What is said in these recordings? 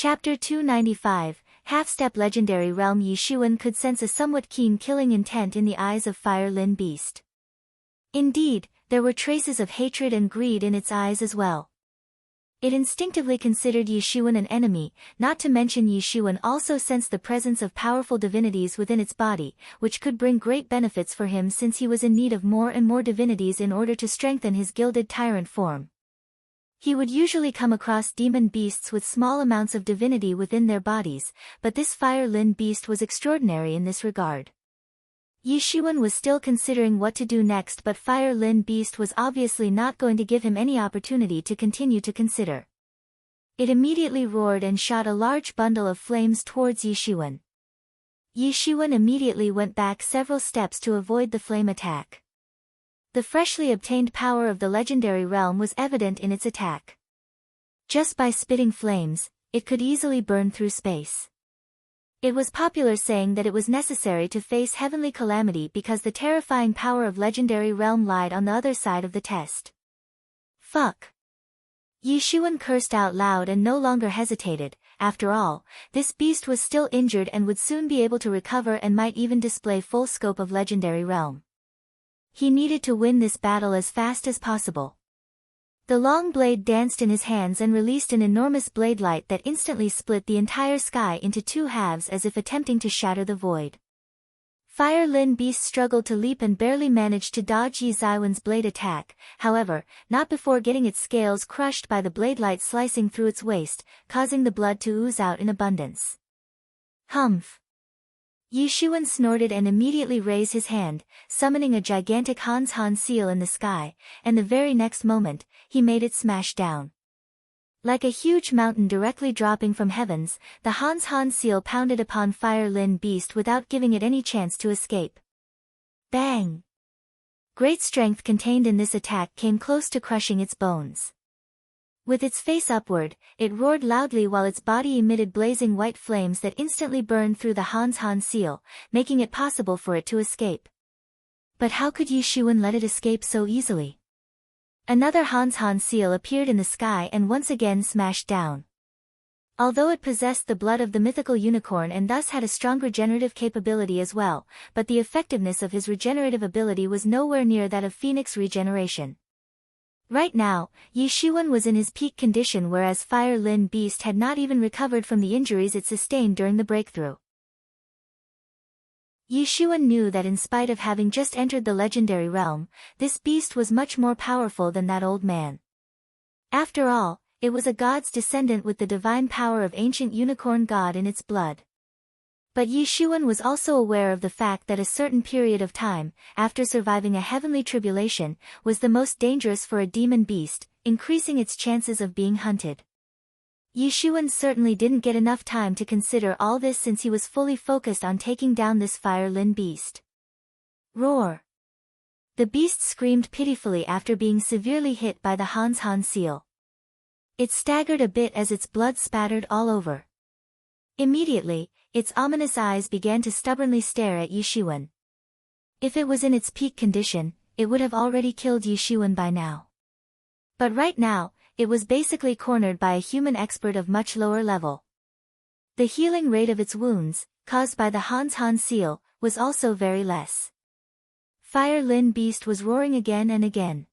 Chapter 295, Half-Step Legendary Realm. Yi Xuan could sense a somewhat keen killing intent in the eyes of Fire Lin Beast. Indeed, there were traces of hatred and greed in its eyes as well. It instinctively considered Yi Xuan an enemy, not to mention Yi Xuan also sensed the presence of powerful divinities within its body, which could bring great benefits for him since he was in need of more and more divinities in order to strengthen his gilded tyrant form. He would usually come across demon beasts with small amounts of divinity within their bodies, but this Fire Lin beast was extraordinary in this regard. Yi Xuan was still considering what to do next, but Fire Lin Beast was obviously not going to give him any opportunity to continue to consider. It immediately roared and shot a large bundle of flames towards Yi Xuan. Yi Xuan immediately went back several steps to avoid the flame attack. The freshly obtained power of the legendary realm was evident in its attack. Just by spitting flames, it could easily burn through space. It was popular saying that it was necessary to face heavenly calamity because the terrifying power of legendary realm lied on the other side of the test. Fuck! Yi Xuan cursed out loud and no longer hesitated. After all, this beast was still injured and would soon be able to recover and might even display full scope of legendary realm. He needed to win this battle as fast as possible. The long blade danced in his hands and released an enormous blade light that instantly split the entire sky into two halves as if attempting to shatter the void. Fire Lin Beast struggled to leap and barely managed to dodge Yi Xuan's blade attack, however, not before getting its scales crushed by the blade light slicing through its waist, causing the blood to ooze out in abundance. Humph! Yi Xuan snorted and immediately raised his hand, summoning a gigantic Hans seal in the sky, and the very next moment, he made it smash down. Like a huge mountain directly dropping from heavens, the Hans seal pounded upon Fire Lin Beast without giving it any chance to escape. Bang! Great strength contained in this attack came close to crushing its bones. With its face upward, it roared loudly while its body emitted blazing white flames that instantly burned through the Hans seal, making it possible for it to escape. But how could Yi Xuan let it escape so easily? Another Hans seal appeared in the sky and once again smashed down. Although it possessed the blood of the mythical unicorn and thus had a strong regenerative capability as well, but the effectiveness of his regenerative ability was nowhere near that of Phoenix regeneration. Right now, Yi Xuan was in his peak condition whereas Fire Lin Beast had not even recovered from the injuries it sustained during the breakthrough. Yi Xuan knew that in spite of having just entered the legendary realm, this beast was much more powerful than that old man. After all, it was a god's descendant with the divine power of ancient unicorn god in its blood. But Yi Xuan was also aware of the fact that a certain period of time, after surviving a heavenly tribulation, was the most dangerous for a demon beast, increasing its chances of being hunted. Yi Xuan certainly didn't get enough time to consider all this since he was fully focused on taking down this Fire Lin Beast. Roar! The beast screamed pitifully after being severely hit by the Hans seal. It staggered a bit as its blood spattered all over. Immediately, its ominous eyes began to stubbornly stare at Yi Xuan. If it was in its peak condition, it would have already killed Yi Xuan by now. But right now, it was basically cornered by a human expert of much lower level. The healing rate of its wounds, caused by the Hans seal, was also very less. Fire Lin Beast was roaring again and again.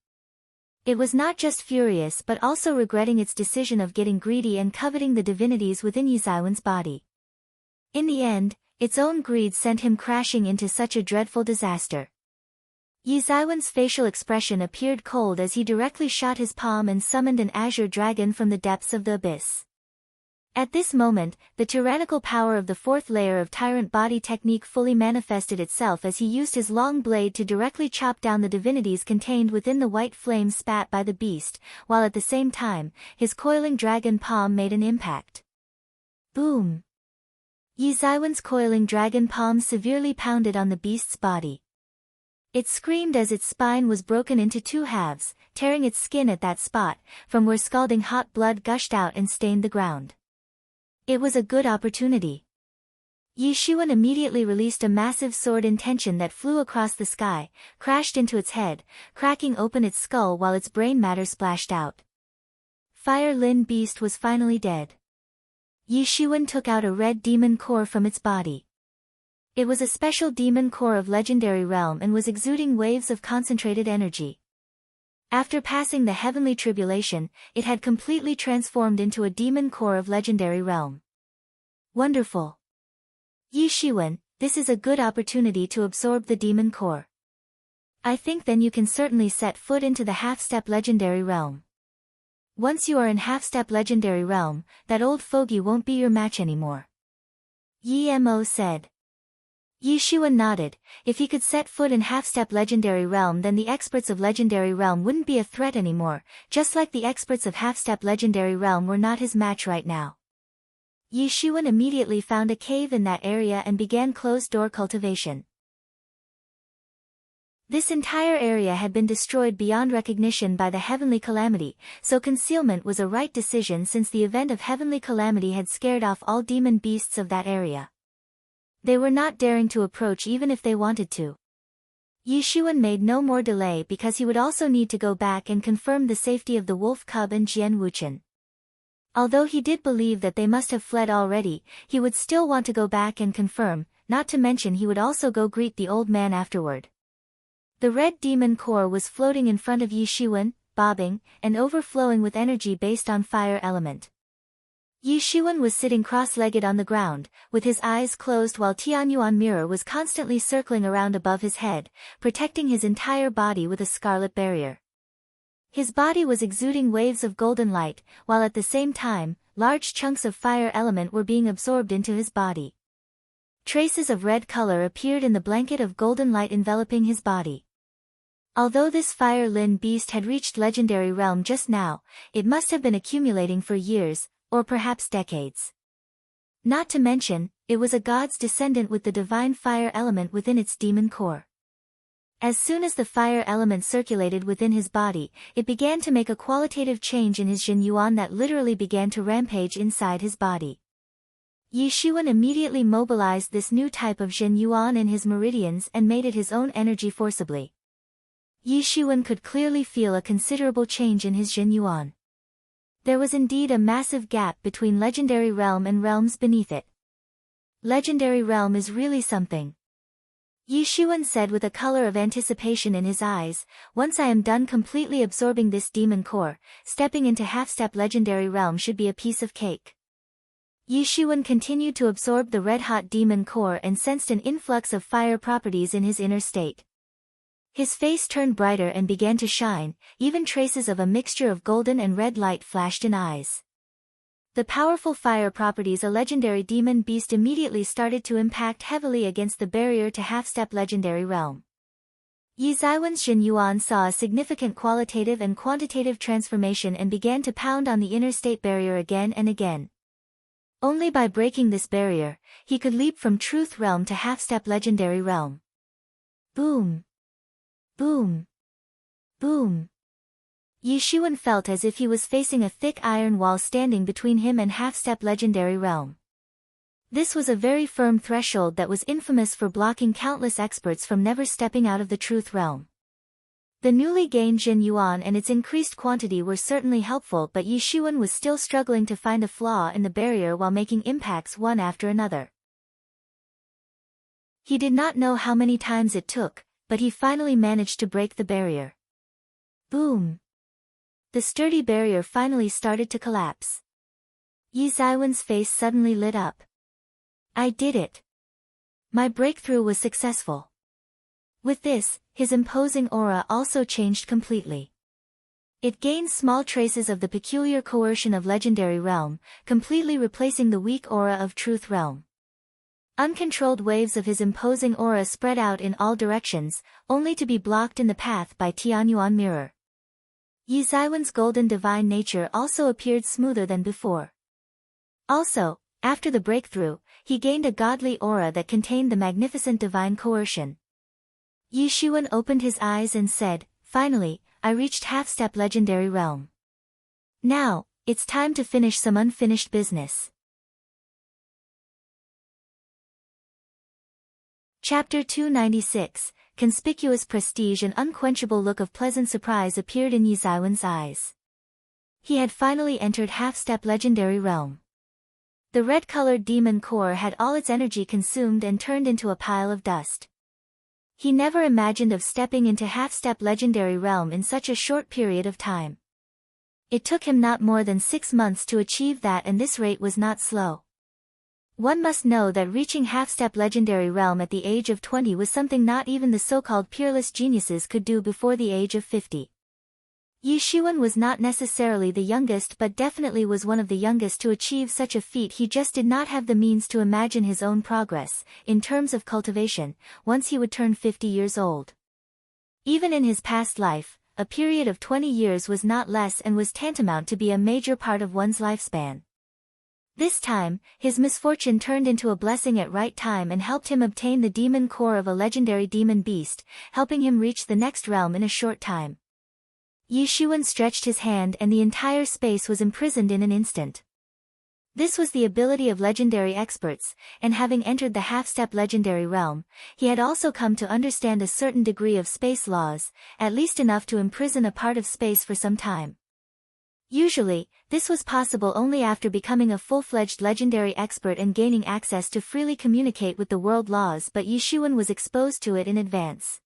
It was not just furious but also regretting its decision of getting greedy and coveting the divinities within Yi Xuan's body. In the end, its own greed sent him crashing into such a dreadful disaster. Yi Xuan's facial expression appeared cold as he directly shot his palm and summoned an azure dragon from the depths of the abyss. At this moment, the tyrannical power of the fourth layer of tyrant body technique fully manifested itself as he used his long blade to directly chop down the divinities contained within the white flame spat by the beast, while at the same time, his coiling dragon palm made an impact. Boom! Yi Xuan's coiling dragon palm severely pounded on the beast's body. It screamed as its spine was broken into two halves, tearing its skin at that spot, from where scalding hot blood gushed out and stained the ground. It was a good opportunity. Yi Xuan immediately released a massive sword intention that flew across the sky, crashed into its head, cracking open its skull while its brain matter splashed out. Fire Lin Beast was finally dead. Yi Shiwen took out a red demon core from its body. It was a special demon core of legendary realm and was exuding waves of concentrated energy. After passing the heavenly tribulation, it had completely transformed into a demon core of legendary realm. Wonderful. Yi Shiwen, this is a good opportunity to absorb the demon core. I think then you can certainly set foot into the half-step legendary realm. Once you are in half-step legendary realm, that old fogey won't be your match anymore. Yi Mo said. Yi Shiwen nodded. If he could set foot in half-step legendary realm, then the experts of legendary realm wouldn't be a threat anymore, just like the experts of half-step legendary realm were not his match right now. Yi Shiwen immediately found a cave in that area and began closed-door cultivation. This entire area had been destroyed beyond recognition by the heavenly calamity, so concealment was a right decision since the event of heavenly calamity had scared off all demon beasts of that area. They were not daring to approach even if they wanted to. Yi Shiwen made no more delay because he would also need to go back and confirm the safety of the wolf cub and Jian Wuchen. Although he did believe that they must have fled already, he would still want to go back and confirm, not to mention he would also go greet the old man afterward. The red demon core was floating in front of Yi Shiwen, bobbing, and overflowing with energy based on fire element. Yi Shiwen was sitting cross-legged on the ground, with his eyes closed while Tianyuan mirror was constantly circling around above his head, protecting his entire body with a scarlet barrier. His body was exuding waves of golden light, while at the same time, large chunks of fire element were being absorbed into his body. Traces of red color appeared in the blanket of golden light enveloping his body. Although this fire Lin beast had reached legendary realm just now, it must have been accumulating for years, or perhaps decades. Not to mention, it was a god's descendant with the divine fire element within its demon core. As soon as the fire element circulated within his body, it began to make a qualitative change in his Jin Yuan that literally began to rampage inside his body. Yi Shiwen immediately mobilized this new type of Jin Yuan in his meridians and made it his own energy forcibly. Yi Shiwen could clearly feel a considerable change in his Jin Yuan. There was indeed a massive gap between legendary realm and realms beneath it. Legendary realm is really something. Yi Shiwen said with a color of anticipation in his eyes, once I am done completely absorbing this demon core, stepping into half-step legendary realm should be a piece of cake. Yi Shiwen continued to absorb the red-hot demon core and sensed an influx of fire properties in his inner state. His face turned brighter and began to shine, even traces of a mixture of golden and red light flashed in eyes. The powerful fire properties a legendary demon beast immediately started to impact heavily against the barrier to half-step legendary realm. Yi Zaiwen's Jin Yuan saw a significant qualitative and quantitative transformation and began to pound on the inner state barrier again and again. Only by breaking this barrier, he could leap from truth realm to half-step legendary realm. Boom! Boom! Boom! Yi Shiwen felt as if he was facing a thick iron wall standing between him and half-step legendary realm. This was a very firm threshold that was infamous for blocking countless experts from never stepping out of the truth realm. The newly gained Jin Yuan and its increased quantity were certainly helpful, but Yi Shiwen was still struggling to find a flaw in the barrier while making impacts one after another. He did not know how many times it took, but he finally managed to break the barrier. Boom! The sturdy barrier finally started to collapse. Yi Zaiwen's face suddenly lit up. I did it! My breakthrough was successful. With this, his imposing aura also changed completely. It gained small traces of the peculiar coercion of legendary realm, completely replacing the weak aura of truth realm. Uncontrolled waves of his imposing aura spread out in all directions, only to be blocked in the path by Tianyuan mirror. Yi Zaiwen's golden divine nature also appeared smoother than before. Also, after the breakthrough, he gained a godly aura that contained the magnificent divine coercion. Yi Shiwen opened his eyes and said, finally, I reached half-step legendary realm. Now, it's time to finish some unfinished business. Chapter 296, Conspicuous prestige. An unquenchable look of pleasant surprise appeared in Yi Zaiwen's eyes. He had finally entered half-step legendary realm. The red-colored demon core had all its energy consumed and turned into a pile of dust. He never imagined of stepping into half-step legendary realm in such a short period of time. It took him not more than 6 months to achieve that, and this rate was not slow. One must know that reaching half-step legendary realm at the age of 20 was something not even the so-called peerless geniuses could do before the age of 50. Yi Xuan was not necessarily the youngest, but definitely was one of the youngest to achieve such a feat. He just did not have the means to imagine his own progress, in terms of cultivation, once he would turn 50 years old. Even in his past life, a period of 20 years was not less and was tantamount to be a major part of one's lifespan. This time, his misfortune turned into a blessing at right time and helped him obtain the demon core of a legendary demon beast, helping him reach the next realm in a short time. Yi Xuan stretched his hand and the entire space was imprisoned in an instant. This was the ability of legendary experts, and having entered the half-step legendary realm, he had also come to understand a certain degree of space laws, at least enough to imprison a part of space for some time. Usually, this was possible only after becoming a full-fledged legendary expert and gaining access to freely communicate with the world laws, but Yi Xuan was exposed to it in advance.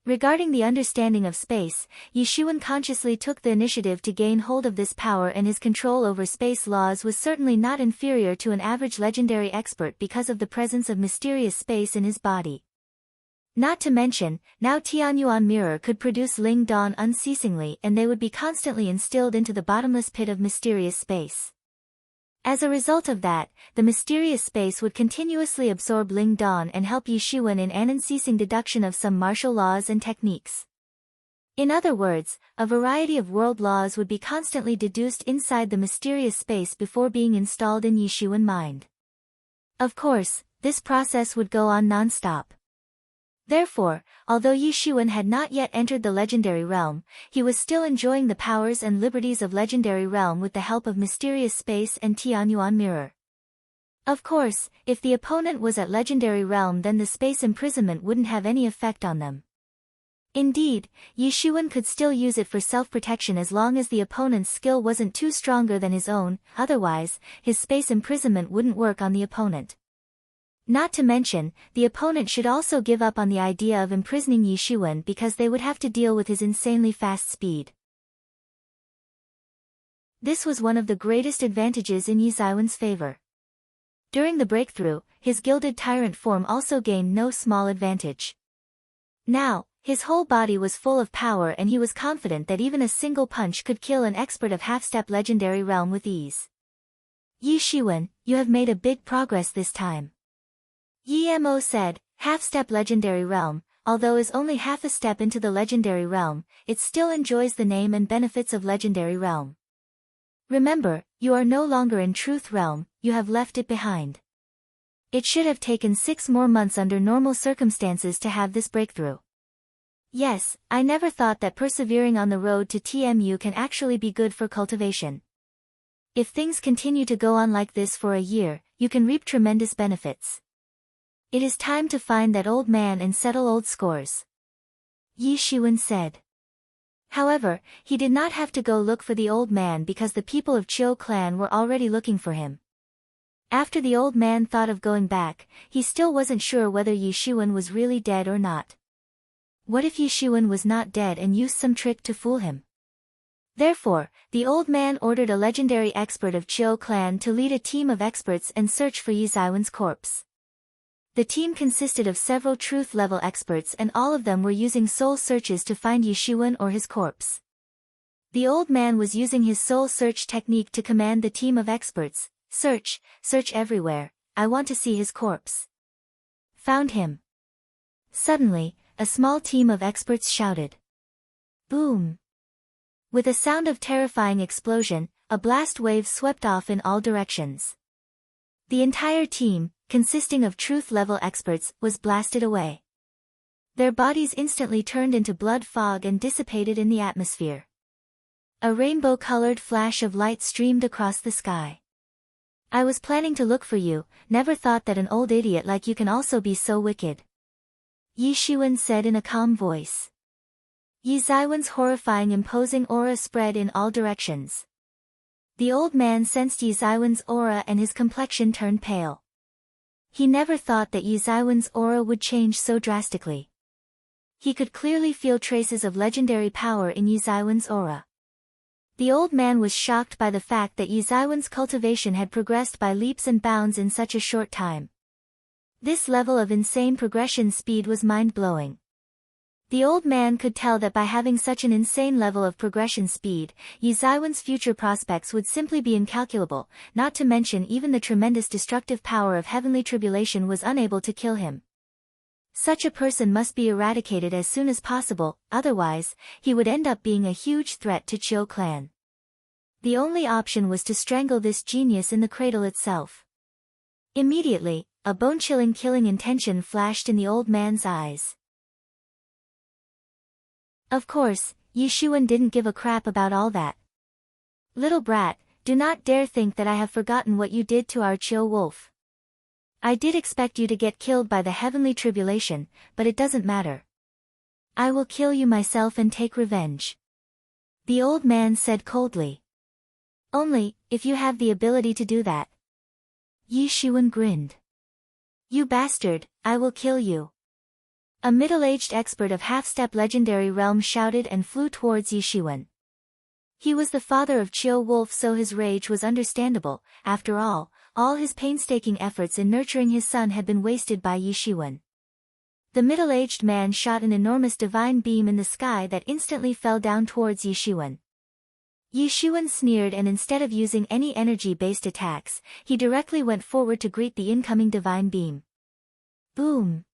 Regarding the understanding of space, Yi Xuan consciously took the initiative to gain hold of this power, and his control over space laws was certainly not inferior to an average legendary expert because of the presence of mysterious space in his body. Not to mention, now Tianyuan mirror could produce Ling Dawn unceasingly, and they would be constantly instilled into the bottomless pit of mysterious space. As a result of that, the mysterious space would continuously absorb Ling Dawn and help Yi Xuan in an unceasing deduction of some martial laws and techniques. In other words, a variety of world laws would be constantly deduced inside the mysterious space before being installed in Yi Xuan mind. Of course, this process would go on non-stop. Therefore, although Yi Xuan had not yet entered the legendary realm, he was still enjoying the powers and liberties of legendary realm with the help of mysterious space and Tianyuan mirror. Of course, if the opponent was at legendary realm, then the space imprisonment wouldn't have any effect on them. Indeed, Yi Xuan could still use it for self-protection as long as the opponent's skill wasn't too stronger than his own, otherwise, his space imprisonment wouldn't work on the opponent. Not to mention, the opponent should also give up on the idea of imprisoning Yi Xuan because they would have to deal with his insanely fast speed. This was one of the greatest advantages in Yi Xuan's favor. During the breakthrough, his gilded tyrant form also gained no small advantage. Now, his whole body was full of power and he was confident that even a single punch could kill an expert of half-step legendary realm with ease. Yi Xuan, you have made a big progress this time. Yi Mo said, half-step legendary realm, although is only half a step into the legendary realm, it still enjoys the name and benefits of legendary realm. Remember, you are no longer in truth realm, you have left it behind. It should have taken 6 more months under normal circumstances to have this breakthrough. Yes, I never thought that persevering on the road to TMU can actually be good for cultivation. If things continue to go on like this for a year, you can reap tremendous benefits. It is time to find that old man and settle old scores. Yi Xuan said. However, he did not have to go look for the old man because the people of Chiu clan were already looking for him. After the old man thought of going back, he still wasn't sure whether Yi Xuan was really dead or not. What if Yi Xuan was not dead and used some trick to fool him? Therefore, the old man ordered a legendary expert of Chiu clan to lead a team of experts and search for Yi Xuan's corpse. The team consisted of several truth-level experts and all of them were using soul searches to find Yi Xuan or his corpse. The old man was using his soul search technique to command the team of experts, search everywhere, I want to see his corpse. Found him. Suddenly, a small team of experts shouted. Boom! With a sound of terrifying explosion, a blast wave swept off in all directions. The entire team, consisting of truth-level experts, was blasted away. Their bodies instantly turned into blood fog and dissipated in the atmosphere. A rainbow-colored flash of light streamed across the sky. I was planning to look for you, never thought that an old idiot like you can also be so wicked. Yi Xuan said in a calm voice. Yi Xuan's horrifying imposing aura spread in all directions. The old man sensed Yi Zaiwen's aura and his complexion turned pale. He never thought that Yi Zaiwen's aura would change so drastically. He could clearly feel traces of legendary power in Yi Zaiwen's aura. The old man was shocked by the fact that Yi Zaiwen's cultivation had progressed by leaps and bounds in such a short time. This level of insane progression speed was mind-blowing. The old man could tell that by having such an insane level of progression speed, Yi Zaiwen's future prospects would simply be incalculable, not to mention even the tremendous destructive power of heavenly tribulation was unable to kill him. Such a person must be eradicated as soon as possible, otherwise, he would end up being a huge threat to Chiu clan. The only option was to strangle this genius in the cradle itself. Immediately, a bone-chilling killing intention flashed in the old man's eyes. Of course, Yi Xuan didn't give a crap about all that. Little brat, do not dare think that I have forgotten what you did to our Chiu wolf. I did expect you to get killed by the heavenly tribulation, but it doesn't matter. I will kill you myself and take revenge. The old man said coldly. Only, if you have the ability to do that. Yi Xuan grinned. You bastard, I will kill you. A middle-aged expert of half-step legendary realm shouted and flew towards Yi Xuan. He was the father of Chiu Wolf, so his rage was understandable. After all his painstaking efforts in nurturing his son had been wasted by Yi Xuan. The middle-aged man shot an enormous divine beam in the sky that instantly fell down towards Yi Xuan. Yi Xuan sneered, and instead of using any energy-based attacks, he directly went forward to greet the incoming divine beam. Boom!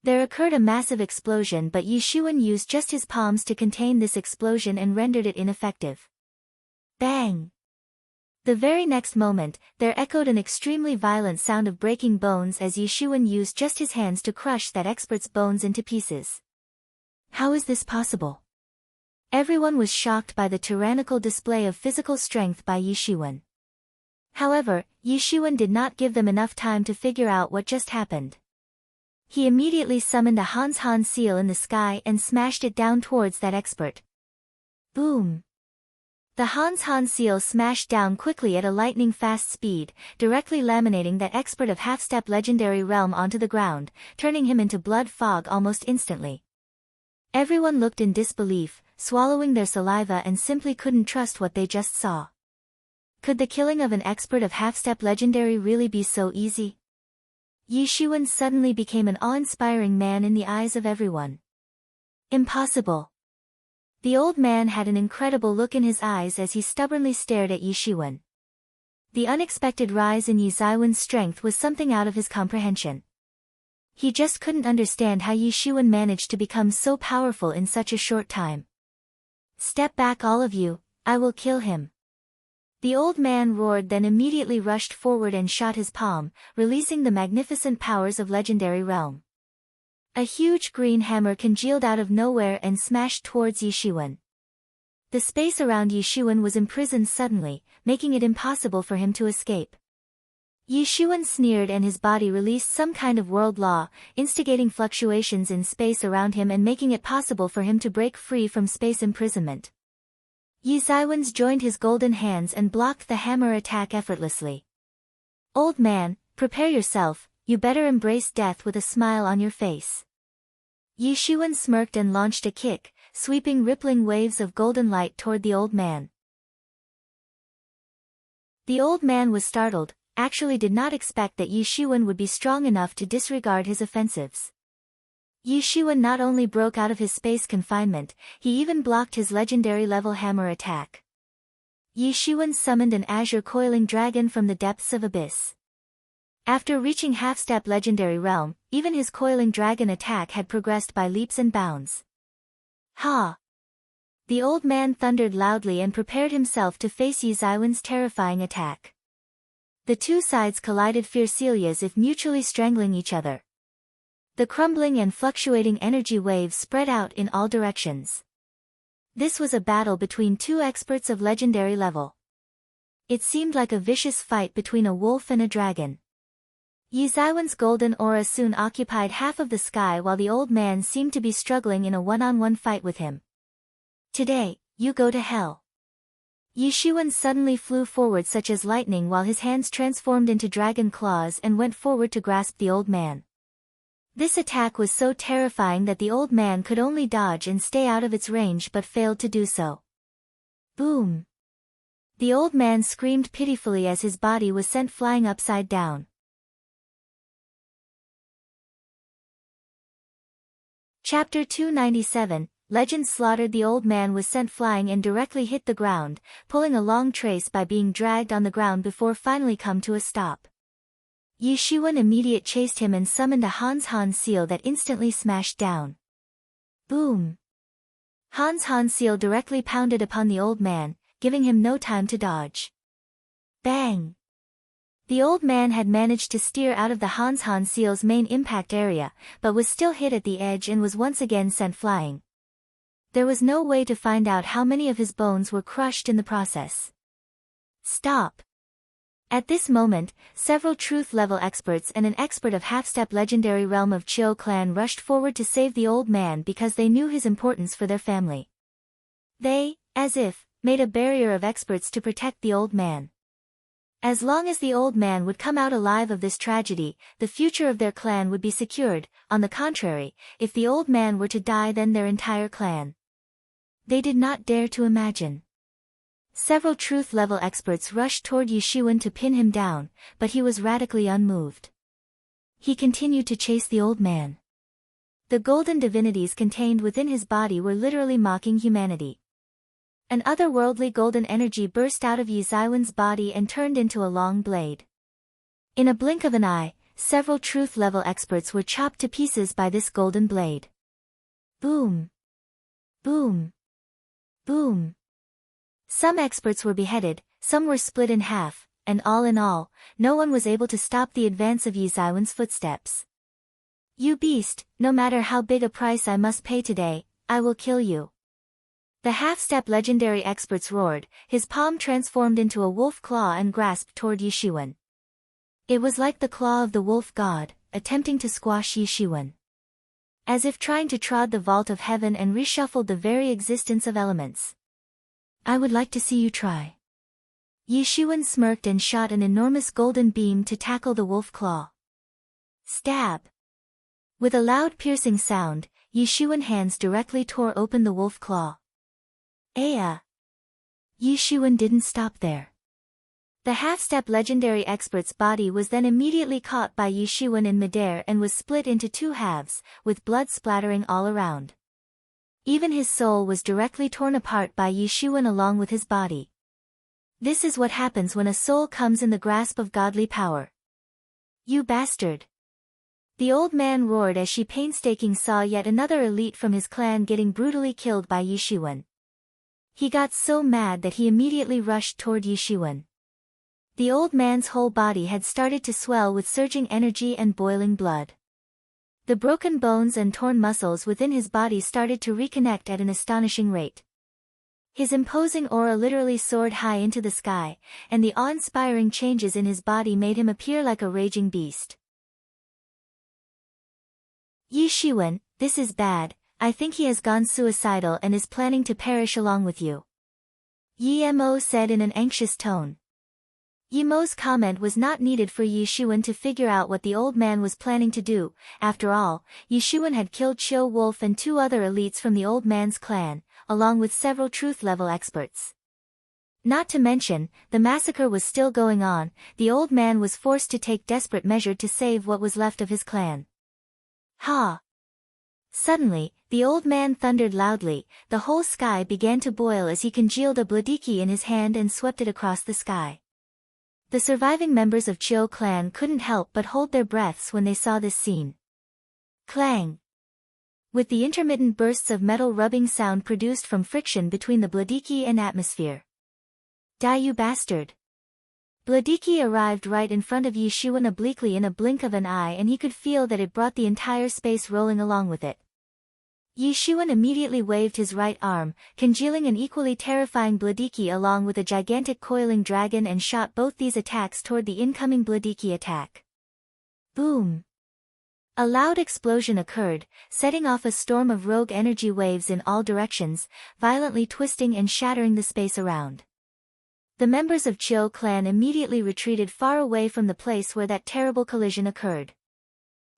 There occurred a massive explosion, but Yi Xuan used just his palms to contain this explosion and rendered it ineffective. Bang! The very next moment, there echoed an extremely violent sound of breaking bones as Yi Xuan used just his hands to crush that expert's bones into pieces. How is this possible? Everyone was shocked by the tyrannical display of physical strength by Yi Xuan. However, Yi Xuan did not give them enough time to figure out what just happened. He immediately summoned a Han seal in the sky and smashed it down towards that expert. Boom! The Han seal smashed down quickly at a lightning-fast speed, directly laminating that expert of half-step legendary realm onto the ground, turning him into blood fog almost instantly. Everyone looked in disbelief, swallowing their saliva, and simply couldn't trust what they just saw. Could the killing of an expert of half-step legendary really be so easy? Yi Xuan suddenly became an awe-inspiring man in the eyes of everyone. Impossible. The old man had an incredible look in his eyes as he stubbornly stared at Yi Xuan. The unexpected rise in Yi Zaiwen's strength was something out of his comprehension. He just couldn't understand how Yi Xuan managed to become so powerful in such a short time. Step back, all of you, I will kill him. The old man roared, then immediately rushed forward and shot his palm, releasing the magnificent powers of legendary realm. A huge green hammer congealed out of nowhere and smashed towards Yi Xuan. The space around Yi Xuan was imprisoned suddenly, making it impossible for him to escape. Yi Xuan sneered and his body released some kind of world law, instigating fluctuations in space around him and making it possible for him to break free from space imprisonment. Yi Zaiwen's joined his golden hands and blocked the hammer attack effortlessly. Old man, prepare yourself, you better embrace death with a smile on your face. Yi Xuan smirked and launched a kick, sweeping rippling waves of golden light toward the old man. The old man was startled, actually did not expect that Yi Xuan would be strong enough to disregard his offensives. Yi Xuan not only broke out of his space confinement, he even blocked his legendary level hammer attack. Yi Xuan summoned an azure coiling dragon from the depths of abyss. After reaching half-step legendary realm, even his coiling dragon attack had progressed by leaps and bounds. Ha! The old man thundered loudly and prepared himself to face Yi Zaiwen's terrifying attack. The two sides collided fiercely as if mutually strangling each other. The crumbling and fluctuating energy waves spread out in all directions. This was a battle between two experts of legendary level. It seemed like a vicious fight between a wolf and a dragon. Yi Zaiwen's golden aura soon occupied half of the sky while the old man seemed to be struggling in a one-on-one fight with him. Today, you go to hell. Yishuan suddenly flew forward such as lightning while his hands transformed into dragon claws and went forward to grasp the old man. This attack was so terrifying that the old man could only dodge and stay out of its range but failed to do so. Boom! The old man screamed pitifully as his body was sent flying upside down. Chapter 297, Legend slaughtered. The old man was sent flying and directly hit the ground, pulling a long trace by being dragged on the ground before finally come to a stop. Yishuan immediate chased him and summoned a Han seal that instantly smashed down. Boom! Han seal directly pounded upon the old man, giving him no time to dodge. Bang! The old man had managed to steer out of the Han seal's main impact area, but was still hit at the edge and was once again sent flying. There was no way to find out how many of his bones were crushed in the process. Stop! At this moment, several truth-level experts and an expert of half-step legendary realm of Chiu clan rushed forward to save the old man because they knew his importance for their family. They, as if, made a barrier of experts to protect the old man. As long as the old man would come out alive of this tragedy, the future of their clan would be secured. On the contrary, if the old man were to die, then their entire clan. They did not dare to imagine. Several truth-level experts rushed toward Yishuan to pin him down, but he was radically unmoved. He continued to chase the old man. The golden divinities contained within his body were literally mocking humanity. An otherworldly golden energy burst out of Yishuan's body and turned into a long blade. In a blink of an eye, several truth-level experts were chopped to pieces by this golden blade. Boom! Boom! Boom! Some experts were beheaded, some were split in half, and all in all, no one was able to stop the advance of Yishuan's footsteps. You beast, no matter how big a price I must pay today, I will kill you. The half-step legendary experts roared, his palm transformed into a wolf claw and grasped toward Yishuan. It was like the claw of the wolf god, attempting to squash Yishuan. As if trying to trod the vault of heaven and reshuffled the very existence of elements. I would like to see you try. Yishuan smirked and shot an enormous golden beam to tackle the wolf claw. Stab! With a loud piercing sound, Yishuan's hands directly tore open the wolf claw. Aya! Yishuan didn't stop there. The half-step legendary expert's body was then immediately caught by Yishuan in midair and was split into two halves, with blood splattering all around. Even his soul was directly torn apart by Yishuan along with his body. This is what happens when a soul comes in the grasp of godly power. You bastard! The old man roared as she painstakingly saw yet another elite from his clan getting brutally killed by Yishuan. He got so mad that he immediately rushed toward Yishuan. The old man's whole body had started to swell with surging energy and boiling blood. The broken bones and torn muscles within his body started to reconnect at an astonishing rate. His imposing aura literally soared high into the sky, and the awe-inspiring changes in his body made him appear like a raging beast. Yishuan, this is bad. I think he has gone suicidal and is planning to perish along with you. Yi-Mo said in an anxious tone. Yi-Mo's comment was not needed for Yishuan to figure out what the old man was planning to do. After all, Yishuan had killed Chiu Wolf and two other elites from the old man's clan, along with several truth-level experts. Not to mention, the massacre was still going on. The old man was forced to take desperate measure to save what was left of his clan. Ha! Suddenly, the old man thundered loudly. The whole sky began to boil as he congealed a bladiki in his hand and swept it across the sky. The surviving members of Chiu clan couldn't help but hold their breaths when they saw this scene. Clang! With the intermittent bursts of metal rubbing sound produced from friction between the bladiki and atmosphere. Die, you bastard! Bladiki arrived right in front of Yishuan obliquely in a blink of an eye, and he could feel that it brought the entire space rolling along with it. Yishuan immediately waved his right arm, congealing an equally terrifying bladiki along with a gigantic coiling dragon, and shot both these attacks toward the incoming bladiki attack. Boom! A loud explosion occurred, setting off a storm of rogue energy waves in all directions, violently twisting and shattering the space around. The members of Chiu clan immediately retreated far away from the place where that terrible collision occurred.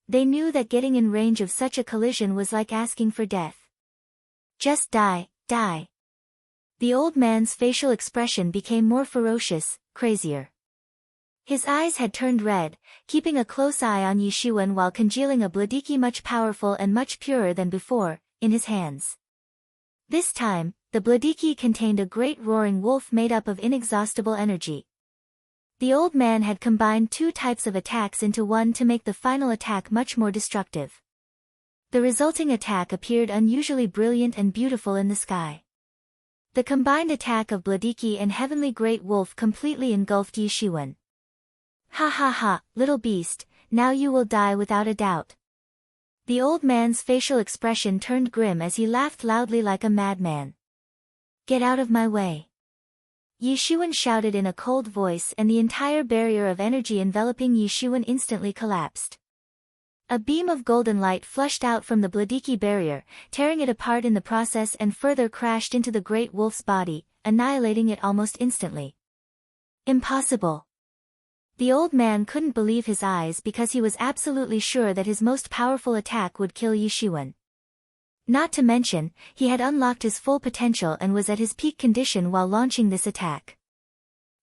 They knew that getting in range of such a collision was like asking for death. Just die, die. The old man's facial expression became more ferocious, crazier. His eyes had turned red, keeping a close eye on Yishuan while congealing a bladiki much powerful and much purer than before, in his hands. This time, the bladiki contained a great roaring wolf made up of inexhaustible energy. The old man had combined two types of attacks into one to make the final attack much more destructive. The resulting attack appeared unusually brilliant and beautiful in the sky. The combined attack of Bladiki and Heavenly Great Wolf completely engulfed Yishuan. Ha ha ha, little beast, now you will die without a doubt. The old man's facial expression turned grim as he laughed loudly like a madman. Get out of my way. Yishuan shouted in a cold voice, and the entire barrier of energy enveloping Yishuan instantly collapsed. A beam of golden light flushed out from the Bladiki barrier, tearing it apart in the process and further crashed into the great wolf's body, annihilating it almost instantly. Impossible. The old man couldn't believe his eyes because he was absolutely sure that his most powerful attack would kill Yishuan. Not to mention, he had unlocked his full potential and was at his peak condition while launching this attack.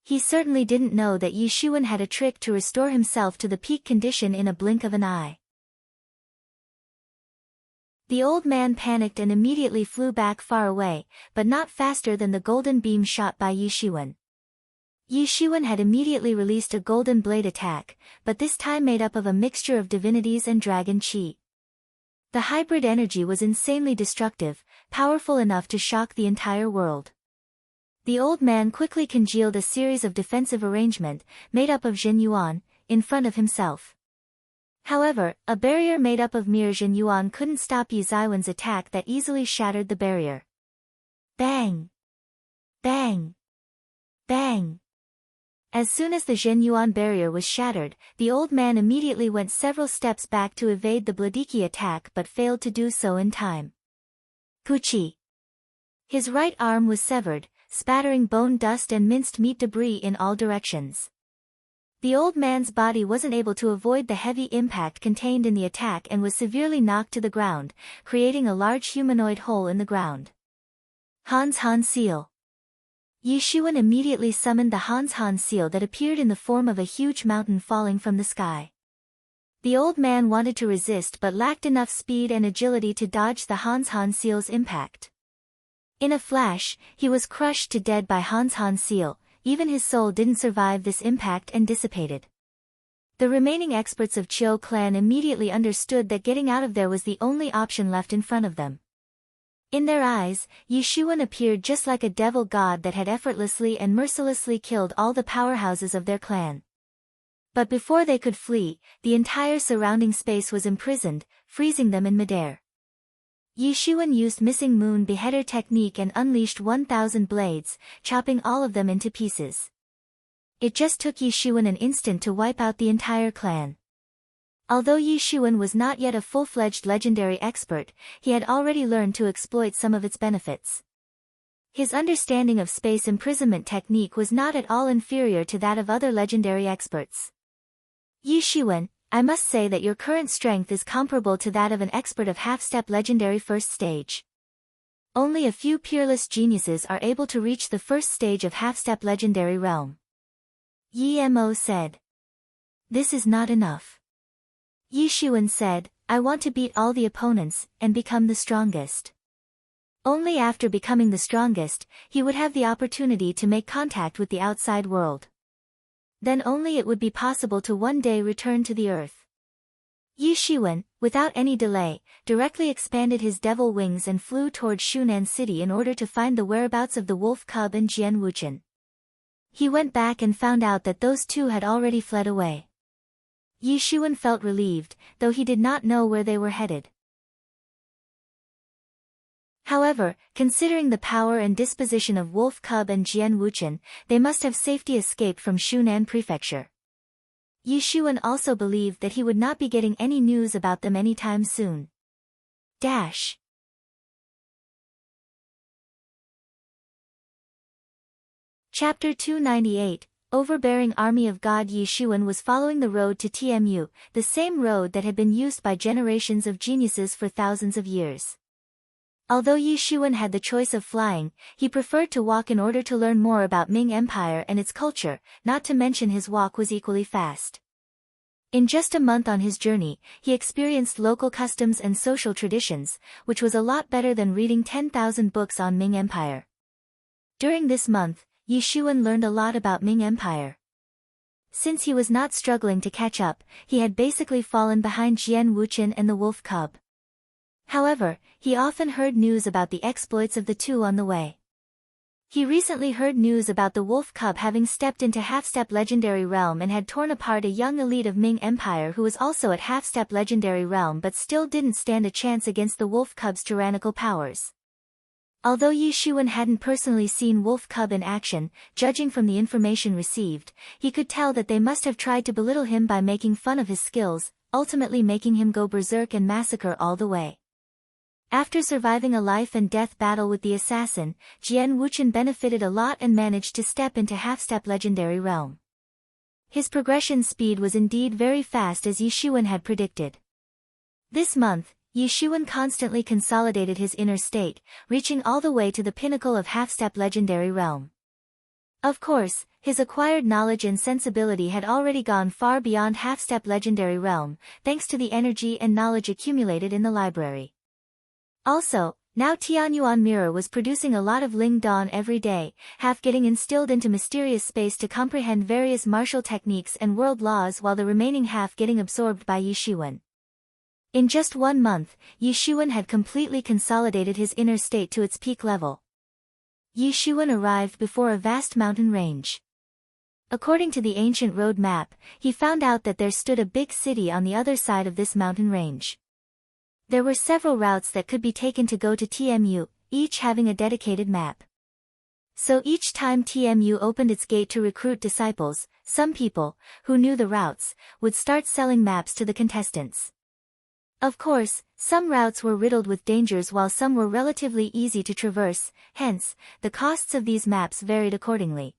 He certainly didn't know that Yishuan had a trick to restore himself to the peak condition in a blink of an eye. The old man panicked and immediately flew back far away, but not faster than the golden beam shot by Yishuan. Yishuan had immediately released a golden blade attack, but this time made up of a mixture of divinities and dragon chi. The hybrid energy was insanely destructive, powerful enough to shock the entire world. The old man quickly congealed a series of defensive arrangement, made up of Jin Yuan, in front of himself. However, a barrier made up of mere Jin Yuan couldn't stop Yizaiwan's attack that easily shattered the barrier. Bang! Bang! Bang! As soon as the Jin Yuan barrier was shattered, the old man immediately went several steps back to evade the Bladiki attack but failed to do so in time. Puchi! His right arm was severed, spattering bone dust and minced meat debris in all directions. The old man's body wasn't able to avoid the heavy impact contained in the attack and was severely knocked to the ground, creating a large humanoid hole in the ground. Hans seal. Yishuan immediately summoned the Hans seal that appeared in the form of a huge mountain falling from the sky. The old man wanted to resist but lacked enough speed and agility to dodge the Hans seal's impact. In a flash, he was crushed to dead by Hans seal. Even his soul didn't survive this impact and dissipated. The remaining experts of Chiu clan immediately understood that getting out of there was the only option left in front of them. In their eyes, Yishuan appeared just like a devil god that had effortlessly and mercilessly killed all the powerhouses of their clan. But before they could flee, the entire surrounding space was imprisoned, freezing them in midair. Yishuan used Missing Moon Beheader technique and unleashed 1,000 blades, chopping all of them into pieces. It just took Yishuan an instant to wipe out the entire clan. Although Yishuan was not yet a full-fledged legendary expert, he had already learned to exploit some of its benefits. His understanding of space imprisonment technique was not at all inferior to that of other legendary experts. Yishuan, I must say that your current strength is comparable to that of an expert of half-step legendary first stage. Only a few peerless geniuses are able to reach the first stage of half-step legendary realm. Yi Mo said. This is not enough. Yishuan said, I want to beat all the opponents, and become the strongest. Only after becoming the strongest, he would have the opportunity to make contact with the outside world. Then only it would be possible to one day return to the earth. Yishuan, without any delay, directly expanded his devil wings and flew toward Shunan City in order to find the whereabouts of the wolf cub and Jian Wuchen. He went back and found out that those two had already fled away. Yishuan felt relieved, though he did not know where they were headed. However, considering the power and disposition of Wolf Cub and Jian Wuchen, they must have safely escaped from Shunan Prefecture. Yishuan also believed that he would not be getting any news about them anytime soon. Chapter 298, Overbearing Army of God. Yi Xuan was following the road to Tmu, the same road that had been used by generations of geniuses for thousands of years. Although Yi Xuan had the choice of flying, he preferred to walk in order to learn more about Ming Empire and its culture, not to mention his walk was equally fast. In just a month on his journey, he experienced local customs and social traditions, which was a lot better than reading 10,000 books on Ming Empire. During this month, Yi Xuan learned a lot about Ming Empire. Since he was not struggling to catch up, he had basically fallen behind Jian Wuqian and the wolf cub. However, he often heard news about the exploits of the two on the way. He recently heard news about the wolf cub having stepped into half-step legendary realm and had torn apart a young elite of Ming Empire who was also at half-step legendary realm but still didn't stand a chance against the wolf cub's tyrannical powers. Although Yi Xuan hadn't personally seen wolf cub in action, judging from the information received, he could tell that they must have tried to belittle him by making fun of his skills, ultimately making him go berserk and massacre all the way. After surviving a life-and-death battle with the assassin, Jian Wuqian benefited a lot and managed to step into half-step legendary realm. His progression speed was indeed very fast as Yi Xuan had predicted. This month, Yi Xuan constantly consolidated his inner state, reaching all the way to the pinnacle of half-step legendary realm. Of course, his acquired knowledge and sensibility had already gone far beyond half-step legendary realm, thanks to the energy and knowledge accumulated in the library. Also, now Tianyuan Mirror was producing a lot of Ling Dawn every day, half getting instilled into mysterious space to comprehend various martial techniques and world laws while the remaining half getting absorbed by Yi Xuan. In just 1 month, Yi Xuan had completely consolidated his inner state to its peak level. Yi Xuan arrived before a vast mountain range. According to the ancient road map, he found out that there stood a big city on the other side of this mountain range. There were several routes that could be taken to go to Tmu, each having a dedicated map. So each time Tmu opened its gate to recruit disciples, some people, who knew the routes, would start selling maps to the contestants. Of course, some routes were riddled with dangers while some were relatively easy to traverse, hence, the costs of these maps varied accordingly.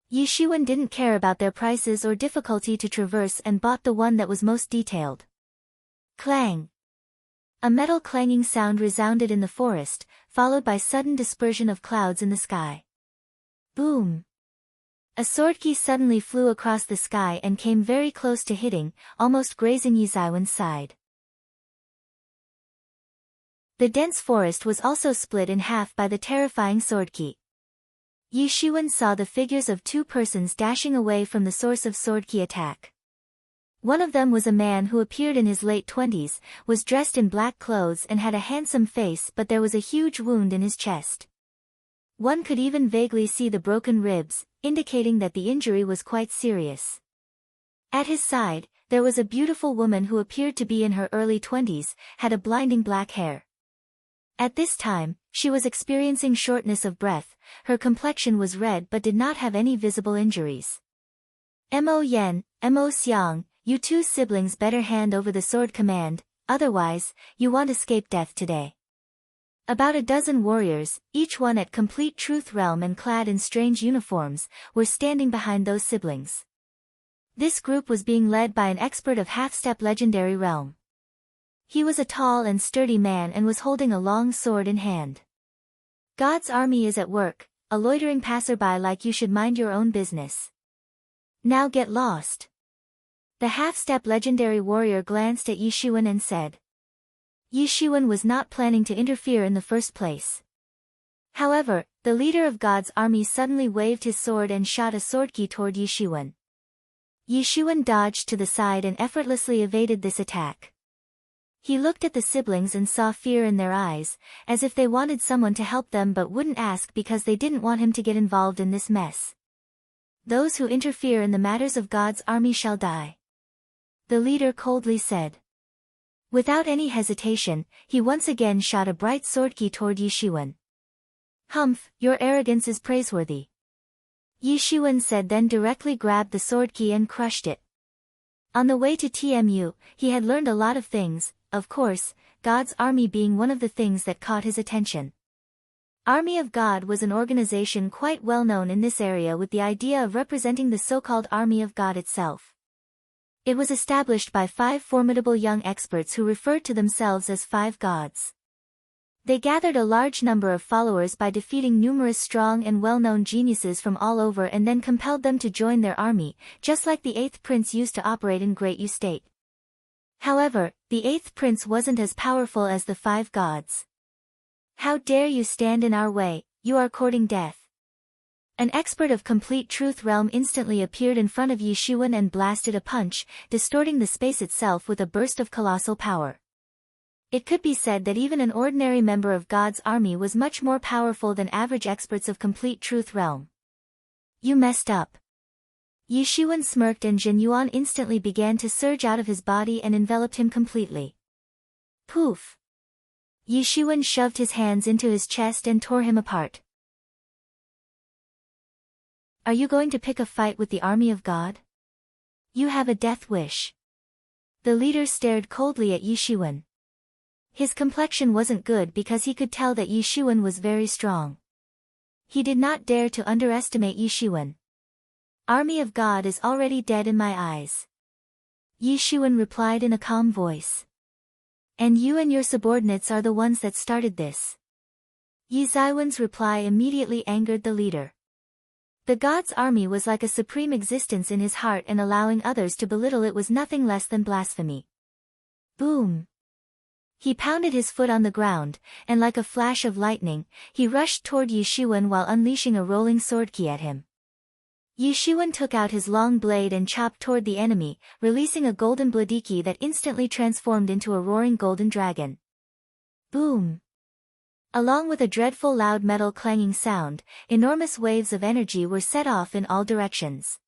Yi Xuan didn't care about their prices or difficulty to traverse and bought the one that was most detailed. Clang! A metal clanging sound resounded in the forest, followed by sudden dispersion of clouds in the sky. Boom! A sword key suddenly flew across the sky and came very close to hitting, almost grazing Yi Xuan's side. The dense forest was also split in half by the terrifying sword key. Yi Xuan saw the figures of 2 persons dashing away from the source of sword key attack. One of them was a man who appeared in his late 20s, was dressed in black clothes and had a handsome face, but there was a huge wound in his chest. One could even vaguely see the broken ribs, indicating that the injury was quite serious. At his side, there was a beautiful woman who appeared to be in her early 20s, had a blinding black hair. At this time, she was experiencing shortness of breath, her complexion was red but did not have any visible injuries. Mo Yen, Mo Xiang, you 2 siblings better hand over the sword command, otherwise, you won't escape death today. About a dozen warriors, each one at complete truth realm and clad in strange uniforms, were standing behind those siblings. This group was being led by an expert of half-step legendary realm. He was a tall and sturdy man and was holding a long sword in hand. God's army is at work, a loitering passerby like you should mind your own business. Now get lost. The half-step legendary warrior glanced at Yi Xuan and said. Yi Xuan was not planning to interfere in the first place. However, the leader of God's army suddenly waved his sword and shot a sword key toward Yi Xuan. Yi Xuan dodged to the side and effortlessly evaded this attack. He looked at the siblings and saw fear in their eyes, as if they wanted someone to help them but wouldn't ask because they didn't want him to get involved in this mess. Those who interfere in the matters of God's army shall die. The leader coldly said. Without any hesitation, he once again shot a bright sword key toward Yi Xuan. Humph, your arrogance is praiseworthy. Yi Xuan said, then directly grabbed the sword key and crushed it. On the way to Tmu, he had learned a lot of things, of course, God's army being one of the things that caught his attention. Army of God was an organization quite well known in this area with the idea of representing the so-called Army of God itself. It was established by 5 formidable young experts who referred to themselves as 5 gods. They gathered a large number of followers by defeating numerous strong and well-known geniuses from all over and then compelled them to join their army, just like the 8th prince used to operate in Great U State. However, the 8th prince wasn't as powerful as the 5 gods. "How dare you stand in our way, you are courting death." An expert of complete truth realm instantly appeared in front of Yi Shiwen and blasted a punch, distorting the space itself with a burst of colossal power. It could be said that even an ordinary member of God's army was much more powerful than average experts of complete truth realm. "You messed up." Yi Shiwen smirked and Jin Yuan instantly began to surge out of his body and enveloped him completely. Poof! Yi Shiwen shoved his hands into his chest and tore him apart. "Are you going to pick a fight with the army of God? You have a death wish." The leader stared coldly at Yi Shiwen. His complexion wasn't good because he could tell that Yi Shiwen was very strong. He did not dare to underestimate Yi Shiwen. "Army of God is already dead in my eyes." Yi Shiwen replied in a calm voice. "And you and your subordinates are the ones that started this." Yi Zaiwen's reply immediately angered the leader. The god's army was like a supreme existence in his heart, and allowing others to belittle it was nothing less than blasphemy. Boom! He pounded his foot on the ground, and like a flash of lightning, he rushed toward Yi Shiwen while unleashing a rolling sword ki at him. Yi Shiwen took out his long blade and chopped toward the enemy, releasing a golden bladiki that instantly transformed into a roaring golden dragon. Boom! Along with a dreadful loud metal clanging sound, enormous waves of energy were set off in all directions.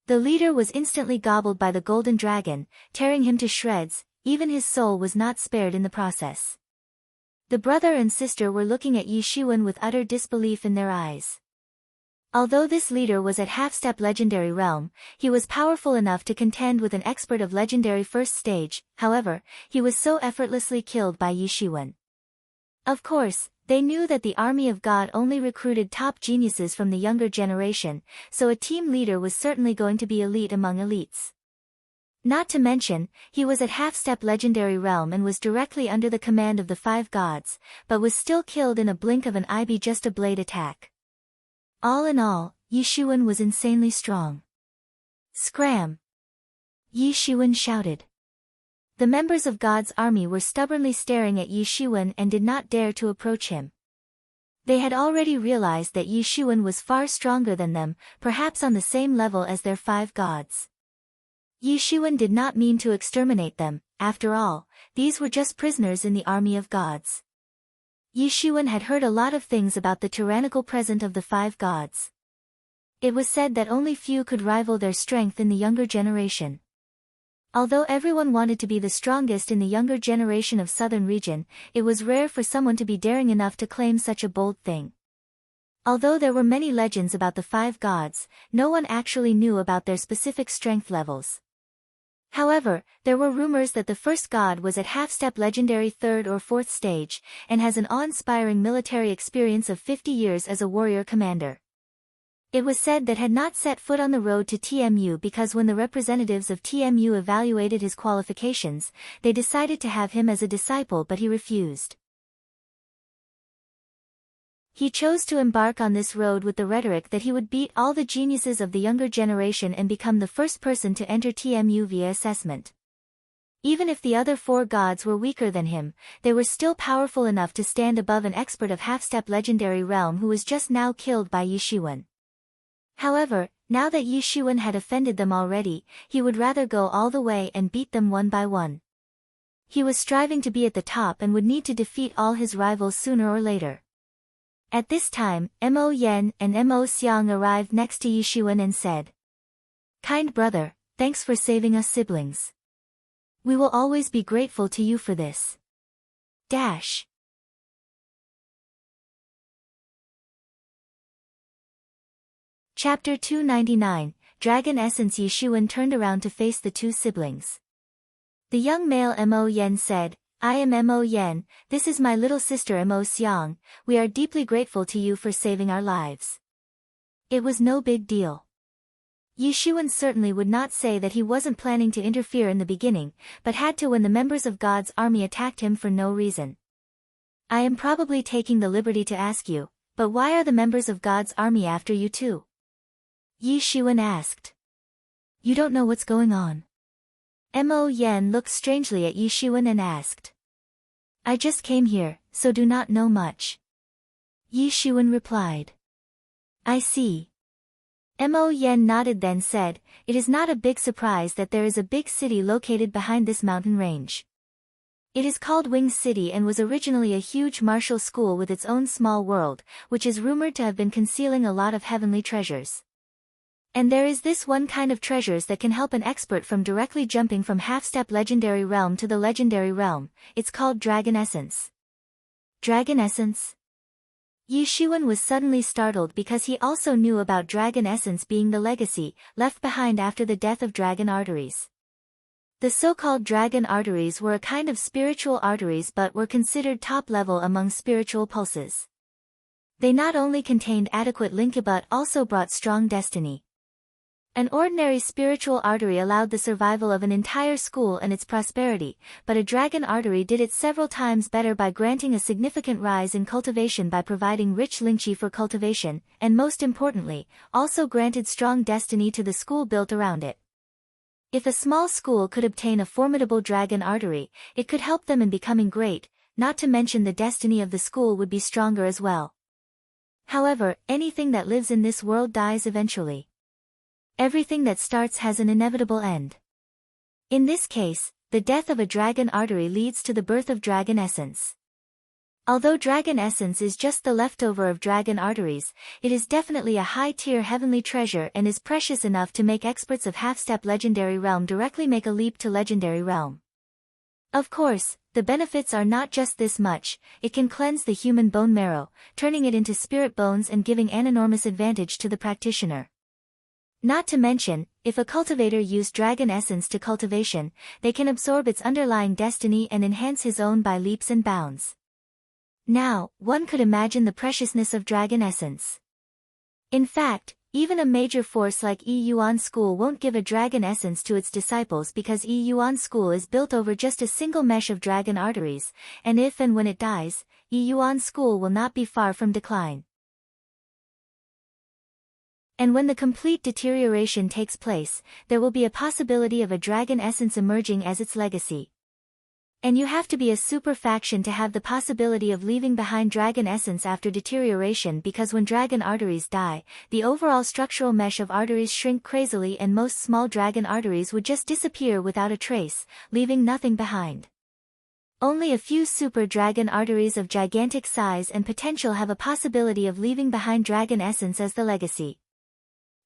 The leader was instantly gobbled by the golden dragon, tearing him to shreds. Even his soul was not spared in the process. The brother and sister were looking at Yi Shiwen with utter disbelief in their eyes. Although this leader was at half-step legendary realm, he was powerful enough to contend with an expert of legendary first stage. However, he was so effortlessly killed by Yi Shiwen. Of course, they knew that the army of God only recruited top geniuses from the younger generation, so a team leader was certainly going to be elite among elites. Not to mention, he was at half-step legendary realm and was directly under the command of the 5 gods, but was still killed in a blink of an eye by just a blade attack. All in all, Yi Shiwen was insanely strong. Scram! Yi Shiwen shouted. The members of God's army were stubbornly staring at Yi Shiwen and did not dare to approach him. They had already realized that Yi Shiwen was far stronger than them, perhaps on the same level as their 5 gods. Yi Shiwen did not mean to exterminate them. After all, these were just prisoners in the army of gods. Yi Shiwen had heard a lot of things about the tyrannical presence of the 5 gods. It was said that only few could rival their strength in the younger generation. Although everyone wanted to be the strongest in the younger generation of southern region, it was rare for someone to be daring enough to claim such a bold thing. Although there were many legends about the 5 gods, no one actually knew about their specific strength levels. However, there were rumors that the first god was at half-step legendary 3rd or 4th stage, and has an awe-inspiring military experience of 50 years as a warrior commander. It was said that had not set foot on the road to TMU because when the representatives of TMU evaluated his qualifications, they decided to have him as a disciple, but he refused. He chose to embark on this road with the rhetoric that he would beat all the geniuses of the younger generation and become the first person to enter TMU via assessment. Even if the other 4 gods were weaker than him, they were still powerful enough to stand above an expert of half-step legendary realm who was just now killed by Yi Shiwen. However, now that Yi Shiwen had offended them already, he would rather go all the way and beat them one by one. He was striving to be at the top and would need to defeat all his rivals sooner or later. At this time, Mo Yen and Mo Xiang arrived next to Yi Shiwen and said, "Kind brother, thanks for saving us siblings. We will always be grateful to you for this." Dash. Chapter 299, Dragon Essence. Yi Shiwen turned around to face the 2 siblings. The young male Mo Yen said, I am Mo Yen, this is my little sister Mo Xiang, we are deeply grateful to you for saving our lives. It was no big deal. Yi Xuan certainly would not say that he wasn't planning to interfere in the beginning, but had to when the members of God's army attacked him for no reason. I am probably taking the liberty to ask you, but why are the members of God's army after you too? Yi Xuan asked. You don't know what's going on. Mo Yen looked strangely at Yi Xuan and asked. I just came here, so do not know much. Yi Xuan replied. I see. Mo Yen nodded then said, it is not a big surprise that there is a big city located behind this mountain range. It is called Wing City and was originally a huge martial school with its own small world, which is rumored to have been concealing a lot of heavenly treasures. And there is this one kind of treasures that can help an expert from directly jumping from half-step legendary realm to the legendary realm, it's called Dragon Essence. Dragon Essence? Yi Xuan was suddenly startled because he also knew about Dragon Essence being the legacy left behind after the death of Dragon Arteries. The so-called Dragon Arteries were a kind of spiritual arteries but were considered top-level among spiritual pulses. They not only contained adequate link but also brought strong destiny. An ordinary spiritual artery allowed the survival of an entire school and its prosperity, but a dragon artery did it several times better by granting a significant rise in cultivation by providing rich lingqi for cultivation, and most importantly, also granted strong destiny to the school built around it. If a small school could obtain a formidable dragon artery, it could help them in becoming great, not to mention the destiny of the school would be stronger as well. However, anything that lives in this world dies eventually. Everything that starts has an inevitable end. In this case, the death of a dragon artery leads to the birth of dragon essence. Although dragon essence is just the leftover of dragon arteries, it is definitely a high-tier heavenly treasure and is precious enough to make experts of half-step legendary realm directly make a leap to legendary realm. Of course, the benefits are not just this much, it can cleanse the human bone marrow, turning it into spirit bones and giving an enormous advantage to the practitioner. Not to mention, if a cultivator used dragon essence to cultivation, they can absorb its underlying destiny and enhance his own by leaps and bounds. Now, one could imagine the preciousness of dragon essence. In fact, even a major force like Yi Yuan School won't give a dragon essence to its disciples because Yi Yuan School is built over just a single mesh of dragon arteries, and if and when it dies, Yi Yuan School will not be far from decline. And when the complete deterioration takes place, there will be a possibility of a dragon essence emerging as its legacy. And you have to be a super faction to have the possibility of leaving behind dragon essence after deterioration because when dragon arteries die, the overall structural mesh of arteries shrink crazily and most small dragon arteries would just disappear without a trace, leaving nothing behind. Only a few super dragon arteries of gigantic size and potential have a possibility of leaving behind dragon essence as the legacy.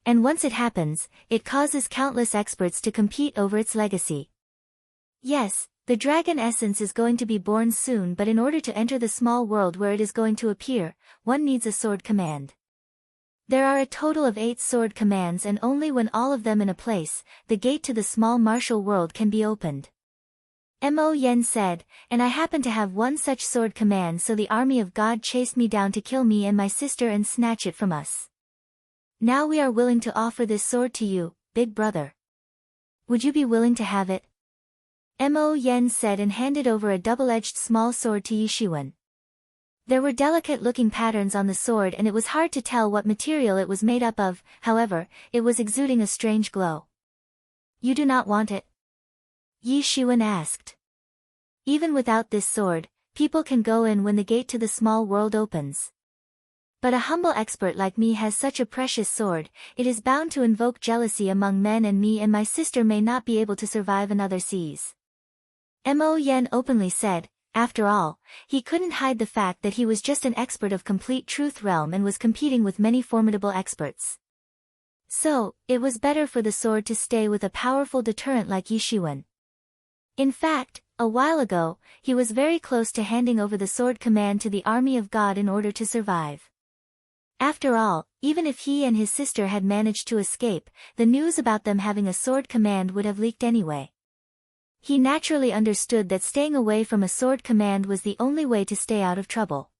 And once it happens, it causes countless experts to compete over its legacy. Yes, the dragon essence is going to be born soon, but in order to enter the small world where it is going to appear, one needs a sword command. There are a total of 8 sword commands and only when all of them in a place, the gate to the small martial world can be opened. Mo Yen said, and I happen to have one such sword command, so the army of God chased me down to kill me and my sister and snatch it from us. Now we are willing to offer this sword to you, big brother. Would you be willing to have it? Mo Yen said and handed over a double-edged small sword to Yi Xuan. There were delicate-looking patterns on the sword and it was hard to tell what material it was made up of, however, it was exuding a strange glow. You do not want it? Yi Xuan asked. Even without this sword, people can go in when the gate to the small world opens. But a humble expert like me has such a precious sword, it is bound to invoke jealousy among men and me and my sister may not be able to survive another siege. Mo Yen openly said, after all, he couldn't hide the fact that he was just an expert of complete truth realm and was competing with many formidable experts. So, it was better for the sword to stay with a powerful deterrent like Yi Xuan. In fact, a while ago, he was very close to handing over the sword command to the army of God in order to survive. After all, even if he and his sister had managed to escape, the news about them having a sword command would have leaked anyway. He naturally understood that staying away from a sword command was the only way to stay out of trouble.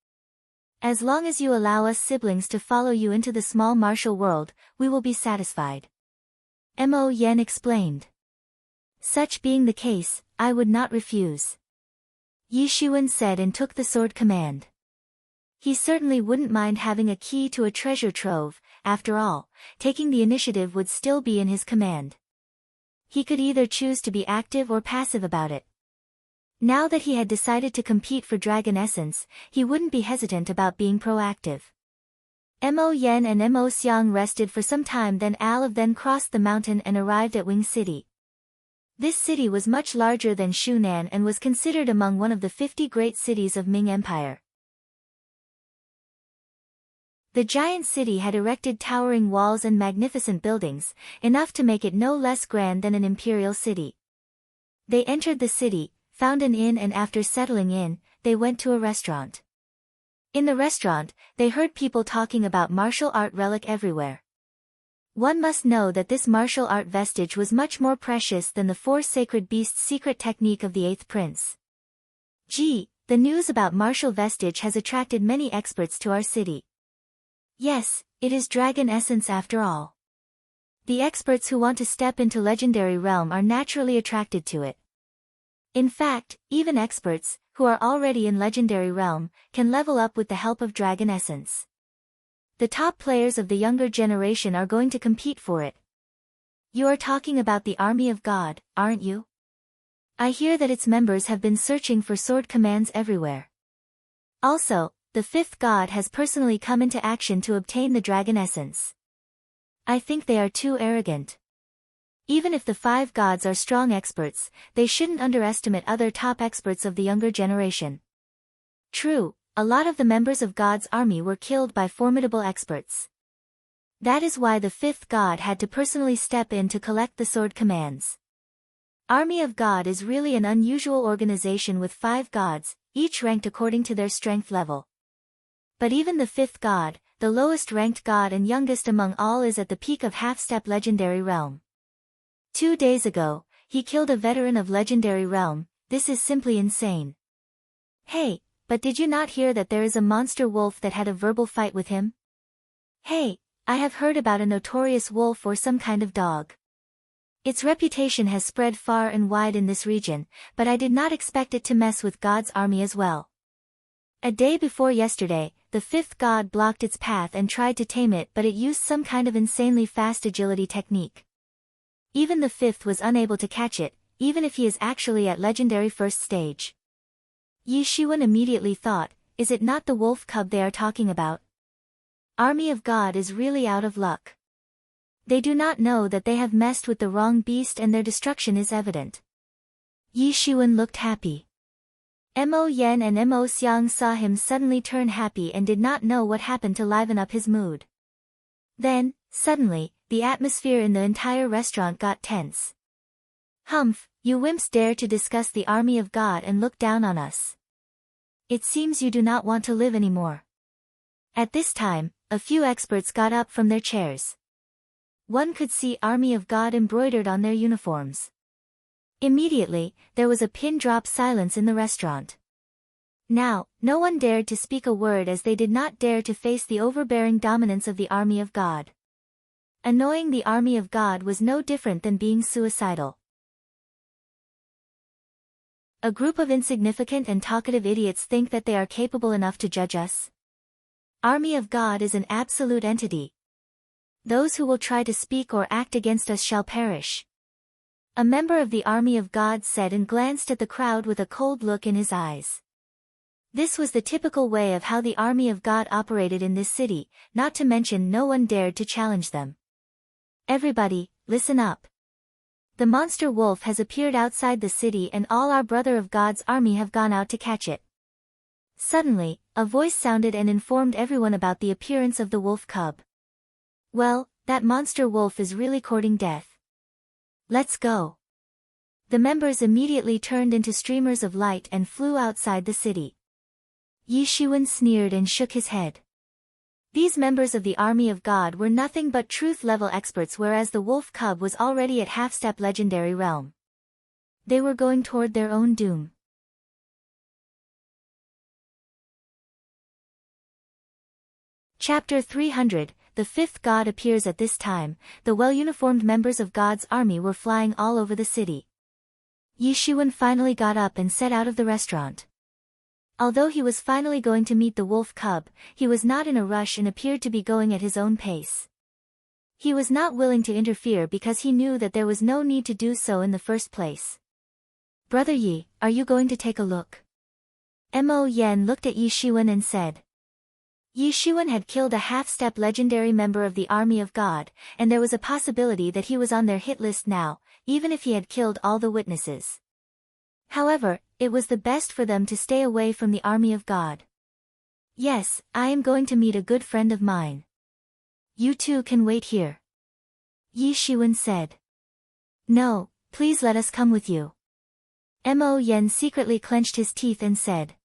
As long as you allow us siblings to follow you into the small martial world, we will be satisfied. Mo Yen explained. Such being the case, I would not refuse. Yi Shiwen said and took the sword command. He certainly wouldn't mind having a key to a treasure trove, after all, taking the initiative would still be in his command. He could either choose to be active or passive about it. Now that he had decided to compete for Dragon Essence, he wouldn't be hesitant about being proactive. Mo Yen and Mo Xiang rested for some time, then all of them crossed the mountain and arrived at Wing City. This city was much larger than Shunan and was considered among one of the 50 great cities of Ming Empire. The giant city had erected towering walls and magnificent buildings, enough to make it no less grand than an imperial city. They entered the city, found an inn, and after settling in, they went to a restaurant. In the restaurant, they heard people talking about martial art relic everywhere. One must know that this martial art vestige was much more precious than the 4 sacred beasts' secret technique of the 8th prince. Gee, the news about martial vestige has attracted many experts to our city. Yes, it is Dragon Essence after all. The experts who want to step into Legendary Realm are naturally attracted to it. In fact, even experts, who are already in Legendary Realm, can level up with the help of Dragon Essence. The top players of the younger generation are going to compete for it. You are talking about the Army of God, aren't you? I hear that its members have been searching for sword commands everywhere. Also, the 5th god has personally come into action to obtain the Dragon Essence. I think they are too arrogant. Even if the 5 gods are strong experts, they shouldn't underestimate other top experts of the younger generation. True, a lot of the members of God's army were killed by formidable experts. That is why the 5th god had to personally step in to collect the sword commands. Army of God is really an unusual organization with 5 gods, each ranked according to their strength level. But even the 5th god, the lowest ranked god and youngest among all, is at the peak of half-step Legendary Realm. 2 days ago, he killed a veteran of Legendary Realm. This is simply insane. Hey, but did you not hear that there is a monster wolf that had a verbal fight with him? Hey, I have heard about a notorious wolf or some kind of dog. Its reputation has spread far and wide in this region, but I did not expect it to mess with God's army as well. A day before yesterday, the 5th god blocked its path and tried to tame it, but it used some kind of insanely fast agility technique. Even the 5th was unable to catch it, even if he is actually at Legendary 1st stage. Yi Shiwen immediately thought, is it not the wolf cub they are talking about? Army of God is really out of luck. They do not know that they have messed with the wrong beast and their destruction is evident. Yi Shiwen looked happy. Mo Yen and Mo Xiang saw him suddenly turn happy and did not know what happened to liven up his mood. Then, suddenly, the atmosphere in the entire restaurant got tense. Humph, you wimps dare to discuss the Army of God and look down on us. It seems you do not want to live anymore. At this time, a few experts got up from their chairs. One could see Army of God embroidered on their uniforms. Immediately, there was a pin-drop silence in the restaurant. Now, no one dared to speak a word as they did not dare to face the overbearing dominance of the Army of God. Annoying the Army of God was no different than being suicidal. A group of insignificant and talkative idiots think that they are capable enough to judge us. Army of God is an absolute entity. Those who will try to speak or act against us shall perish. A member of the Army of God said and glanced at the crowd with a cold look in his eyes. This was the typical way of how the Army of God operated in this city, not to mention no one dared to challenge them. Everybody, listen up. The monster wolf has appeared outside the city and all our brother of God's army have gone out to catch it. Suddenly, a voice sounded and informed everyone about the appearance of the wolf cub. Well, that monster wolf is really courting death. Let's go. The members immediately turned into streamers of light and flew outside the city. Yi Shiwen sneered and shook his head. These members of the Army of God were nothing but truth-level experts, whereas the wolf cub was already at half-step Legendary Realm. They were going toward their own doom. Chapter 300, The fifth god appears. At this time, the well-uniformed members of God's army were flying all over the city. Yi Shiwen finally got up and set out of the restaurant. Although he was finally going to meet the wolf cub, he was not in a rush and appeared to be going at his own pace. He was not willing to interfere because he knew that there was no need to do so in the first place. "Brother Yi, are you going to take a look?" Mo Yen looked at Yi Shiwen and said. Yi Shiwen had killed a half-step legendary member of the Army of God, and there was a possibility that he was on their hit list now, even if he had killed all the witnesses. However, it was the best for them to stay away from the Army of God. "Yes, I am going to meet a good friend of mine. You two can wait here," Yi Shiwen said. "No, please let us come with you." Mo Yen secretly clenched his teeth and said.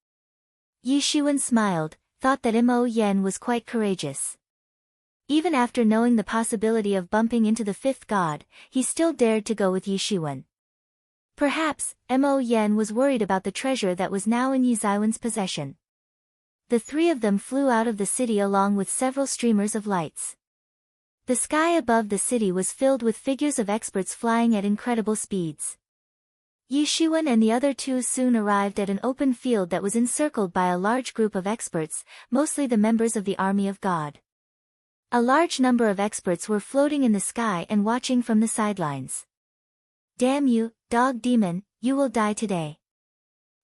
Yi Shiwen smiled, thought that Mo Yen was quite courageous. Even after knowing the possibility of bumping into the fifth god, he still dared to go with Yi Shiwen. Perhaps, Mo Yen was worried about the treasure that was now in Yi Ziwen's possession. The three of them flew out of the city along with several streamers of lights. The sky above the city was filled with figures of experts flying at incredible speeds. Yi Shiwen and the other two soon arrived at an open field that was encircled by a large group of experts, mostly the members of the Army of God. A large number of experts were floating in the sky and watching from the sidelines. "Damn you, dog demon, you will die today,"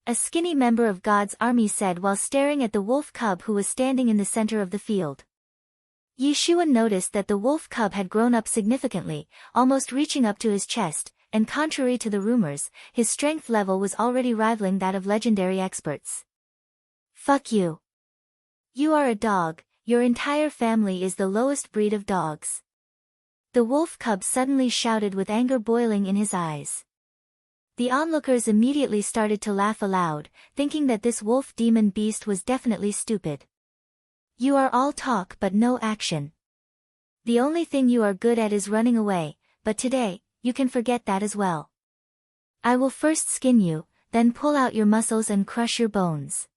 a skinny member of God's army said while staring at the wolf cub who was standing in the center of the field. Yi Shiwen noticed that the wolf cub had grown up significantly, almost reaching up to his chest, and contrary to the rumors, his strength level was already rivaling that of legendary experts. "Fuck you. You are a dog, your entire family is the lowest breed of dogs," the wolf cub suddenly shouted with anger boiling in his eyes. The onlookers immediately started to laugh aloud, thinking that this wolf demon beast was definitely stupid. "You are all talk but no action. The only thing you are good at is running away, but today, you can forget that as well. I will first skin you, then pull out your muscles and crush your bones,"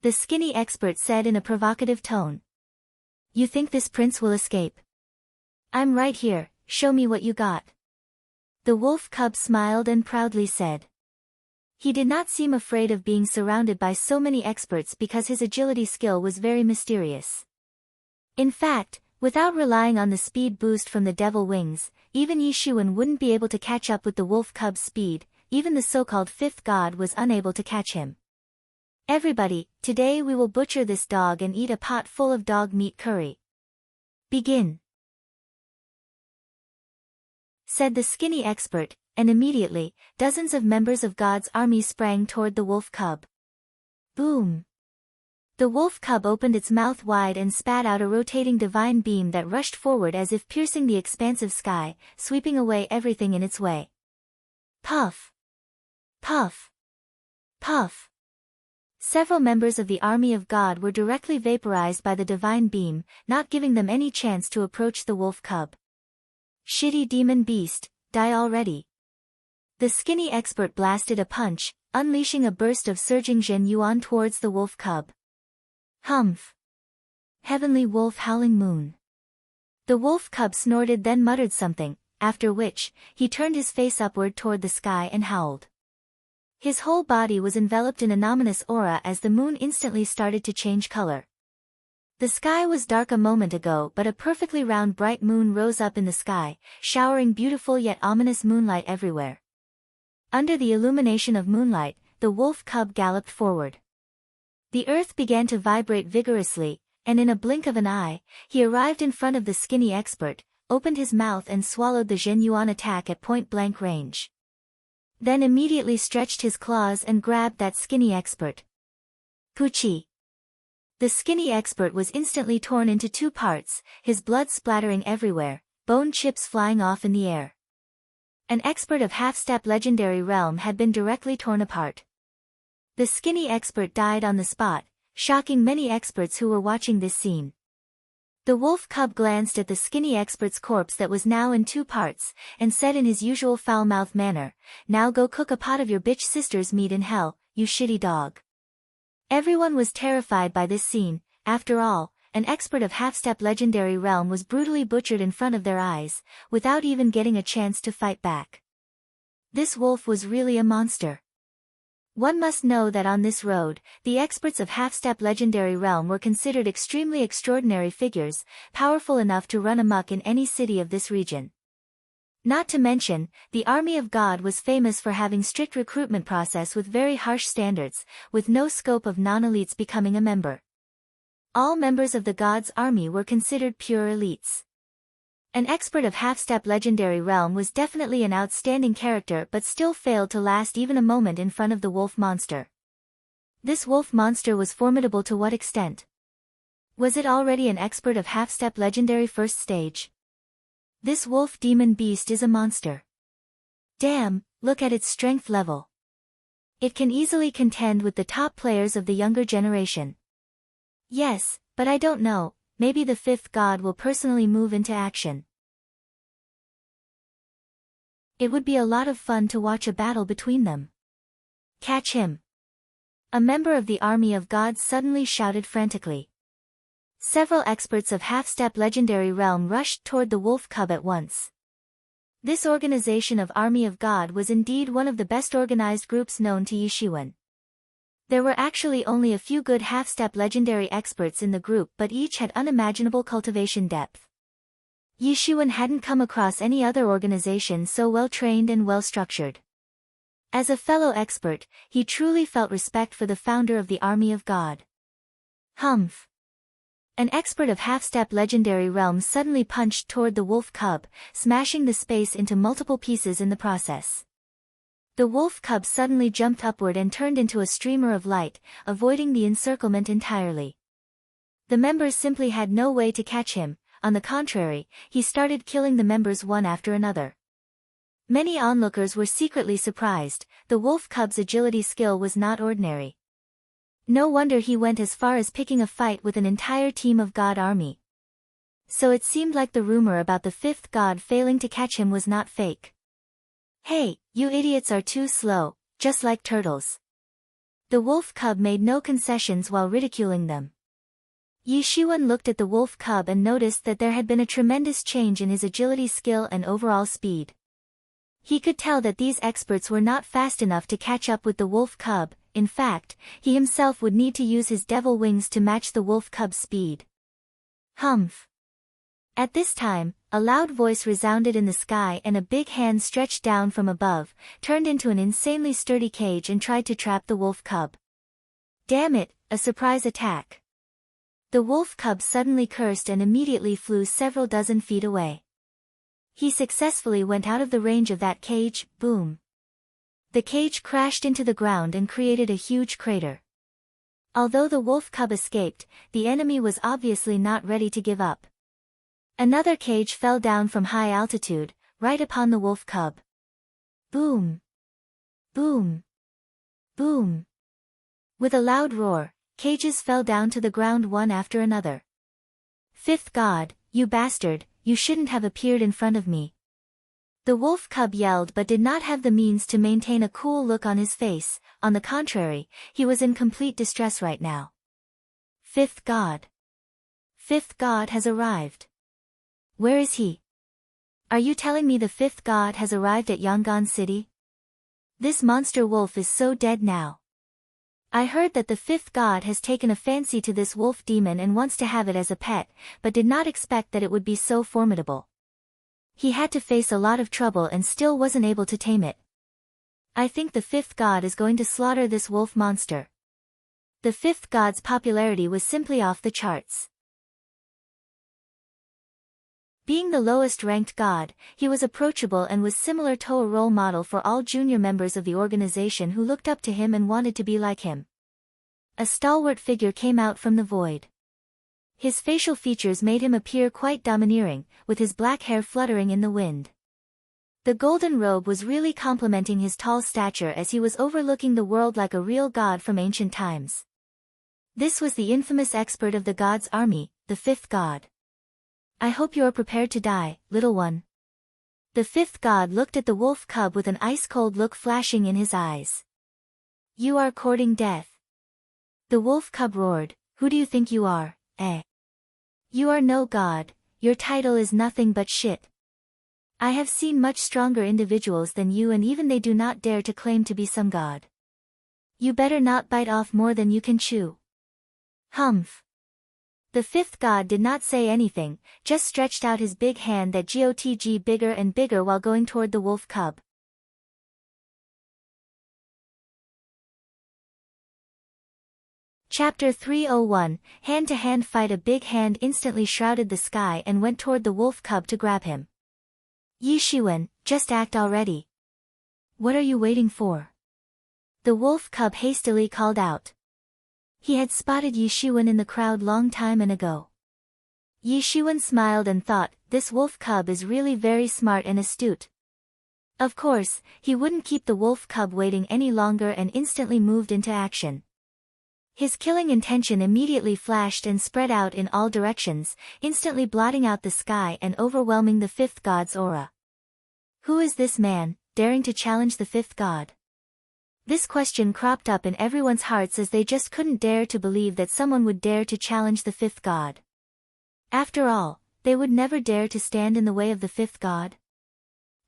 the skinny expert said in a provocative tone. "You think this prince will escape? I'm right here, show me what you got," the wolf cub smiled and proudly said. He did not seem afraid of being surrounded by so many experts because his agility skill was very mysterious. In fact, without relying on the speed boost from the devil wings, even Yi Shiwen wouldn't be able to catch up with the wolf cub's speed, even the so-called fifth god was unable to catch him. "Everybody, today we will butcher this dog and eat a pot full of dog meat curry. Begin," said the skinny expert, and immediately, dozens of members of God's army sprang toward the wolf cub. Boom! The wolf cub opened its mouth wide and spat out a rotating divine beam that rushed forward as if piercing the expansive sky, sweeping away everything in its way. Puff! Puff! Puff! Several members of the army of God were directly vaporized by the divine beam, not giving them any chance to approach the wolf cub. "Shitty demon beast, die already!" The skinny expert blasted a punch, unleashing a burst of surging Zhen Yuan towards the wolf cub. Humph! Heavenly wolf howling moon. The wolf cub snorted then muttered something, after which, he turned his face upward toward the sky and howled. His whole body was enveloped in an ominous aura as the moon instantly started to change color. The sky was dark a moment ago, but a perfectly round bright moon rose up in the sky, showering beautiful yet ominous moonlight everywhere. Under the illumination of moonlight, the wolf cub galloped forward. The earth began to vibrate vigorously, and in a blink of an eye, he arrived in front of the skinny expert, opened his mouth and swallowed the Zhen Yuan attack at point-blank range. Then immediately stretched his claws and grabbed that skinny expert. Poochie! The skinny expert was instantly torn into two parts, his blood splattering everywhere, bone chips flying off in the air. An expert of half-step legendary realm had been directly torn apart. The skinny expert died on the spot, shocking many experts who were watching this scene. The wolf cub glanced at the skinny expert's corpse that was now in two parts, and said in his usual foul-mouthed manner, "Now go cook a pot of your bitch sister's meat in hell, you shitty dog." Everyone was terrified by this scene. After all, an expert of half-step legendary realm was brutally butchered in front of their eyes, without even getting a chance to fight back. This wolf was really a monster. One must know that on this road, the experts of half-step legendary realm were considered extremely extraordinary figures, powerful enough to run amok in any city of this region. Not to mention, the army of God was famous for having strict recruitment process with very harsh standards, with no scope of non-elites becoming a member. All members of the God's army were considered pure elites. An expert of half-step legendary realm was definitely an outstanding character but still failed to last even a moment in front of the wolf monster. This wolf monster was formidable to what extent? Was it already an expert of half-step legendary first stage? This wolf demon beast is a monster. Damn, look at its strength level. It can easily contend with the top players of the younger generation. Yes, but I don't know. Maybe the fifth god will personally move into action. It would be a lot of fun to watch a battle between them. Catch him! A member of the army of gods suddenly shouted frantically. Several experts of half-step legendary realm rushed toward the wolf cub at once. This organization of Army of God was indeed one of the best organized groups known to Yishuan. There were actually only a few good half-step legendary experts in the group, but each had unimaginable cultivation depth. Yishuan hadn't come across any other organization so well-trained and well-structured. As a fellow expert, he truly felt respect for the founder of the Army of God. Humph! An expert of half-step legendary realm suddenly punched toward the wolf cub, smashing the space into multiple pieces in the process. The wolf cub suddenly jumped upward and turned into a streamer of light, avoiding the encirclement entirely. The members simply had no way to catch him. On the contrary, he started killing the members one after another. Many onlookers were secretly surprised. The wolf cub's agility skill was not ordinary. No wonder he went as far as picking a fight with an entire team of God army. So it seemed like the rumor about the fifth god failing to catch him was not fake. Hey, you idiots are too slow, just like turtles. The wolf cub made no concessions while ridiculing them. Yishuan looked at the wolf cub and noticed that there had been a tremendous change in his agility skill and overall speed. He could tell that these experts were not fast enough to catch up with the wolf cub. In fact, he himself would need to use his devil wings to match the wolf cub's speed. Humph! At this time, a loud voice resounded in the sky and a big hand stretched down from above, turned into an insanely sturdy cage and tried to trap the wolf cub. Damn it, a surprise attack. The wolf cub suddenly cursed and immediately flew several dozen feet away. He successfully went out of the range of that cage. Boom. The cage crashed into the ground and created a huge crater. Although the wolf cub escaped, the enemy was obviously not ready to give up. Another cage fell down from high altitude, right upon the wolf cub. Boom! Boom! Boom! With a loud roar, cages fell down to the ground one after another. Fifth god, you bastard, you shouldn't have appeared in front of me. The wolf cub yelled but did not have the means to maintain a cool look on his face. On the contrary, he was in complete distress right now. Fifth god. Fifth god has arrived. Where is he? Are you telling me the fifth god has arrived at Yangon City? This monster wolf is so dead now. I heard that the fifth god has taken a fancy to this wolf demon and wants to have it as a pet, but did not expect that it would be so formidable. He had to face a lot of trouble and still wasn't able to tame it. I think the fifth god is going to slaughter this wolf monster. The fifth god's popularity was simply off the charts. Being the lowest-ranked god, he was approachable and was similar to a role model for all junior members of the organization who looked up to him and wanted to be like him. A stalwart figure came out from the void. His facial features made him appear quite domineering, with his black hair fluttering in the wind. The golden robe was really complementing his tall stature as he was overlooking the world like a real god from ancient times. This was the infamous expert of the god's army, the fifth god. I hope you are prepared to die, little one. The fifth god looked at the wolf cub with an ice-cold look flashing in his eyes. You are courting death. The wolf cub roared, who do you think you are, eh? You are no god, your title is nothing but shit. I have seen much stronger individuals than you and even they do not dare to claim to be some god. You better not bite off more than you can chew. Humph. The fifth god did not say anything, just stretched out his big hand that got bigger and bigger while going toward the wolf cub. Chapter 301, Hand-to-hand fight. A big hand instantly shrouded the sky and went toward the wolf cub to grab him. Yishuan, just act already. What are you waiting for? The wolf cub hastily called out. He had spotted Yishuan in the crowd long time ago. Yishuan smiled and thought, this wolf cub is really very smart and astute. Of course, he wouldn't keep the wolf cub waiting any longer and instantly moved into action. His killing intention immediately flashed and spread out in all directions, instantly blotting out the sky and overwhelming the fifth god's aura. Who is this man, daring to challenge the fifth god? This question cropped up in everyone's hearts as they just couldn't dare to believe that someone would dare to challenge the fifth god. After all, they would never dare to stand in the way of the fifth god.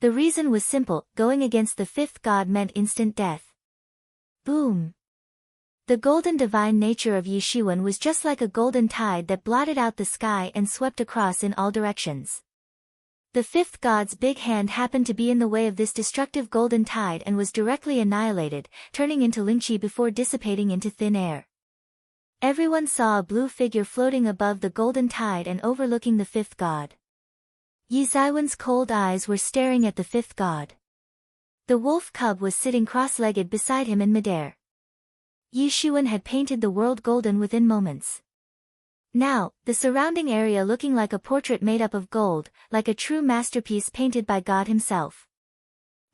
The reason was simple, going against the fifth god meant instant death. Boom! The golden divine nature of Yishuan was just like a golden tide that blotted out the sky and swept across in all directions. The fifth god's big hand happened to be in the way of this destructive golden tide and was directly annihilated, turning into Lingqi before dissipating into thin air. Everyone saw a blue figure floating above the golden tide and overlooking the fifth god. Yi Zaiwen's cold eyes were staring at the fifth god. The wolf cub was sitting cross-legged beside him in midair. Yishuan had painted the world golden within moments. Now, the surrounding area looking like a portrait made up of gold, like a true masterpiece painted by God himself.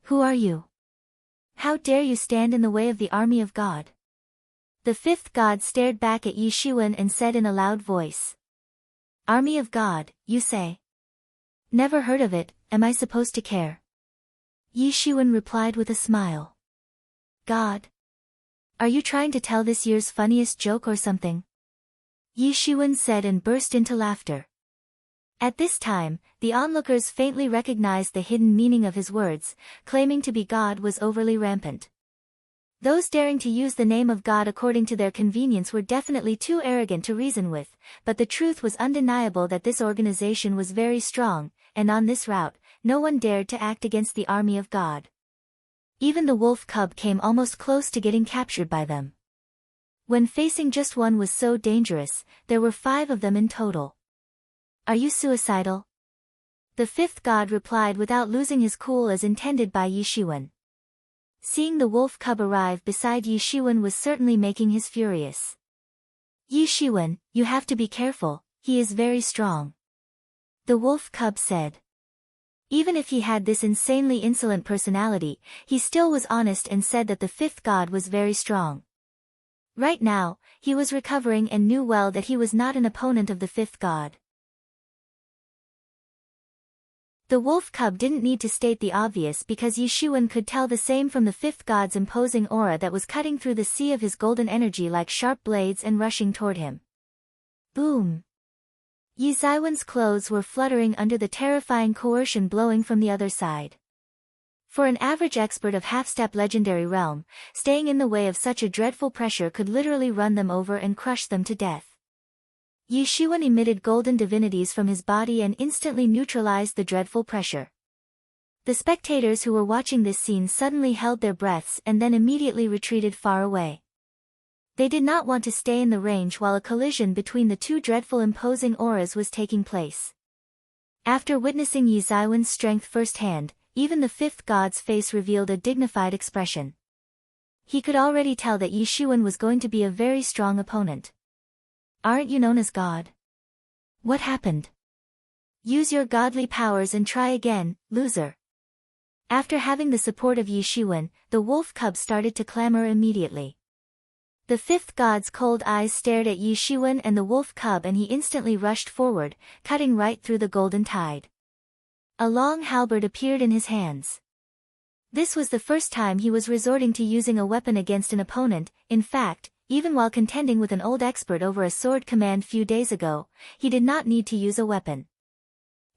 Who are you? How dare you stand in the way of the army of God? The fifth god stared back at Yishuan and said in a loud voice. Army of God, you say? Never heard of it, am I supposed to care? Yishuan replied with a smile. God? Are you trying to tell this year's funniest joke or something? Yishuan said and burst into laughter. At this time, the onlookers faintly recognized the hidden meaning of his words, claiming to be God was overly rampant. Those daring to use the name of God according to their convenience were definitely too arrogant to reason with, but the truth was undeniable that this organization was very strong, and on this route, no one dared to act against the army of God. Even the wolf cub came almost close to getting captured by them. When facing just one was so dangerous, there were 5 of them in total. Are you suicidal? The fifth god replied without losing his cool as intended by Yishuan. Seeing the wolf cub arrive beside Yishuan was certainly making him furious. Yishuan, you have to be careful, he is very strong. The wolf cub said. Even if he had this insanely insolent personality, he still was honest and said that the fifth god was very strong. Right now, he was recovering and knew well that he was not an opponent of the fifth god. The wolf cub didn't need to state the obvious because Yishuan could tell the same from the fifth god's imposing aura that was cutting through the sea of his golden energy like sharp blades and rushing toward him. Boom! Yi Zaiwen's clothes were fluttering under the terrifying coercion blowing from the other side. For an average expert of half-step legendary realm, staying in the way of such a dreadful pressure could literally run them over and crush them to death. Yishuan emitted golden divinities from his body and instantly neutralized the dreadful pressure. The spectators who were watching this scene suddenly held their breaths and then immediately retreated far away. They did not want to stay in the range while a collision between the two dreadful imposing auras was taking place. After witnessing Yi Zaiwen's strength firsthand, even the fifth god's face revealed a dignified expression. He could already tell that Yishuan was going to be a very strong opponent. Aren't you known as God? What happened? Use your godly powers and try again, loser. After having the support of Yishuan, the wolf cub started to clamor immediately. The fifth god's cold eyes stared at Yi Shiwen and the wolf cub, and he instantly rushed forward, cutting right through the golden tide. A long halberd appeared in his hands. This was the first time he was resorting to using a weapon against an opponent. In fact, even while contending with an old expert over a sword command few days ago, he did not need to use a weapon.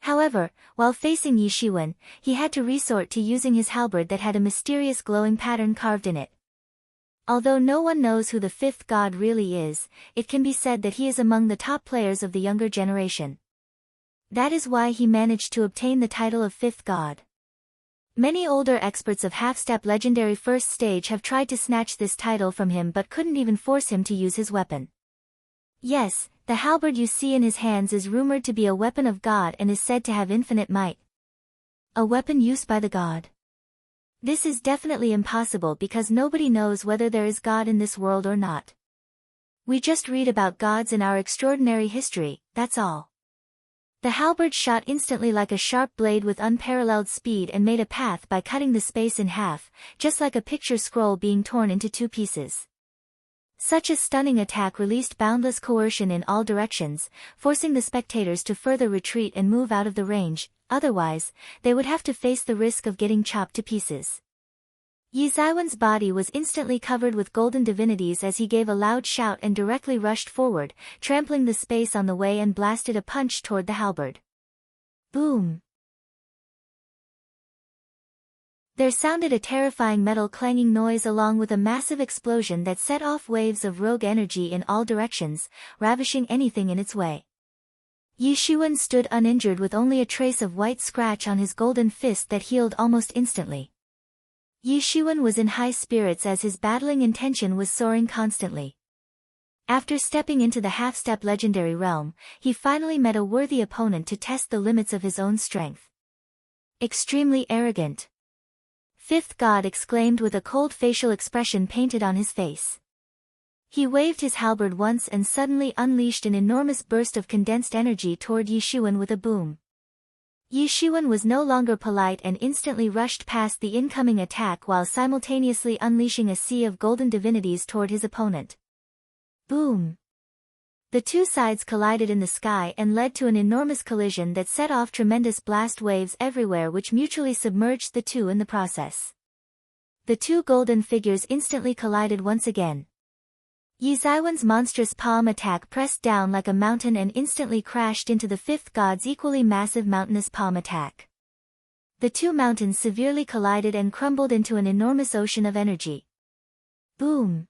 However, while facing Yi Shiwen, he had to resort to using his halberd that had a mysterious glowing pattern carved in it. Although no one knows who the fifth god really is, it can be said that he is among the top players of the younger generation. That is why he managed to obtain the title of fifth god. Many older experts of half-step legendary first stage have tried to snatch this title from him but couldn't even force him to use his weapon. Yes, the halberd you see in his hands is rumored to be a weapon of God and is said to have infinite might. A weapon used by the god. This is definitely impossible because nobody knows whether there is God in this world or not. We just read about gods in our extraordinary history, that's all. The halberd shot instantly like a sharp blade with unparalleled speed and made a path by cutting the space in half, just like a picture scroll being torn into two pieces. Such a stunning attack released boundless coercion in all directions, forcing the spectators to further retreat and move out of the range, otherwise, they would have to face the risk of getting chopped to pieces. Yi Zaiwen's body was instantly covered with golden divinities as he gave a loud shout and directly rushed forward, trampling the space on the way and blasted a punch toward the halberd. Boom! There sounded a terrifying metal clanging noise along with a massive explosion that set off waves of rogue energy in all directions, ravishing anything in its way. Yi Shiwen stood uninjured with only a trace of white scratch on his golden fist that healed almost instantly. Yi Shiwen was in high spirits as his battling intention was soaring constantly. After stepping into the half-step legendary realm, he finally met a worthy opponent to test the limits of his own strength. Extremely arrogant. Fifth god exclaimed with a cold facial expression painted on his face. He waved his halberd once and suddenly unleashed an enormous burst of condensed energy toward Yi Shiwen with a boom. Yi Shiwen was no longer polite and instantly rushed past the incoming attack while simultaneously unleashing a sea of golden divinities toward his opponent. Boom! The two sides collided in the sky and led to an enormous collision that set off tremendous blast waves everywhere which mutually submerged the two in the process. The two golden figures instantly collided once again. Yi Zaiwen's monstrous palm attack pressed down like a mountain and instantly crashed into the fifth god's equally massive mountainous palm attack. The two mountains severely collided and crumbled into an enormous ocean of energy. Boom!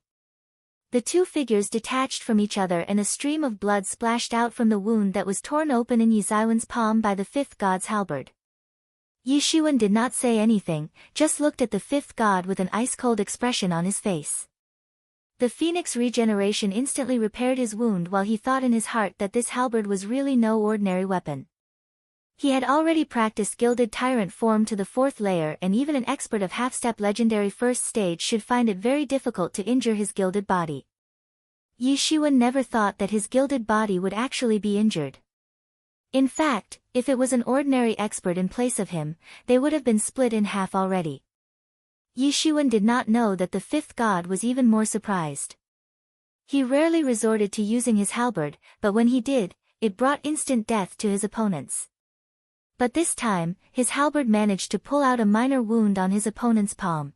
The two figures detached from each other and a stream of blood splashed out from the wound that was torn open in Yi Zaiwen's palm by the fifth god's halberd. Yi Shiwen did not say anything, just looked at the fifth god with an ice-cold expression on his face. The phoenix regeneration instantly repaired his wound while he thought in his heart that this halberd was really no ordinary weapon. He had already practiced Gilded Tyrant form to the 4th layer, and even an expert of half-step legendary first stage should find it very difficult to injure his gilded body. Yi Shiwen never thought that his gilded body would actually be injured. In fact, if it was an ordinary expert in place of him, they would have been split in half already. Yi Shiwen did not know that the fifth god was even more surprised. He rarely resorted to using his halberd, but when he did, it brought instant death to his opponents. But this time, his halberd managed to pull out a minor wound on his opponent's palm.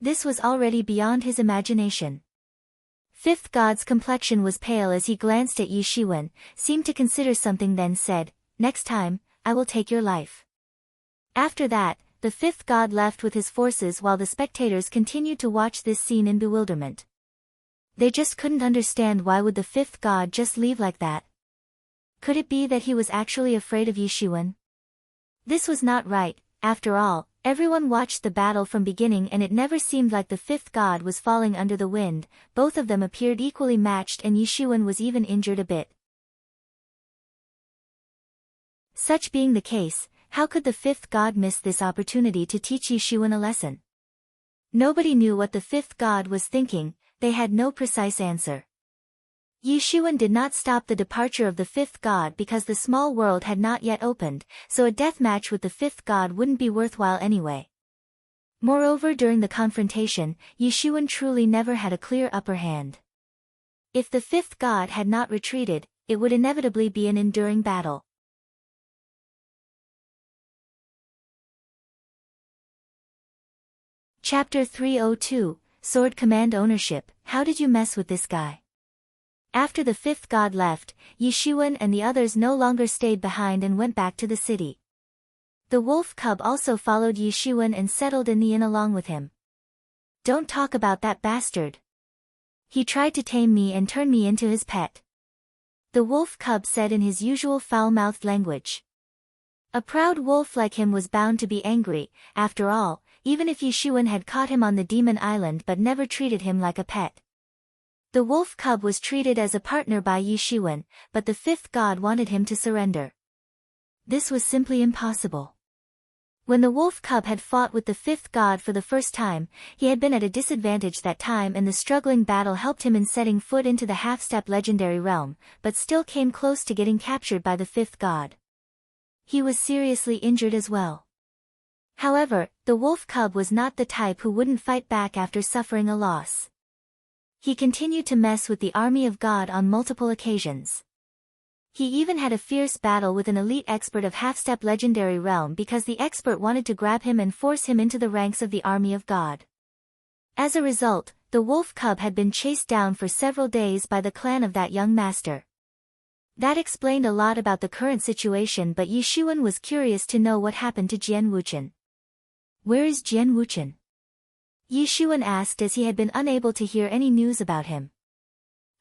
This was already beyond his imagination. Fifth god's complexion was pale as he glanced at Yi Shiwen, seemed to consider something, then said, "Next time, I will take your life." After that, the fifth god left with his forces while the spectators continued to watch this scene in bewilderment. They just couldn't understand why would the fifth god just leave like that. Could it be that he was actually afraid of Yi Shiwen? This was not right. After all, everyone watched the battle from beginning and it never seemed like the fifth god was falling under the wind. Both of them appeared equally matched and Yi Shiwen was even injured a bit. Such being the case, how could the fifth god miss this opportunity to teach Yi Shiwen a lesson? Nobody knew what the fifth god was thinking, they had no precise answer. Yi Shiwen did not stop the departure of the fifth god because the small world had not yet opened, so a death match with the fifth god wouldn't be worthwhile anyway. Moreover, during the confrontation, Yishuan truly never had a clear upper hand. If the fifth god had not retreated, it would inevitably be an enduring battle. Chapter 302, Sword Command Ownership. How did you mess with this guy? After the fifth god left, Yishuan and the others no longer stayed behind and went back to the city. The wolf cub also followed Yishuan and settled in the inn along with him. Don't talk about that bastard. He tried to tame me and turn me into his pet. The wolf cub said in his usual foul-mouthed language. A proud wolf like him was bound to be angry, after all, even if Yishuan had caught him on the demon island but never treated him like a pet. The wolf cub was treated as a partner by Yishuan, but the fifth god wanted him to surrender. This was simply impossible. When the wolf cub had fought with the fifth god for the first time, he had been at a disadvantage that time, and the struggling battle helped him in setting foot into the half-step legendary realm, but still came close to getting captured by the fifth god. He was seriously injured as well. However, the wolf cub was not the type who wouldn't fight back after suffering a loss. He continued to mess with the army of God on multiple occasions. He even had a fierce battle with an elite expert of half-step legendary realm because the expert wanted to grab him and force him into the ranks of the army of God. As a result, the wolf cub had been chased down for several days by the clan of that young master. That explained a lot about the current situation, but Yishuan was curious to know what happened to Jian Wuchen. Where is Jian Wuchen? Yishuan asked, as he had been unable to hear any news about him.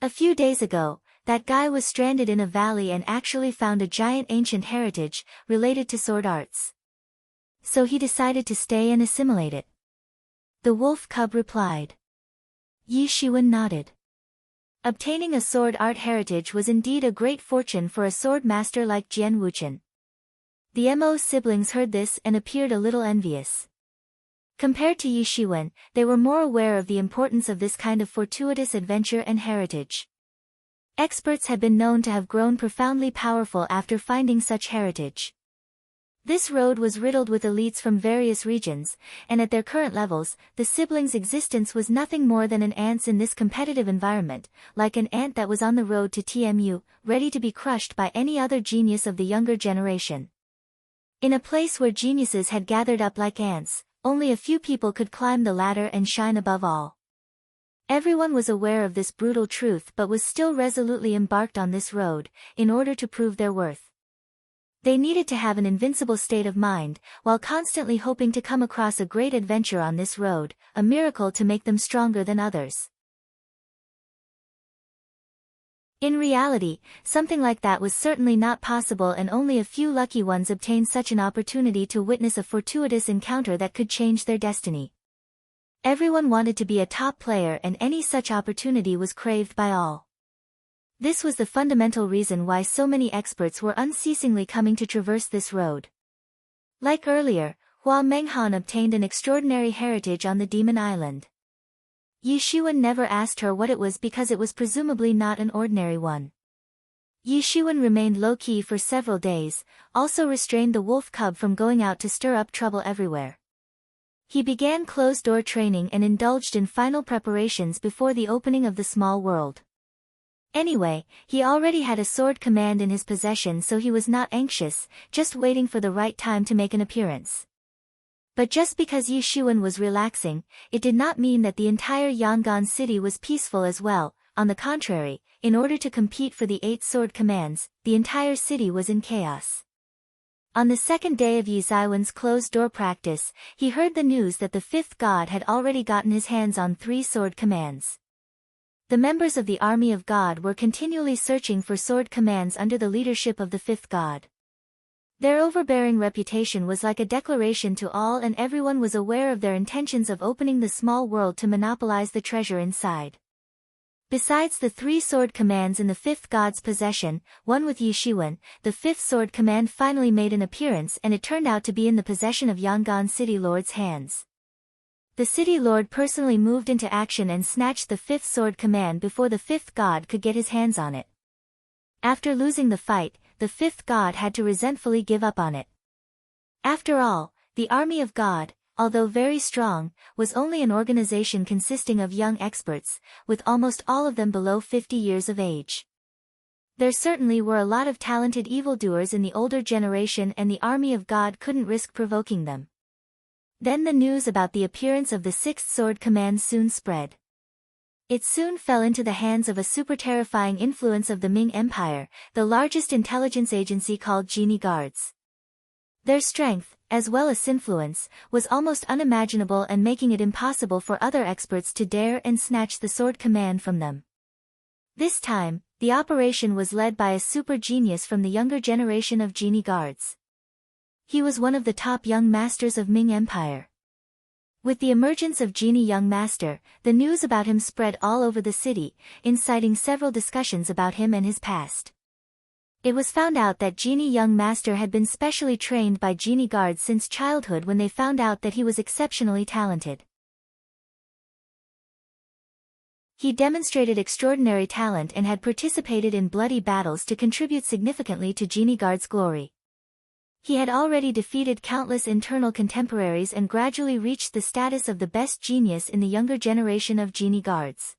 A few days ago, that guy was stranded in a valley and actually found a giant ancient heritage, related to sword arts. So he decided to stay and assimilate it. The wolf cub replied. Yishuan nodded. Obtaining a sword art heritage was indeed a great fortune for a sword master like Jian Wuchen. The Mo siblings heard this and appeared a little envious. Compared to Yishuan, they were more aware of the importance of this kind of fortuitous adventure and heritage. Experts had been known to have grown profoundly powerful after finding such heritage. This road was riddled with elites from various regions, and at their current levels, the siblings' existence was nothing more than an ants in this competitive environment, like an ant that was on the road to TMU, ready to be crushed by any other genius of the younger generation. In a place where geniuses had gathered up like ants, only a few people could climb the ladder and shine above all. Everyone was aware of this brutal truth but was still resolutely embarked on this road, in order to prove their worth. They needed to have an invincible state of mind, while constantly hoping to come across a great adventure on this road, a miracle to make them stronger than others. In reality, something like that was certainly not possible, and only a few lucky ones obtained such an opportunity to witness a fortuitous encounter that could change their destiny. Everyone wanted to be a top player, and any such opportunity was craved by all. This was the fundamental reason why so many experts were unceasingly coming to traverse this road. Like earlier, Hua Menghan obtained an extraordinary heritage on the Demon Island. Yishuan never asked her what it was because it was presumably not an ordinary one. Yishuan remained low-key for several days, also restrained the wolf cub from going out to stir up trouble everywhere. He began closed-door training and indulged in final preparations before the opening of the small world. Anyway, he already had a sword command in his possession, so he was not anxious, just waiting for the right time to make an appearance. But just because Yishuan was relaxing, it did not mean that the entire Yangon city was peaceful as well. On the contrary, in order to compete for the 8 sword commands, the entire city was in chaos. On the second day of Yi Zaiwen's closed-door practice, he heard the news that the 5th god had already gotten his hands on 3 sword commands. The members of the army of God were continually searching for sword commands under the leadership of the 5th god. Their overbearing reputation was like a declaration to all, and everyone was aware of their intentions of opening the small world to monopolize the treasure inside. Besides the 3 sword commands in the 5th god's possession, one with Yishuan, the 5th sword command finally made an appearance, and it turned out to be in the possession of Yangon City Lord's hands. The city lord personally moved into action and snatched the 5th sword command before the 5th god could get his hands on it. After losing the fight, the 5th god had to resentfully give up on it. After all, the army of God, although very strong, was only an organization consisting of young experts, with almost all of them below 50 years of age. There certainly were a lot of talented evildoers in the older generation, and the army of God couldn't risk provoking them. Then the news about the appearance of the Sixth Sword Command soon spread. It soon fell into the hands of a super terrifying influence of the Ming Empire, the largest intelligence agency called Genie Guards. Their strength, as well as influence, was almost unimaginable and making it impossible for other experts to dare and snatch the sword command from them. This time, the operation was led by a super genius from the younger generation of Genie Guards. He was one of the top young masters of Ming Empire. With the emergence of Genie Young Master, the news about him spread all over the city, inciting several discussions about him and his past. It was found out that Genie Young Master had been specially trained by Genie Guards since childhood when they found out that he was exceptionally talented. He demonstrated extraordinary talent and had participated in bloody battles to contribute significantly to Genie Guard's glory. He had already defeated countless internal contemporaries and gradually reached the status of the best genius in the younger generation of Genie Guards.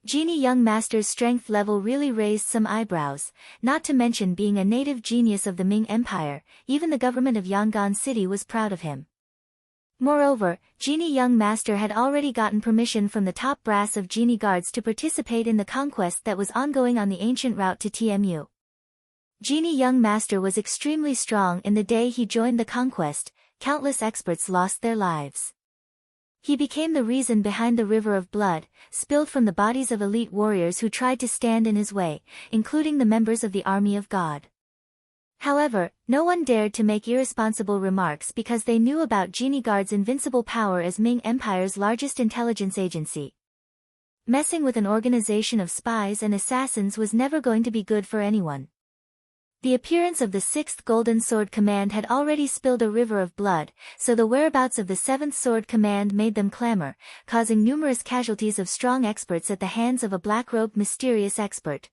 Genie Young Master's strength level really raised some eyebrows, not to mention being a native genius of the Ming Empire. Even the government of Yangon City was proud of him. Moreover, Genie Young Master had already gotten permission from the top brass of Genie Guards to participate in the conquest that was ongoing on the ancient route to TMU. Genie Young Master was extremely strong, and the day he joined the conquest, countless experts lost their lives. He became the reason behind the river of blood, spilled from the bodies of elite warriors who tried to stand in his way, including the members of the army of God. However, no one dared to make irresponsible remarks because they knew about Genie Guard's invincible power as Ming Empire's largest intelligence agency. Messing with an organization of spies and assassins was never going to be good for anyone. The appearance of the Sixth Golden Sword Command had already spilled a river of blood, so the whereabouts of the Seventh Sword Command made them clamor, causing numerous casualties of strong experts at the hands of a black-robed mysterious expert.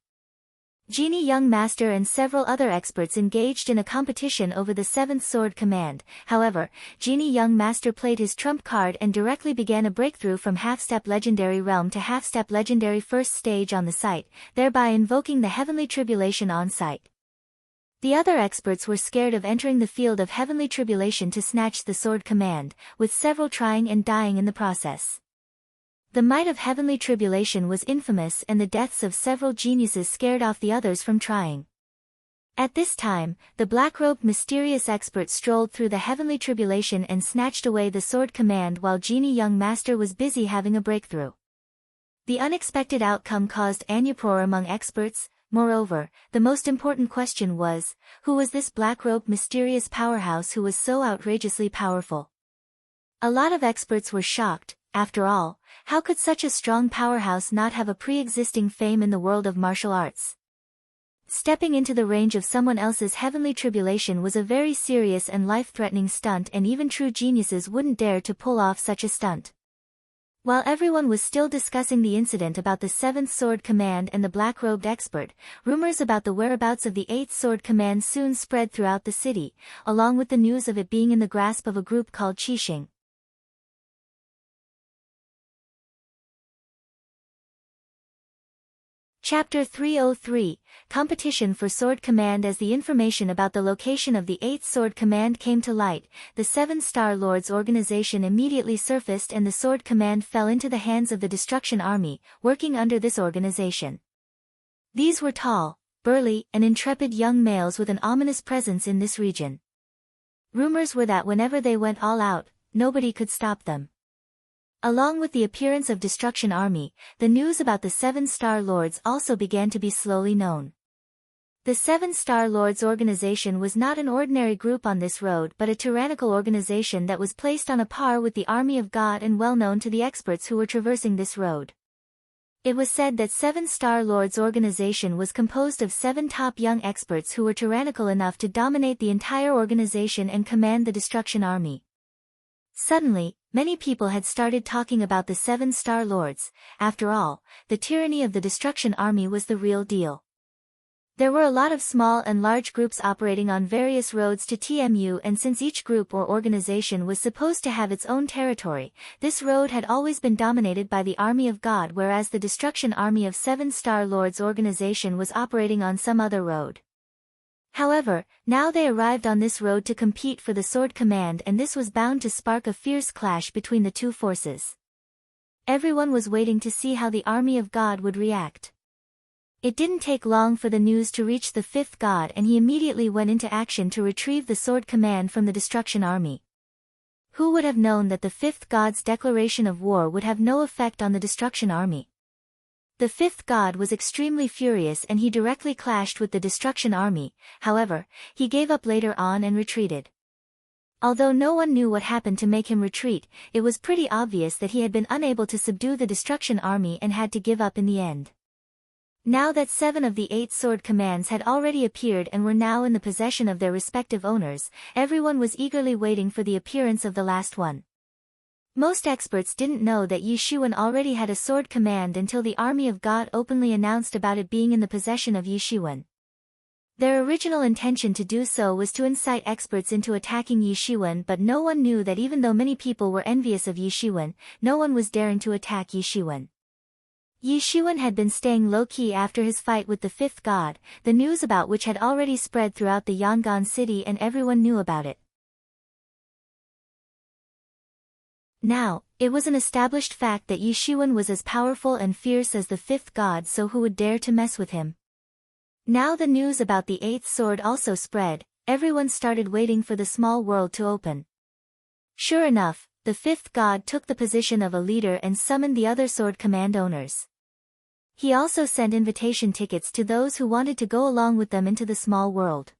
Genie Young Master and several other experts engaged in a competition over the Seventh Sword Command. However, Genie Young Master played his trump card and directly began a breakthrough from half-step legendary realm to half-step legendary first stage on the site, thereby invoking the heavenly tribulation on site. The other experts were scared of entering the field of heavenly tribulation to snatch the sword command, with several trying and dying in the process. The might of heavenly tribulation was infamous, and the deaths of several geniuses scared off the others from trying. At this time, the black-robed mysterious expert strolled through the heavenly tribulation and snatched away the sword command while Genie Young Master was busy having a breakthrough. The unexpected outcome caused an uproar among experts. Moreover, the most important question was, who was this black-robed mysterious powerhouse who was so outrageously powerful? A lot of experts were shocked. After all, how could such a strong powerhouse not have a pre-existing fame in the world of martial arts? Stepping into the range of someone else's heavenly tribulation was a very serious and life-threatening stunt, and even true geniuses wouldn't dare to pull off such a stunt. While everyone was still discussing the incident about the Seventh Sword Command and the black-robed expert, rumors about the whereabouts of the Eighth Sword Command soon spread throughout the city, along with the news of it being in the grasp of a group called Qixing. Chapter 303, Competition for Sword Command. As the information about the location of the Eighth Sword Command came to light, the Seven Star Lords organization immediately surfaced, and the Sword Command fell into the hands of the Destruction Army, working under this organization. These were tall, burly, and intrepid young males with an ominous presence in this region. Rumors were that whenever they went all out, nobody could stop them. Along with the appearance of Destruction Army, the news about the Seven Star Lords also began to be slowly known. The Seven Star Lords organization was not an ordinary group on this road, but a tyrannical organization that was placed on a par with the army of God and well known to the experts who were traversing this road. It was said that Seven Star Lords organization was composed of 7 top young experts who were tyrannical enough to dominate the entire organization and command the Destruction Army. Suddenly, many people had started talking about the Seven Star Lords. After all, the tyranny of the Destruction Army was the real deal. There were a lot of small and large groups operating on various roads to TMU, and since each group or organization was supposed to have its own territory, this road had always been dominated by the Army of God, whereas the Destruction Army of Seven Star Lords organization was operating on some other road. However, now they arrived on this road to compete for the Sword Command, and this was bound to spark a fierce clash between the two forces. Everyone was waiting to see how the Army of God would react. It didn't take long for the news to reach the fifth god, and he immediately went into action to retrieve the Sword Command from the Destruction Army. Who would have known that the fifth god's declaration of war would have no effect on the Destruction Army? The fifth god was extremely furious and he directly clashed with the Destruction Army. However, he gave up later on and retreated. Although no one knew what happened to make him retreat, it was pretty obvious that he had been unable to subdue the Destruction Army and had to give up in the end. Now that 7 of the 8 sword commands had already appeared and were now in the possession of their respective owners, everyone was eagerly waiting for the appearance of the last one. Most experts didn't know that Yishuan already had a sword command until the Army of God openly announced about it being in the possession of Yishuan. Their original intention to do so was to incite experts into attacking Yishuan, but no one knew that even though many people were envious of Yishuan, no one was daring to attack Yishuan. Yishuan had been staying low-key after his fight with the fifth god, the news about which had already spread throughout the Yangon city and everyone knew about it. Now, it was an established fact that Yishuan was as powerful and fierce as the fifth god, so who would dare to mess with him? Now the news about the eighth sword also spread, everyone started waiting for the small world to open. Sure enough, the fifth god took the position of a leader and summoned the other sword command owners. He also sent invitation tickets to those who wanted to go along with them into the small world.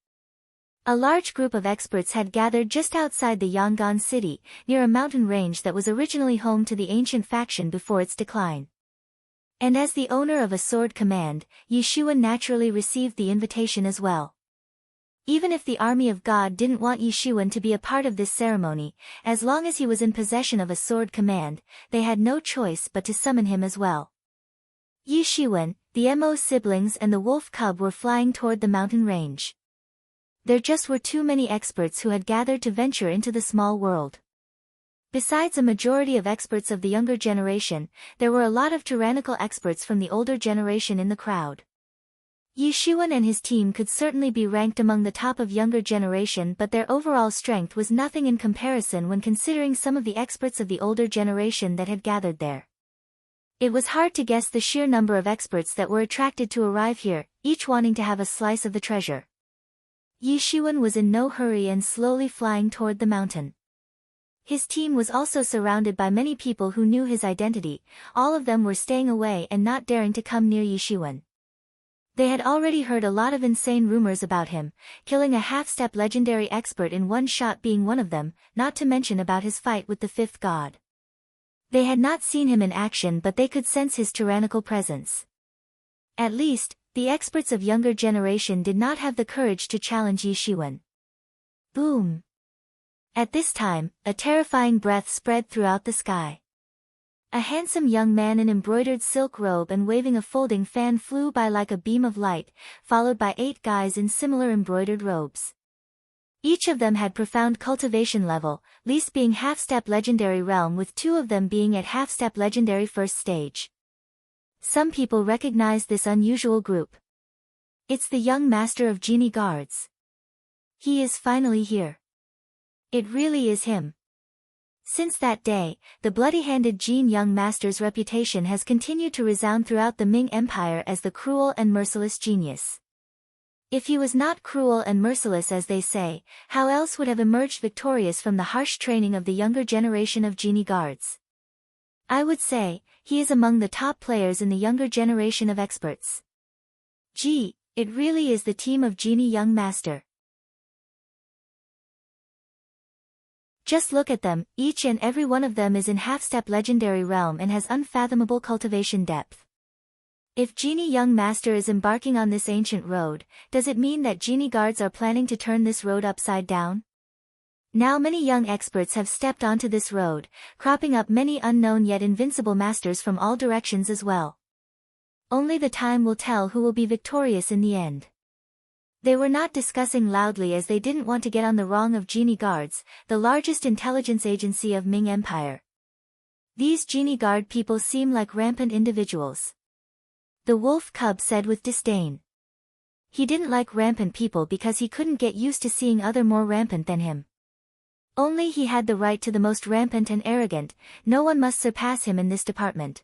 A large group of experts had gathered just outside the Yangon city, near a mountain range that was originally home to the ancient faction before its decline. And as the owner of a sword command, Yishuan naturally received the invitation as well. Even if the Army of God didn't want Yishuan to be a part of this ceremony, as long as he was in possession of a sword command, they had no choice but to summon him as well. Yishuan, the Mo siblings and the wolf cub were flying toward the mountain range. There just were too many experts who had gathered to venture into the small world. Besides a majority of experts of the younger generation, there were a lot of tyrannical experts from the older generation in the crowd. Yishuan and his team could certainly be ranked among the top of younger generation, but their overall strength was nothing in comparison when considering some of the experts of the older generation that had gathered there. It was hard to guess the sheer number of experts that were attracted to arrive here, each wanting to have a slice of the treasure. Yishuan was in no hurry and slowly flying toward the mountain. His team was also surrounded by many people who knew his identity. All of them were staying away and not daring to come near Yishuan. They had already heard a lot of insane rumors about him, killing a half-step legendary expert in one shot being one of them, not to mention about his fight with the fifth god. They had not seen him in action, but they could sense his tyrannical presence. At least, the experts of younger generation did not have the courage to challenge Yishuan. Boom! At this time, a terrifying breath spread throughout the sky. A handsome young man in embroidered silk robe and waving a folding fan flew by like a beam of light, followed by 8 guys in similar embroidered robes. Each of them had profound cultivation level, least being half-step legendary realm, with 2 of them being at half-step legendary first stage. Some people recognized this unusual group. It's the young master of genie guards. He is finally here. It really is him. Since that day, the bloody-handed Jin young master's reputation has continued to resound throughout the Ming Empire as the cruel and merciless genius. If he was not cruel and merciless as they say, how else would have emerged victorious from the harsh training of the younger generation of genie guards? I would say, he is among the top players in the younger generation of experts. Gee, it really is the team of genie young master. Just look at them, each and every one of them is in half-step legendary realm and has unfathomable cultivation depth. If Genie Young Master is embarking on this ancient road, does it mean that Genie Guards are planning to turn this road upside down? Now many young experts have stepped onto this road, cropping up many unknown yet invincible masters from all directions as well. Only the time will tell who will be victorious in the end. They were not discussing loudly as they didn't want to get on the wrong of Genie Guards, the largest intelligence agency of Ming Empire. These Genie Guard people seem like rampant individuals. The wolf cub said with disdain. He didn't like rampant people because he couldn't get used to seeing other more rampant than him. Only he had the right to the most rampant and arrogant, no one must surpass him in this department.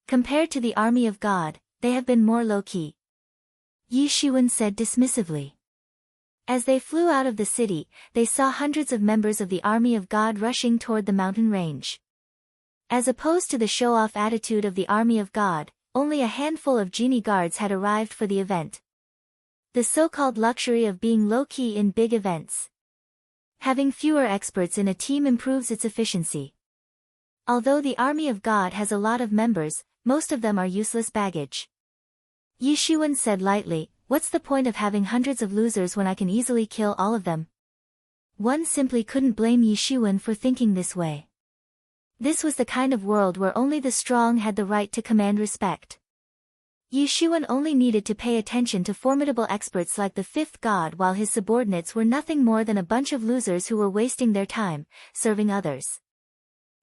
Compared to the army of God, they have been more low-key. Yi Shiwen said dismissively. As they flew out of the city, they saw hundreds of members of the army of God rushing toward the mountain range. As opposed to the show-off attitude of the army of God, only a handful of Genie Guards had arrived for the event. The so-called luxury of being low-key in big events. Having fewer experts in a team improves its efficiency. Although the army of God has a lot of members, most of them are useless baggage. Yi Shiwen said lightly, "What's the point of having hundreds of losers when I can easily kill all of them?" One simply couldn't blame Yi Shiwen for thinking this way. This was the kind of world where only the strong had the right to command respect. Yi Shiwen only needed to pay attention to formidable experts like the fifth god while his subordinates were nothing more than a bunch of losers who were wasting their time, serving others.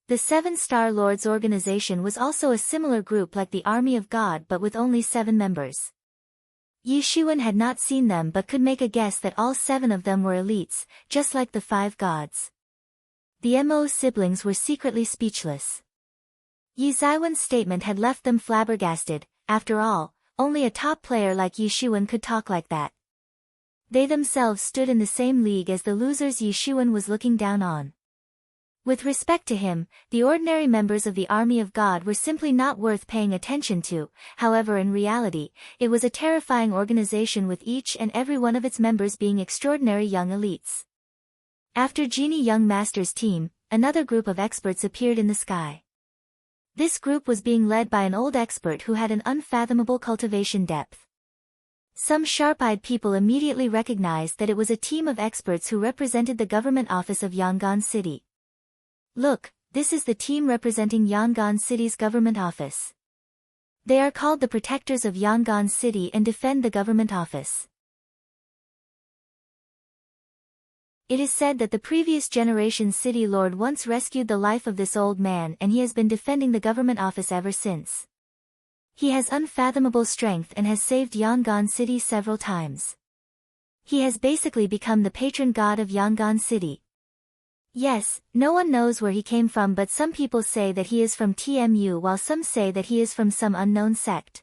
The Seven-Star Lords organization was also a similar group like the Army of God but with only 7 members. Yi Shiwen had not seen them but could make a guess that all 7 of them were elites, just like the 5 gods. The Mo siblings were secretly speechless. Yi Zaiwen's statement had left them flabbergasted. After all, only a top player like Yi Shiwen could talk like that. They themselves stood in the same league as the losers Yi Shiwen was looking down on. With respect to him, the ordinary members of the army of God were simply not worth paying attention to. However, in reality, it was a terrifying organization with each and every one of its members being extraordinary young elites. After Genie Young Master's team, another group of experts appeared in the sky. This group was being led by an old expert who had an unfathomable cultivation depth. Some sharp-eyed people immediately recognized that it was a team of experts who represented the government office of Yangon City. Look, this is the team representing Yangon City's government office. They are called the Protectors of Yangon City and defend the government office. It is said that the previous generation's city lord once rescued the life of this old man and he has been defending the government office ever since. He has unfathomable strength and has saved Yangon City several times. He has basically become the patron god of Yangon City. Yes, no one knows where he came from, but some people say that he is from TMU while some say that he is from some unknown sect.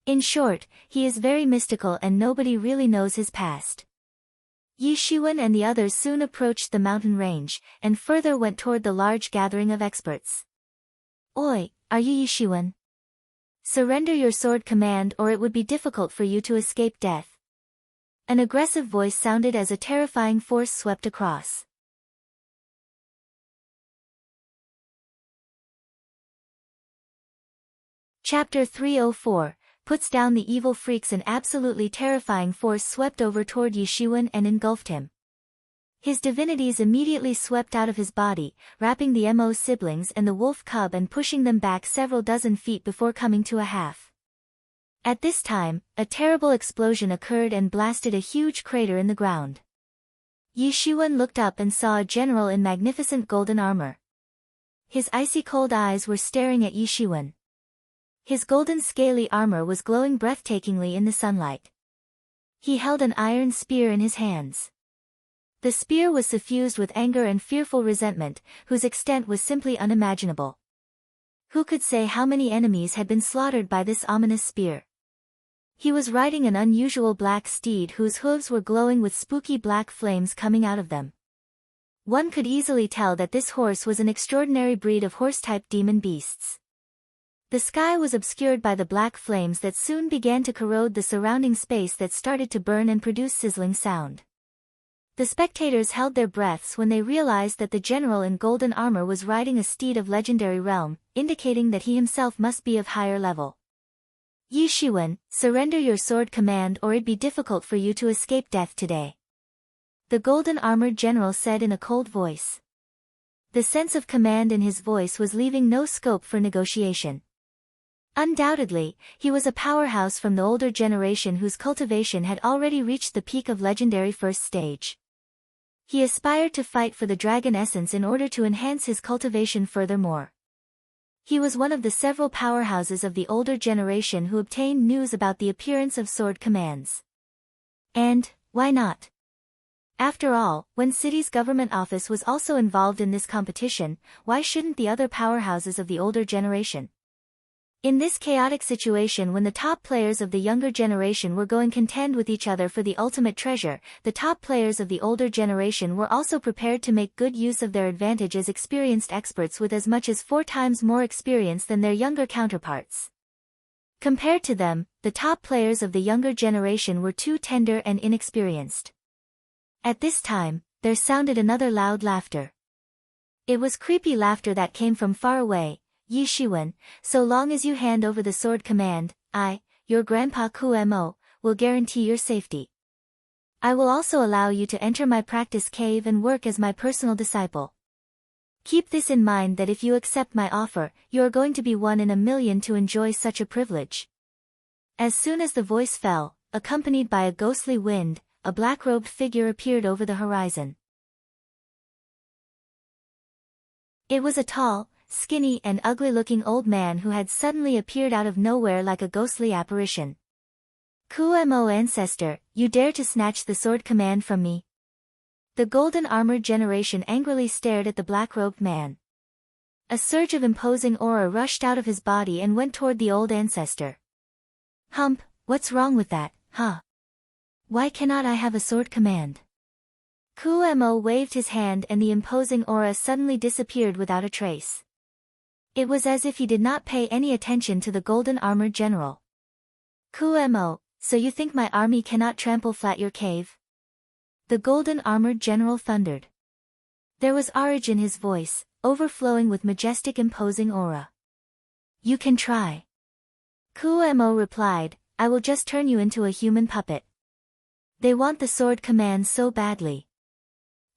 In short, he is very mystical and nobody really knows his past. Yi Shiwen and the others soon approached the mountain range, and further went toward the large gathering of experts. Oi, are you Yi Shiwen? Surrender your sword command or it would be difficult for you to escape death. An aggressive voice sounded as a terrifying force swept across. Chapter 304 puts down the evil freaks. An absolutely terrifying force swept over toward Yi Shiwen and engulfed him. His divinities immediately swept out of his body, wrapping the Mo siblings and the wolf cub and pushing them back several dozen feet before coming to a half. At this time, a terrible explosion occurred and blasted a huge crater in the ground. Yi Shiwen looked up and saw a general in magnificent golden armor. His icy cold eyes were staring at Yi Shiwen. His golden scaly armor was glowing breathtakingly in the sunlight. He held an iron spear in his hands. The spear was suffused with anger and fearful resentment, whose extent was simply unimaginable. Who could say how many enemies had been slaughtered by this ominous spear? He was riding an unusual black steed whose hooves were glowing with spooky black flames coming out of them. One could easily tell that this horse was an extraordinary breed of horse-type demon beasts. The sky was obscured by the black flames that soon began to corrode the surrounding space that started to burn and produce sizzling sound. The spectators held their breaths when they realized that the general in golden armor was riding a steed of legendary realm, indicating that he himself must be of higher level. Yi Shiwen, surrender your sword command or it'd be difficult for you to escape death today. The golden armored general said in a cold voice. The sense of command in his voice was leaving no scope for negotiation. Undoubtedly, he was a powerhouse from the older generation whose cultivation had already reached the peak of legendary first stage. He aspired to fight for the dragon essence in order to enhance his cultivation furthermore. He was one of the several powerhouses of the older generation who obtained news about the appearance of sword commands. And, why not? After all, when City's government office was also involved in this competition, why shouldn't the other powerhouses of the older generation? In this chaotic situation, when the top players of the younger generation were going contend with each other for the ultimate treasure, the top players of the older generation were also prepared to make good use of their advantage as experienced experts with as much as 4 times more experience than their younger counterparts. Compared to them, the top players of the younger generation were too tender and inexperienced. At this time, there sounded another loud laughter. It was creepy laughter that came from far away. Yi Shiwen, so long as you hand over the sword command, I, your grandpa Kumo, will guarantee your safety. I will also allow you to enter my practice cave and work as my personal disciple. Keep this in mind that if you accept my offer, you are going to be 1 in a million to enjoy such a privilege. As soon as the voice fell, accompanied by a ghostly wind, a black-robed figure appeared over the horizon. It was a tall, skinny and ugly-looking old man who had suddenly appeared out of nowhere like a ghostly apparition. Kumo ancestor, you dare to snatch the sword command from me? The golden-armored generation angrily stared at the black-robed man. A surge of imposing aura rushed out of his body and went toward the old ancestor. Hump, what's wrong with that, huh? Why cannot I have a sword command? Kumo waved his hand and the imposing aura suddenly disappeared without a trace. It was as if he did not pay any attention to the golden-armored general. Kumo, so you think my army cannot trample flat your cave? The golden-armored general thundered. There was rage in his voice, overflowing with majestic imposing aura. You can try. Kumo replied, I will just turn you into a human puppet. They want the sword command so badly.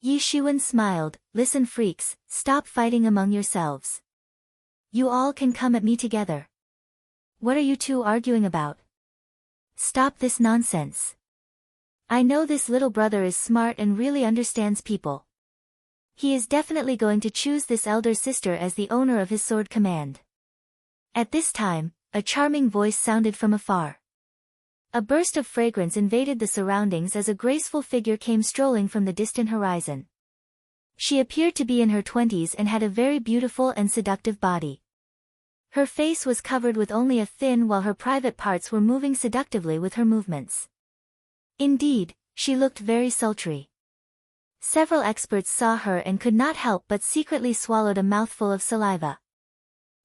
Yi Shiwen smiled, listen freaks, stop fighting among yourselves. You all can come at me together. What are you two arguing about? Stop this nonsense. I know this little brother is smart and really understands people. He is definitely going to choose this elder sister as the owner of his sword command. At this time, a charming voice sounded from afar. A burst of fragrance invaded the surroundings as a graceful figure came strolling from the distant horizon. She appeared to be in her 20s and had a very beautiful and seductive body. Her face was covered with only a thin while her private parts were moving seductively with her movements. Indeed, she looked very sultry. Several experts saw her and could not help but secretly swallowed a mouthful of saliva.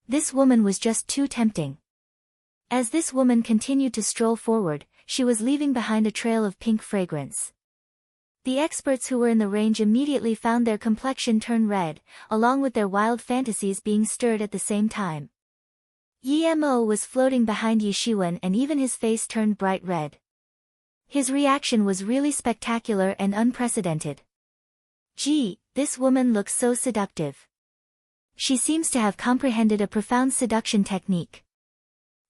This woman was just too tempting. As this woman continued to stroll forward, she was leaving behind a trail of pink fragrance. The experts who were in the range immediately found their complexion turn red, along with their wild fantasies being stirred at the same time. Mo was floating behind Yi Shiwen and even his face turned bright red. His reaction was really spectacular and unprecedented. Gee, this woman looks so seductive. She seems to have comprehended a profound seduction technique.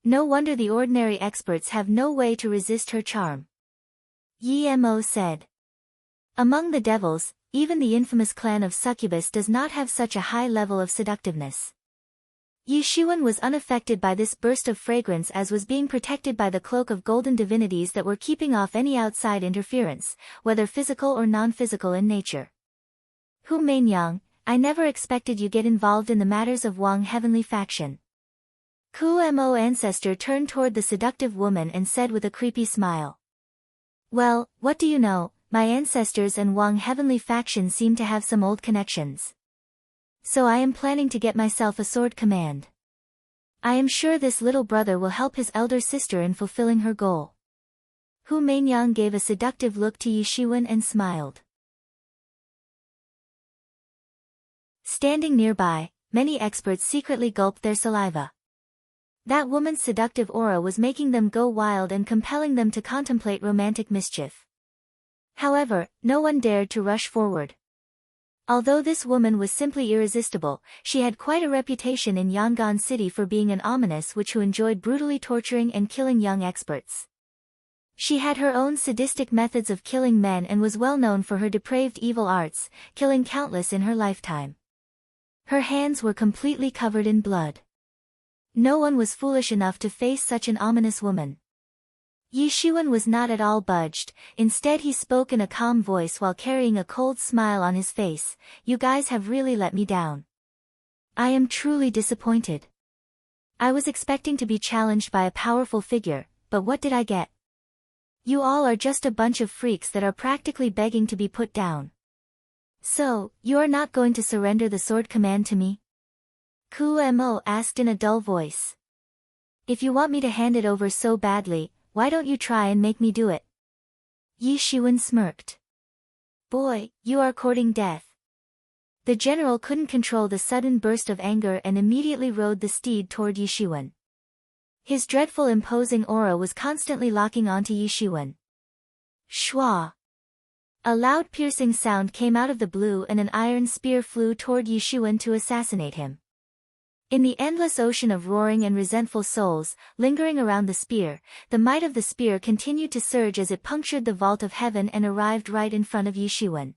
No wonder the ordinary experts have no way to resist her charm. Mo said. Among the devils, even the infamous clan of Succubus does not have such a high level of seductiveness. Yi Shiwen was unaffected by this burst of fragrance as was being protected by the cloak of golden divinities that were keeping off any outside interference, whether physical or non-physical in nature. Hu Mainyang, I never expected you get involved in the matters of Wang heavenly faction. Kumo ancestor turned toward the seductive woman and said with a creepy smile. Well, what do you know, my ancestors and Wang heavenly faction seem to have some old connections. So I am planning to get myself a sword command. I am sure this little brother will help his elder sister in fulfilling her goal. Hu Mainyang gave a seductive look to Yi Shiwen and smiled. Standing nearby, many experts secretly gulped their saliva. That woman's seductive aura was making them go wild and compelling them to contemplate romantic mischief. However, no one dared to rush forward. Although this woman was simply irresistible, she had quite a reputation in Yangon City for being an ominous witch who enjoyed brutally torturing and killing young experts. She had her own sadistic methods of killing men and was well known for her depraved evil arts, killing countless in her lifetime. Her hands were completely covered in blood. No one was foolish enough to face such an ominous woman. Yi Xuan was not at all budged. Instead he spoke in a calm voice while carrying a cold smile on his face. "You guys have really let me down. I am truly disappointed. I was expecting to be challenged by a powerful figure, but what did I get? You all are just a bunch of freaks that are practically begging to be put down. So, you are not going to surrender the sword command to me?" Ku Mo asked in a dull voice. "If you want me to hand it over so badly, why don't you try and make me do it?" Yi Xuan smirked. "Boy, you are courting death." The general couldn't control the sudden burst of anger and immediately rode the steed toward Yi Xuan. His dreadful imposing aura was constantly locking onto Yi Xuan. Shwa! A loud piercing sound came out of the blue and an iron spear flew toward Yi Xuan to assassinate him. In the endless ocean of roaring and resentful souls, lingering around the spear, the might of the spear continued to surge as it punctured the vault of heaven and arrived right in front of Yi Xuan.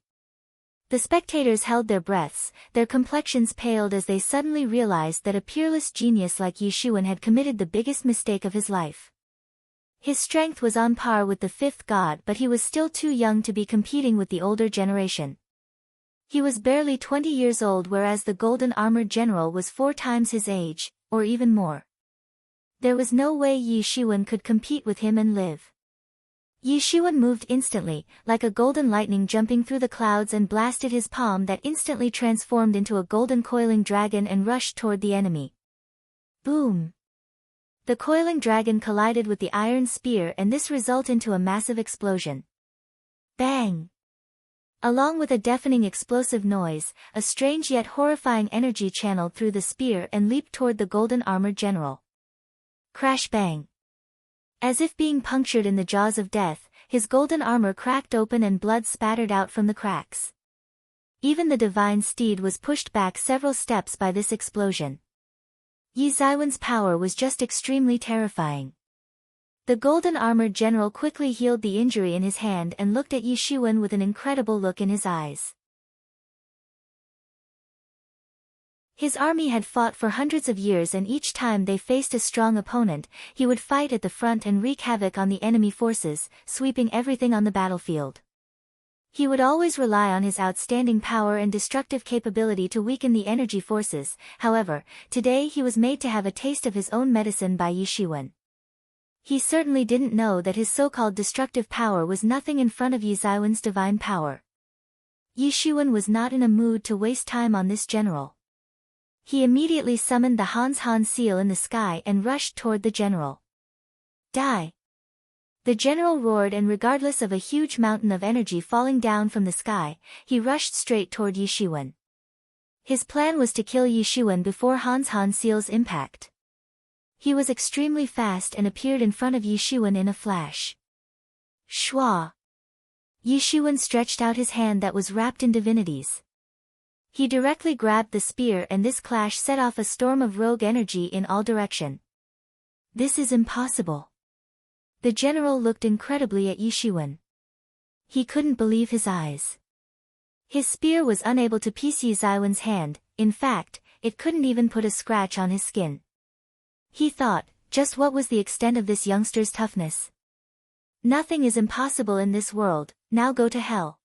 The spectators held their breaths, their complexions paled as they suddenly realized that a peerless genius like Yi Xuan had committed the biggest mistake of his life. His strength was on par with the fifth god, but he was still too young to be competing with the older generation. He was barely 20 years old, whereas the golden armored general was 4 times his age, or even more. There was no way Yi Xuan could compete with him and live. Yi Xuan moved instantly, like a golden lightning jumping through the clouds, and blasted his palm that instantly transformed into a golden coiling dragon and rushed toward the enemy. Boom! The coiling dragon collided with the iron spear, and this resulted into a massive explosion. Bang! Along with a deafening explosive noise, a strange yet horrifying energy channeled through the spear and leaped toward the golden armored general. Crash bang! As if being punctured in the jaws of death, his golden armor cracked open and blood spattered out from the cracks. Even the divine steed was pushed back several steps by this explosion. Yi Xuan's power was just extremely terrifying. The golden armored general quickly healed the injury in his hand and looked at Yi Xuan with an incredible look in his eyes. His army had fought for hundreds of years, and each time they faced a strong opponent, he would fight at the front and wreak havoc on the enemy forces, sweeping everything on the battlefield. He would always rely on his outstanding power and destructive capability to weaken the energy forces. However, today he was made to have a taste of his own medicine by Yi Xuan. He certainly didn't know that his so-called destructive power was nothing in front of Yi Xuan's divine power. Yi Xuan was not in a mood to waste time on this general. He immediately summoned the Han seal in the sky and rushed toward the general. Die! The general roared, and regardless of a huge mountain of energy falling down from the sky, he rushed straight toward Yi Xuan. His plan was to kill Yi Xuan before Han seal's impact. He was extremely fast and appeared in front of Yi Xuan in a flash. Shwa! Yi Xuan stretched out his hand that was wrapped in divinities. He directly grabbed the spear, and this clash set off a storm of rogue energy in all directions. This is impossible. The general looked incredibly at Yi Xuan. He couldn't believe his eyes. His spear was unable to pierce Yi Xuan's hand. In fact, it couldn't even put a scratch on his skin. He thought, just what was the extent of this youngster's toughness? Nothing is impossible in this world, now go to hell.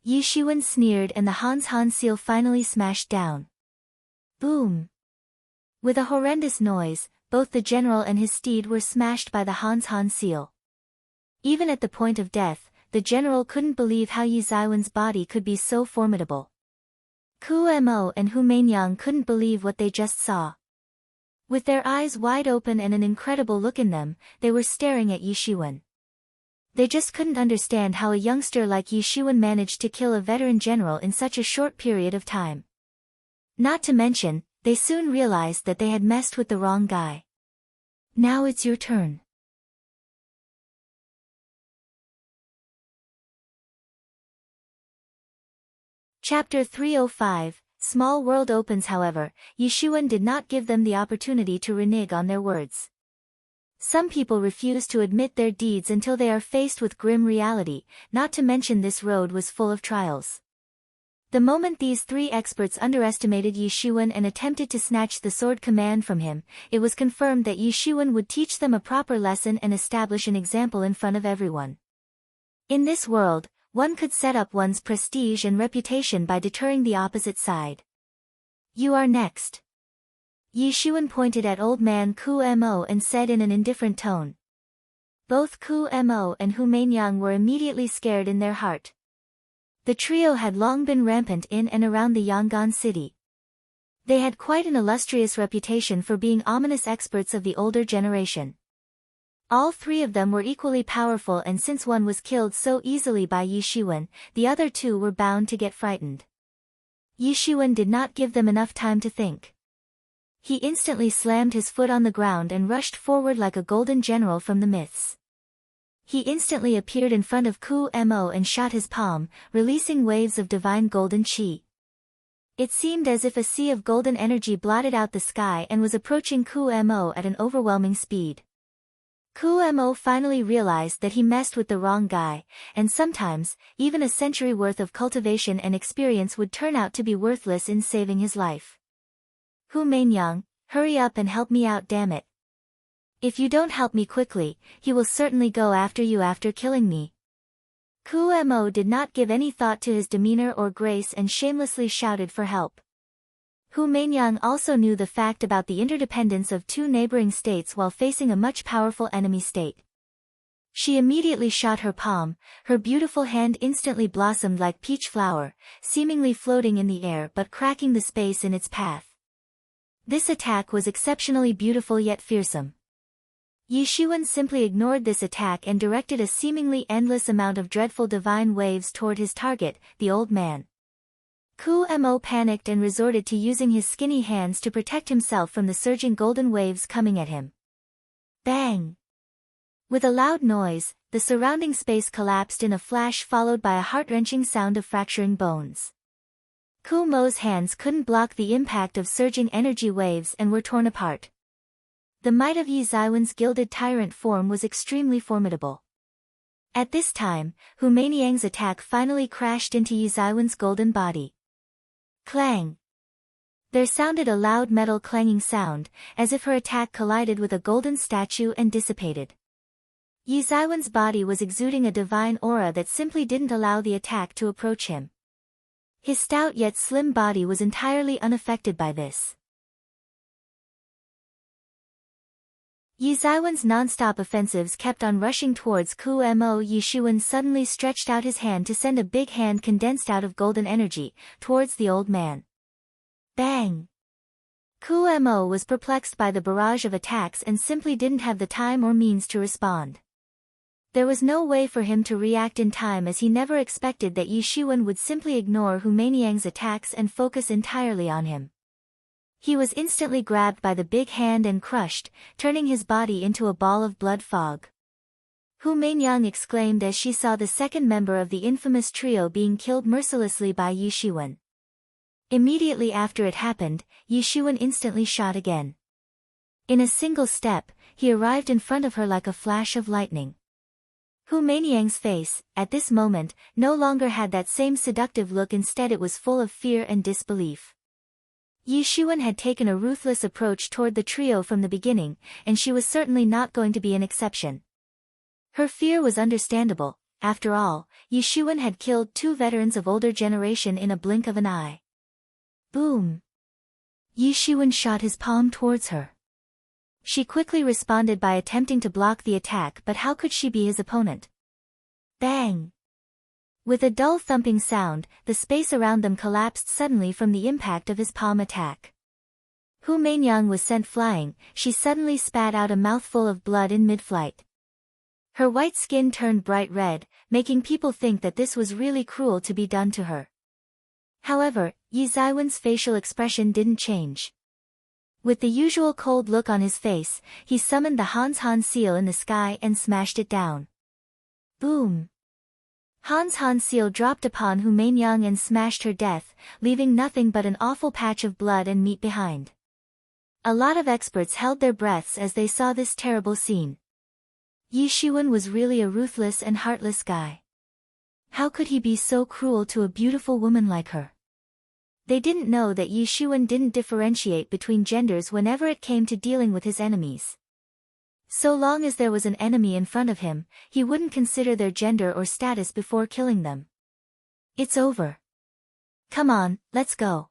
Yi Xuan sneered, and the Han seal finally smashed down. Boom! With a horrendous noise, both the general and his steed were smashed by the Han seal. Even at the point of death, the general couldn't believe how Yi Xuan's body could be so formidable. Ku Mo and Hu Mainyang couldn't believe what they just saw. With their eyes wide open and an incredible look in them, they were staring at Yi Xuan. They just couldn't understand how a youngster like Yi Xuan managed to kill a veteran general in such a short period of time. Not to mention, they soon realized that they had messed with the wrong guy. Now it's your turn. Chapter 305, Small World opens. However, Yishuan did not give them the opportunity to renege on their words. Some people refuse to admit their deeds until they are faced with grim reality, not to mention this road was full of trials. The moment these three experts underestimated Yishuan and attempted to snatch the sword command from him, it was confirmed that Yishuan would teach them a proper lesson and establish an example in front of everyone. In this world, one could set up one's prestige and reputation by deterring the opposite side. You are next. Yishuan pointed at old man Ku Mo and said in an indifferent tone. Both Ku Mo and Hu Mainyang were immediately scared in their heart. The trio had long been rampant in and around the Yangon city. They had quite an illustrious reputation for being ominous experts of the older generation. All three of them were equally powerful, and since one was killed so easily by Yishuan, the other two were bound to get frightened. Yishuan did not give them enough time to think. He instantly slammed his foot on the ground and rushed forward like a golden general from the myths. He instantly appeared in front of Ku Mo and shot his palm, releasing waves of divine golden chi. It seemed as if a sea of golden energy blotted out the sky and was approaching Ku Mo at an overwhelming speed. Ku Mo finally realized that he messed with the wrong guy, and sometimes, even a century worth of cultivation and experience would turn out to be worthless in saving his life. Hu Mainyang, hurry up and help me out, damn it. If you don't help me quickly, he will certainly go after you after killing me. Ku Mo did not give any thought to his demeanor or grace and shamelessly shouted for help. Hu Mainyang also knew the fact about the interdependence of two neighboring states while facing a much powerful enemy state. She immediately shot her palm, her beautiful hand instantly blossomed like peach flower, seemingly floating in the air but cracking the space in its path. This attack was exceptionally beautiful yet fearsome. Yishuan simply ignored this attack and directed a seemingly endless amount of dreadful divine waves toward his target, the old man. Ku Mo panicked and resorted to using his skinny hands to protect himself from the surging golden waves coming at him. Bang! With a loud noise, the surrounding space collapsed in a flash, followed by a heart-wrenching sound of fracturing bones. Ku Mo's hands couldn't block the impact of surging energy waves and were torn apart. The might of Yi Zaiwen's gilded tyrant form was extremely formidable. At this time, Hu Mainyang's attack finally crashed into Yi Zaiwen's golden body. Clang! There sounded a loud metal clanging sound, as if her attack collided with a golden statue and dissipated. Yi Zaiwen's body was exuding a divine aura that simply didn't allow the attack to approach him. His stout yet slim body was entirely unaffected by this. Yi Zaiwen's non-stop offensives kept on rushing towards Ku Mo. Yishuan suddenly stretched out his hand to send a big hand condensed out of golden energy, towards the old man. Bang! Ku Mo was perplexed by the barrage of attacks and simply didn't have the time or means to respond. There was no way for him to react in time, as he never expected that Yishuan would simply ignore Hu Mainyang's attacks and focus entirely on him. He was instantly grabbed by the big hand and crushed, turning his body into a ball of blood fog. Hu Mainyang exclaimed as she saw the second member of the infamous trio being killed mercilessly by Yishuan. Immediately after it happened, Yishuan instantly shot again. In a single step, he arrived in front of her like a flash of lightning. Hu Mainyang's face, at this moment, no longer had that same seductive look. Instead it was full of fear and disbelief. Yishuan had taken a ruthless approach toward the trio from the beginning, and she was certainly not going to be an exception. Her fear was understandable. After all, Yishuan had killed two veterans of older generation in a blink of an eye. Boom! Yishuan shot his palm towards her. She quickly responded by attempting to block the attack, but how could she be his opponent? Bang! With a dull thumping sound, the space around them collapsed suddenly from the impact of his palm attack. Hu Mainyang was sent flying. She suddenly spat out a mouthful of blood in mid-flight. Her white skin turned bright red, making people think that this was really cruel to be done to her. However, Yi Zaiwen's facial expression didn't change. With the usual cold look on his face, he summoned the Han seal in the sky and smashed it down. Boom! Han Seal dropped upon Hu Mainyang and smashed her death, leaving nothing but an awful patch of blood and meat behind. A lot of experts held their breaths as they saw this terrible scene. Yi Shiwen was really a ruthless and heartless guy. How could he be so cruel to a beautiful woman like her? They didn't know that Yi Shiwen didn't differentiate between genders whenever it came to dealing with his enemies. So long as there was an enemy in front of him, he wouldn't consider their gender or status before killing them. It's over. Come on, let's go.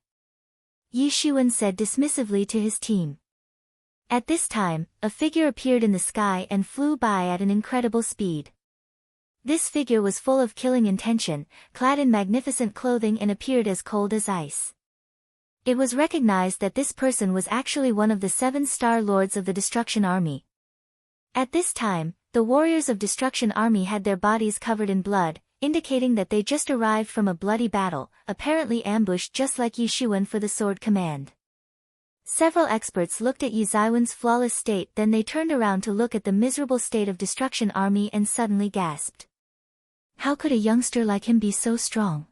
Yi Shiwen said dismissively to his team. At this time, a figure appeared in the sky and flew by at an incredible speed. This figure was full of killing intention, clad in magnificent clothing and appeared as cold as ice. It was recognized that this person was actually one of the 7-star lords of the Destruction Army. At this time, the warriors of Destruction Army had their bodies covered in blood, indicating that they just arrived from a bloody battle, apparently ambushed just like Yi Shiwen for the sword command. Several experts looked at Yi Ziwen's flawless state, then they turned around to look at the miserable state of Destruction Army and suddenly gasped. How could a youngster like him be so strong?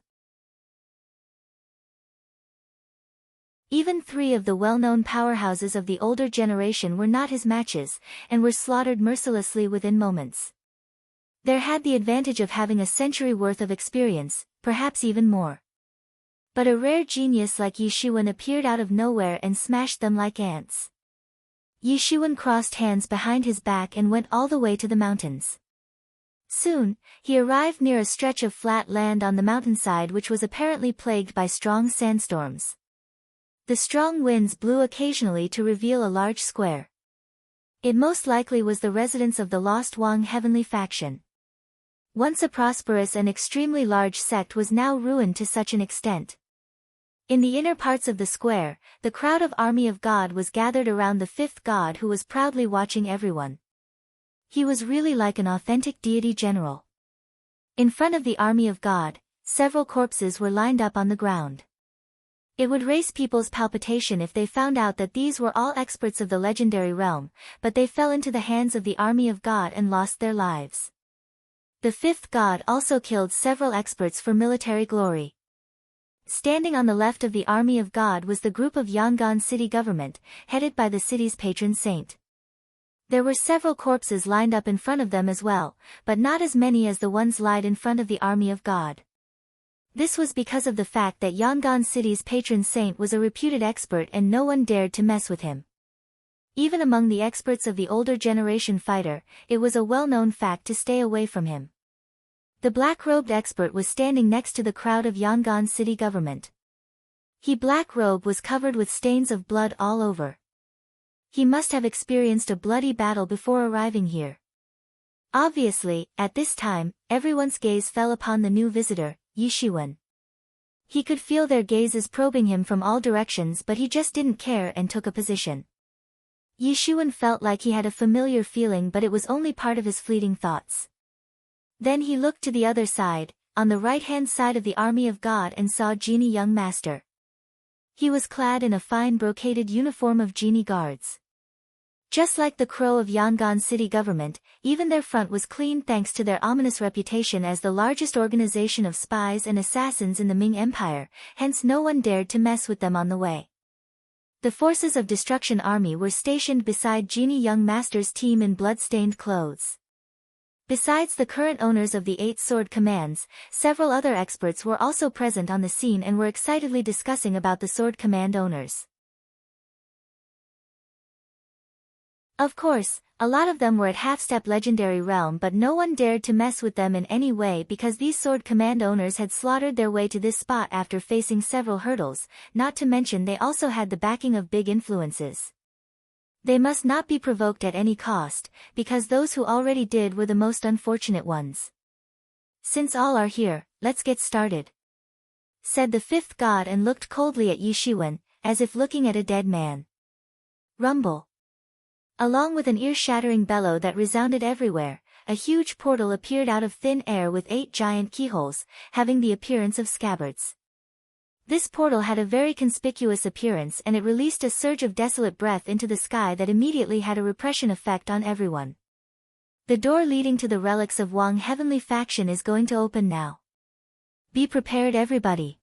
Even 3 of the well-known powerhouses of the older generation were not his matches, and were slaughtered mercilessly within moments. They had the advantage of having a century worth of experience, perhaps even more. But a rare genius like Yi Shiwen appeared out of nowhere and smashed them like ants. Yi Shiwen crossed hands behind his back and went all the way to the mountains. Soon, he arrived near a stretch of flat land on the mountainside which was apparently plagued by strong sandstorms. The strong winds blew occasionally to reveal a large square. It most likely was the residence of the Lost Wang Heavenly Faction. Once a prosperous and extremely large sect was now ruined to such an extent. In the inner parts of the square, the crowd of Army of God was gathered around the 5th god who was proudly watching everyone. He was really like an authentic deity general. In front of the Army of God, several corpses were lined up on the ground. It would raise people's palpitation if they found out that these were all experts of the legendary realm, but they fell into the hands of the Army of God and lost their lives. The 5th god also killed several experts for military glory. Standing on the left of the Army of God was the group of Yangon city government, headed by the city's patron saint. There were several corpses lined up in front of them as well, but not as many as the ones laid in front of the Army of God. This was because of the fact that Yangon city's patron saint was a reputed expert and no one dared to mess with him. Even among the experts of the older generation fighter, it was a well-known fact to stay away from him. The black-robed expert was standing next to the crowd of Yangon city government. His black robe was covered with stains of blood all over. He must have experienced a bloody battle before arriving here. Obviously, at this time, everyone's gaze fell upon the new visitor, Yi Shiwen. He could feel their gazes probing him from all directions, but he just didn't care and took a position. Yi Shiwen felt like he had a familiar feeling, but it was only part of his fleeting thoughts. Then he looked to the other side, on the right-hand side of the Army of God, and saw Genie Young Master. He was clad in a fine brocaded uniform of genie guards. Just like the crow of Yangon city government, even their front was clean thanks to their ominous reputation as the largest organization of spies and assassins in the Ming Empire, hence no one dared to mess with them on the way. The forces of Destruction Army were stationed beside Genie Young Master's team in blood-stained clothes. Besides the current owners of the 8 sword commands, several other experts were also present on the scene and were excitedly discussing about the sword command owners. Of course, a lot of them were at half-step legendary realm, but no one dared to mess with them in any way because these sword command owners had slaughtered their way to this spot after facing several hurdles, not to mention they also had the backing of big influences. They must not be provoked at any cost, because those who already did were the most unfortunate ones. Since all are here, let's get started, said the 5th god and looked coldly at Yi Shiwen, as if looking at a dead man. Rumble. Along with an ear-shattering bellow that resounded everywhere, a huge portal appeared out of thin air with 8 giant keyholes, having the appearance of scabbards. This portal had a very conspicuous appearance and it released a surge of desolate breath into the sky that immediately had a repression effect on everyone. The door leading to the relics of Wang Heavenly Faction is going to open now. Be prepared, everybody.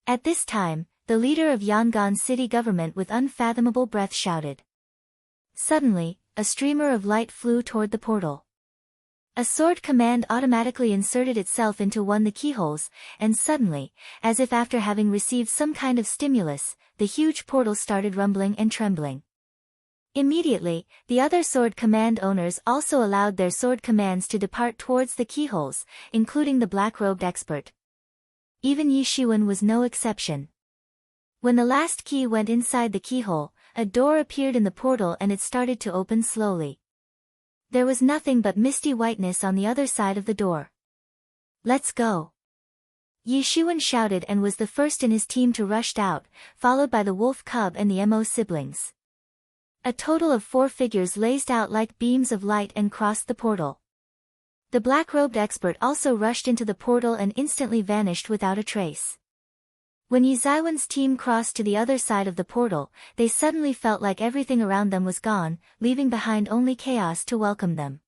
At this time, the leader of Yangon city government with unfathomable breath shouted. Suddenly, a streamer of light flew toward the portal. A sword command automatically inserted itself into one of the keyholes, and suddenly, as if after having received some kind of stimulus, the huge portal started rumbling and trembling. Immediately, the other sword command owners also allowed their sword commands to depart towards the keyholes, including the black-robed expert. Even Yi Shiwen was no exception. When the last key went inside the keyhole, a door appeared in the portal and it started to open slowly. There was nothing but misty whiteness on the other side of the door. Let's go. Yi Shiwen shouted and was the first in his team to rush out, followed by the wolf cub and the Mo siblings. A total of 4 figures blazed out like beams of light and crossed the portal. The black-robed expert also rushed into the portal and instantly vanished without a trace. When Yi Zaiwen's team crossed to the other side of the portal, they suddenly felt like everything around them was gone, leaving behind only chaos to welcome them.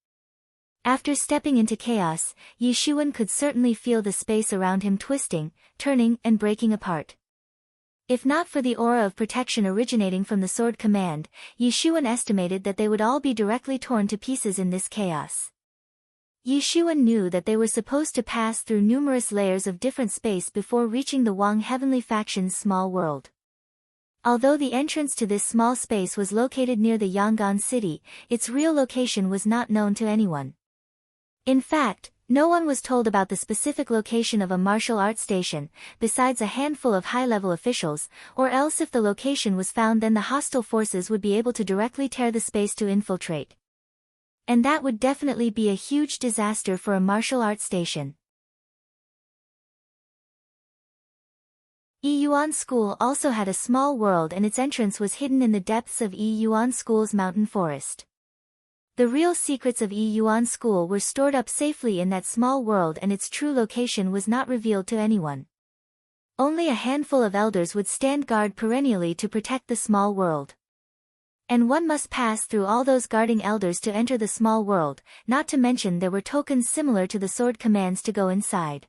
After stepping into chaos, Yi Shiwen could certainly feel the space around him twisting, turning, and breaking apart. If not for the aura of protection originating from the sword command, Yi Shiwen estimated that they would all be directly torn to pieces in this chaos. Yi Shiwen knew that they were supposed to pass through numerous layers of different space before reaching the Wang Heavenly Faction's small world. Although the entrance to this small space was located near the Yangon city, its real location was not known to anyone. In fact, no one was told about the specific location of a martial arts station, besides a handful of high-level officials, or else if the location was found then the hostile forces would be able to directly tear the space to infiltrate. And that would definitely be a huge disaster for a martial arts station. Yi Yuan School also had a small world and its entrance was hidden in the depths of Yi Yuan School's mountain forest. The real secrets of Yi Yuan School were stored up safely in that small world and its true location was not revealed to anyone. Only a handful of elders would stand guard perennially to protect the small world. And one must pass through all those guarding elders to enter the small world, not to mention there were tokens similar to the sword commands to go inside.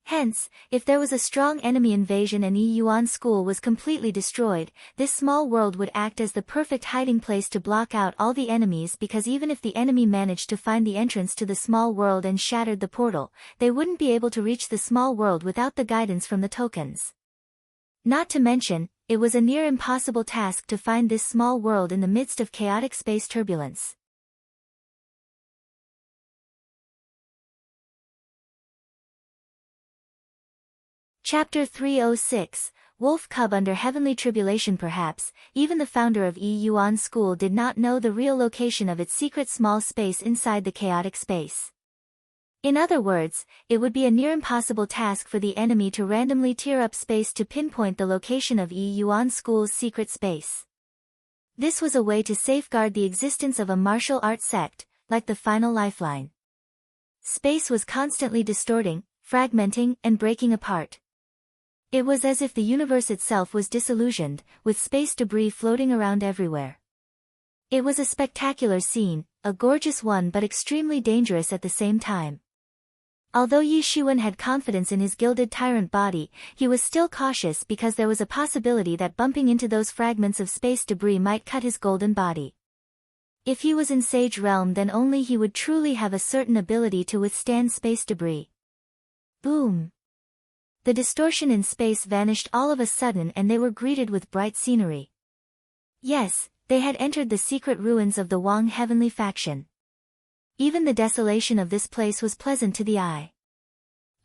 Hence, if there was a strong enemy invasion and Yi Yuan School was completely destroyed, this small world would act as the perfect hiding place to block out all the enemies because even if the enemy managed to find the entrance to the small world and shattered the portal, they wouldn't be able to reach the small world without the guidance from the tokens. Not to mention, it was a near impossible task to find this small world in the midst of chaotic space turbulence. Chapter 306, Wolf Cub under Heavenly Tribulation. Perhaps, even the founder of Yi Yuan School did not know the real location of its secret small space inside the chaotic space. In other words, it would be a near impossible task for the enemy to randomly tear up space to pinpoint the location of Yi Yuan School's secret space. This was a way to safeguard the existence of a martial arts sect, like the final lifeline. Space was constantly distorting, fragmenting, and breaking apart. It was as if the universe itself was disillusioned, with space debris floating around everywhere. It was a spectacular scene, a gorgeous one but extremely dangerous at the same time. Although Yi Shiwen had confidence in his gilded tyrant body, he was still cautious because there was a possibility that bumping into those fragments of space debris might cut his golden body. If he was in Sage Realm then only he would truly have a certain ability to withstand space debris. Boom! The distortion in space vanished all of a sudden and they were greeted with bright scenery. Yes, they had entered the secret ruins of the Wang Heavenly Faction. Even the desolation of this place was pleasant to the eye.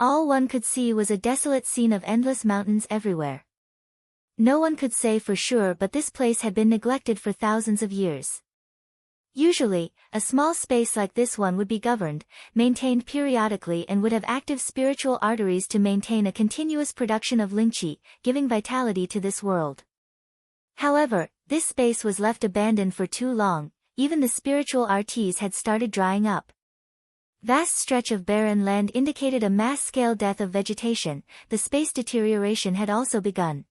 All one could see was a desolate scene of endless mountains everywhere. No one could say for sure but this place had been neglected for thousands of years. Usually, a small space like this one would be governed, maintained periodically and would have active spiritual arteries to maintain a continuous production of Lingqi, giving vitality to this world. However, this space was left abandoned for too long, even the spiritual arteries had started drying up. Vast stretch of barren land indicated a mass-scale death of vegetation, the space deterioration had also begun.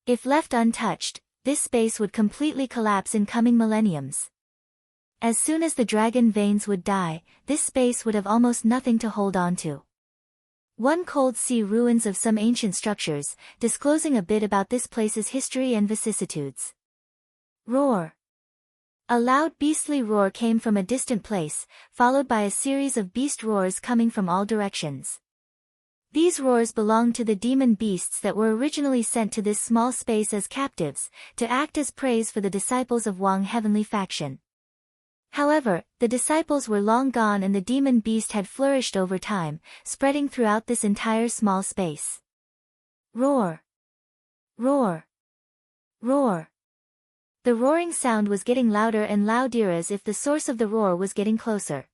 If left untouched, this space would completely collapse in coming millenniums. As soon as the dragon veins would die, this space would have almost nothing to hold on to. One cold sea ruins of some ancient structures, disclosing a bit about this place's history and vicissitudes. Roar. A loud beastly roar came from a distant place, followed by a series of beast roars coming from all directions. These roars belonged to the demon beasts that were originally sent to this small space as captives, to act as prey for the disciples of Wang heavenly faction. However, the disciples were long gone and the demon beast had flourished over time, spreading throughout this entire small space. Roar! Roar! Roar! The roaring sound was getting louder and louder as if the source of the roar was getting closer.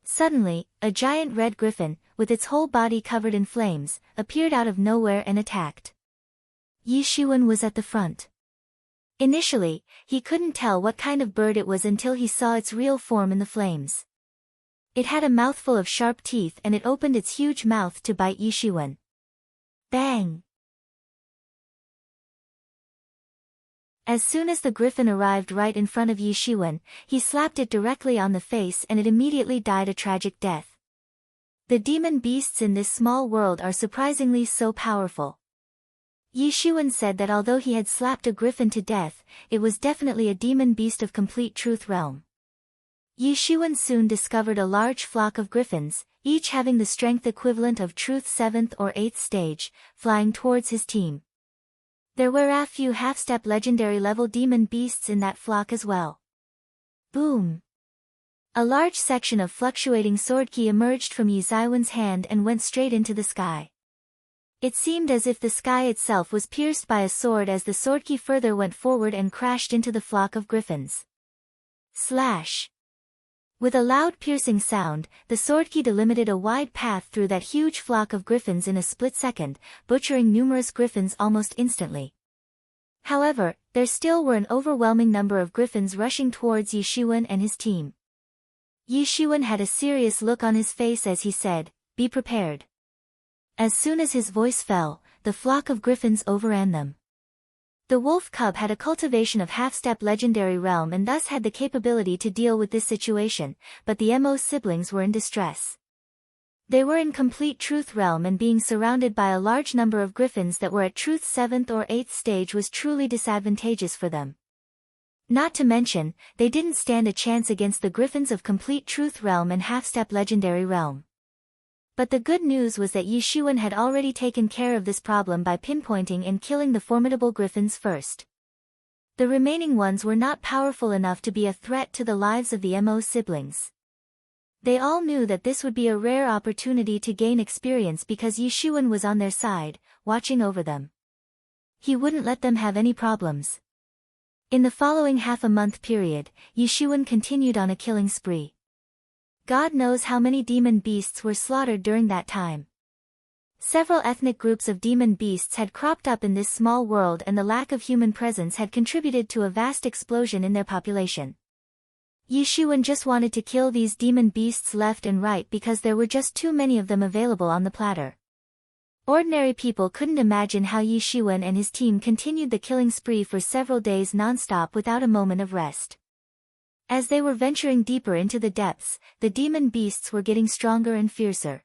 Suddenly, a giant red griffin, with its whole body covered in flames, appeared out of nowhere and attacked. Yi Xuan was at the front. Initially, he couldn't tell what kind of bird it was until he saw its real form in the flames. It had a mouthful of sharp teeth and it opened its huge mouth to bite Yi Xuan. Bang! As soon as the griffin arrived right in front of Yi Xuan, he slapped it directly on the face and it immediately died a tragic death. The demon beasts in this small world are surprisingly so powerful. Yi Xuan said that although he had slapped a griffin to death, it was definitely a demon beast of complete truth realm. Yi Xuan soon discovered a large flock of griffins, each having the strength equivalent of truth's 7th or 8th stage, flying towards his team. There were a few half-step legendary level demon beasts in that flock as well. Boom! A large section of fluctuating sword ki emerged from Yi Xiwen's hand and went straight into the sky. It seemed as if the sky itself was pierced by a sword as the sword ki further went forward and crashed into the flock of griffins. Slash! With a loud piercing sound, the sword ki delimited a wide path through that huge flock of griffins in a split second, butchering numerous griffins almost instantly. However, there still were an overwhelming number of griffins rushing towards Yi Xuan and his team. Yi Xuan had a serious look on his face as he said, "Be prepared." As soon as his voice fell, the flock of griffins overran them. The wolf cub had a cultivation of half-step legendary realm and thus had the capability to deal with this situation, but the Mo siblings were in distress. They were in complete truth realm and being surrounded by a large number of griffins that were at truth's 7th or 8th stage was truly disadvantageous for them. Not to mention, they didn't stand a chance against the griffins of complete truth realm and half-step legendary realm. But the good news was that Yi Xuan had already taken care of this problem by pinpointing and killing the formidable griffins first. The remaining ones were not powerful enough to be a threat to the lives of the Mo siblings. They all knew that this would be a rare opportunity to gain experience because Yi Xuan was on their side, watching over them. He wouldn't let them have any problems. In the following half-a-month period, Yi Xuan continued on a killing spree. God knows how many demon beasts were slaughtered during that time. Several ethnic groups of demon beasts had cropped up in this small world and the lack of human presence had contributed to a vast explosion in their population. Yi Xuan just wanted to kill these demon beasts left and right because there were just too many of them available on the platter. Ordinary people couldn't imagine how Yi Xuan and his team continued the killing spree for several days non-stop without a moment of rest. As they were venturing deeper into the depths, the demon beasts were getting stronger and fiercer.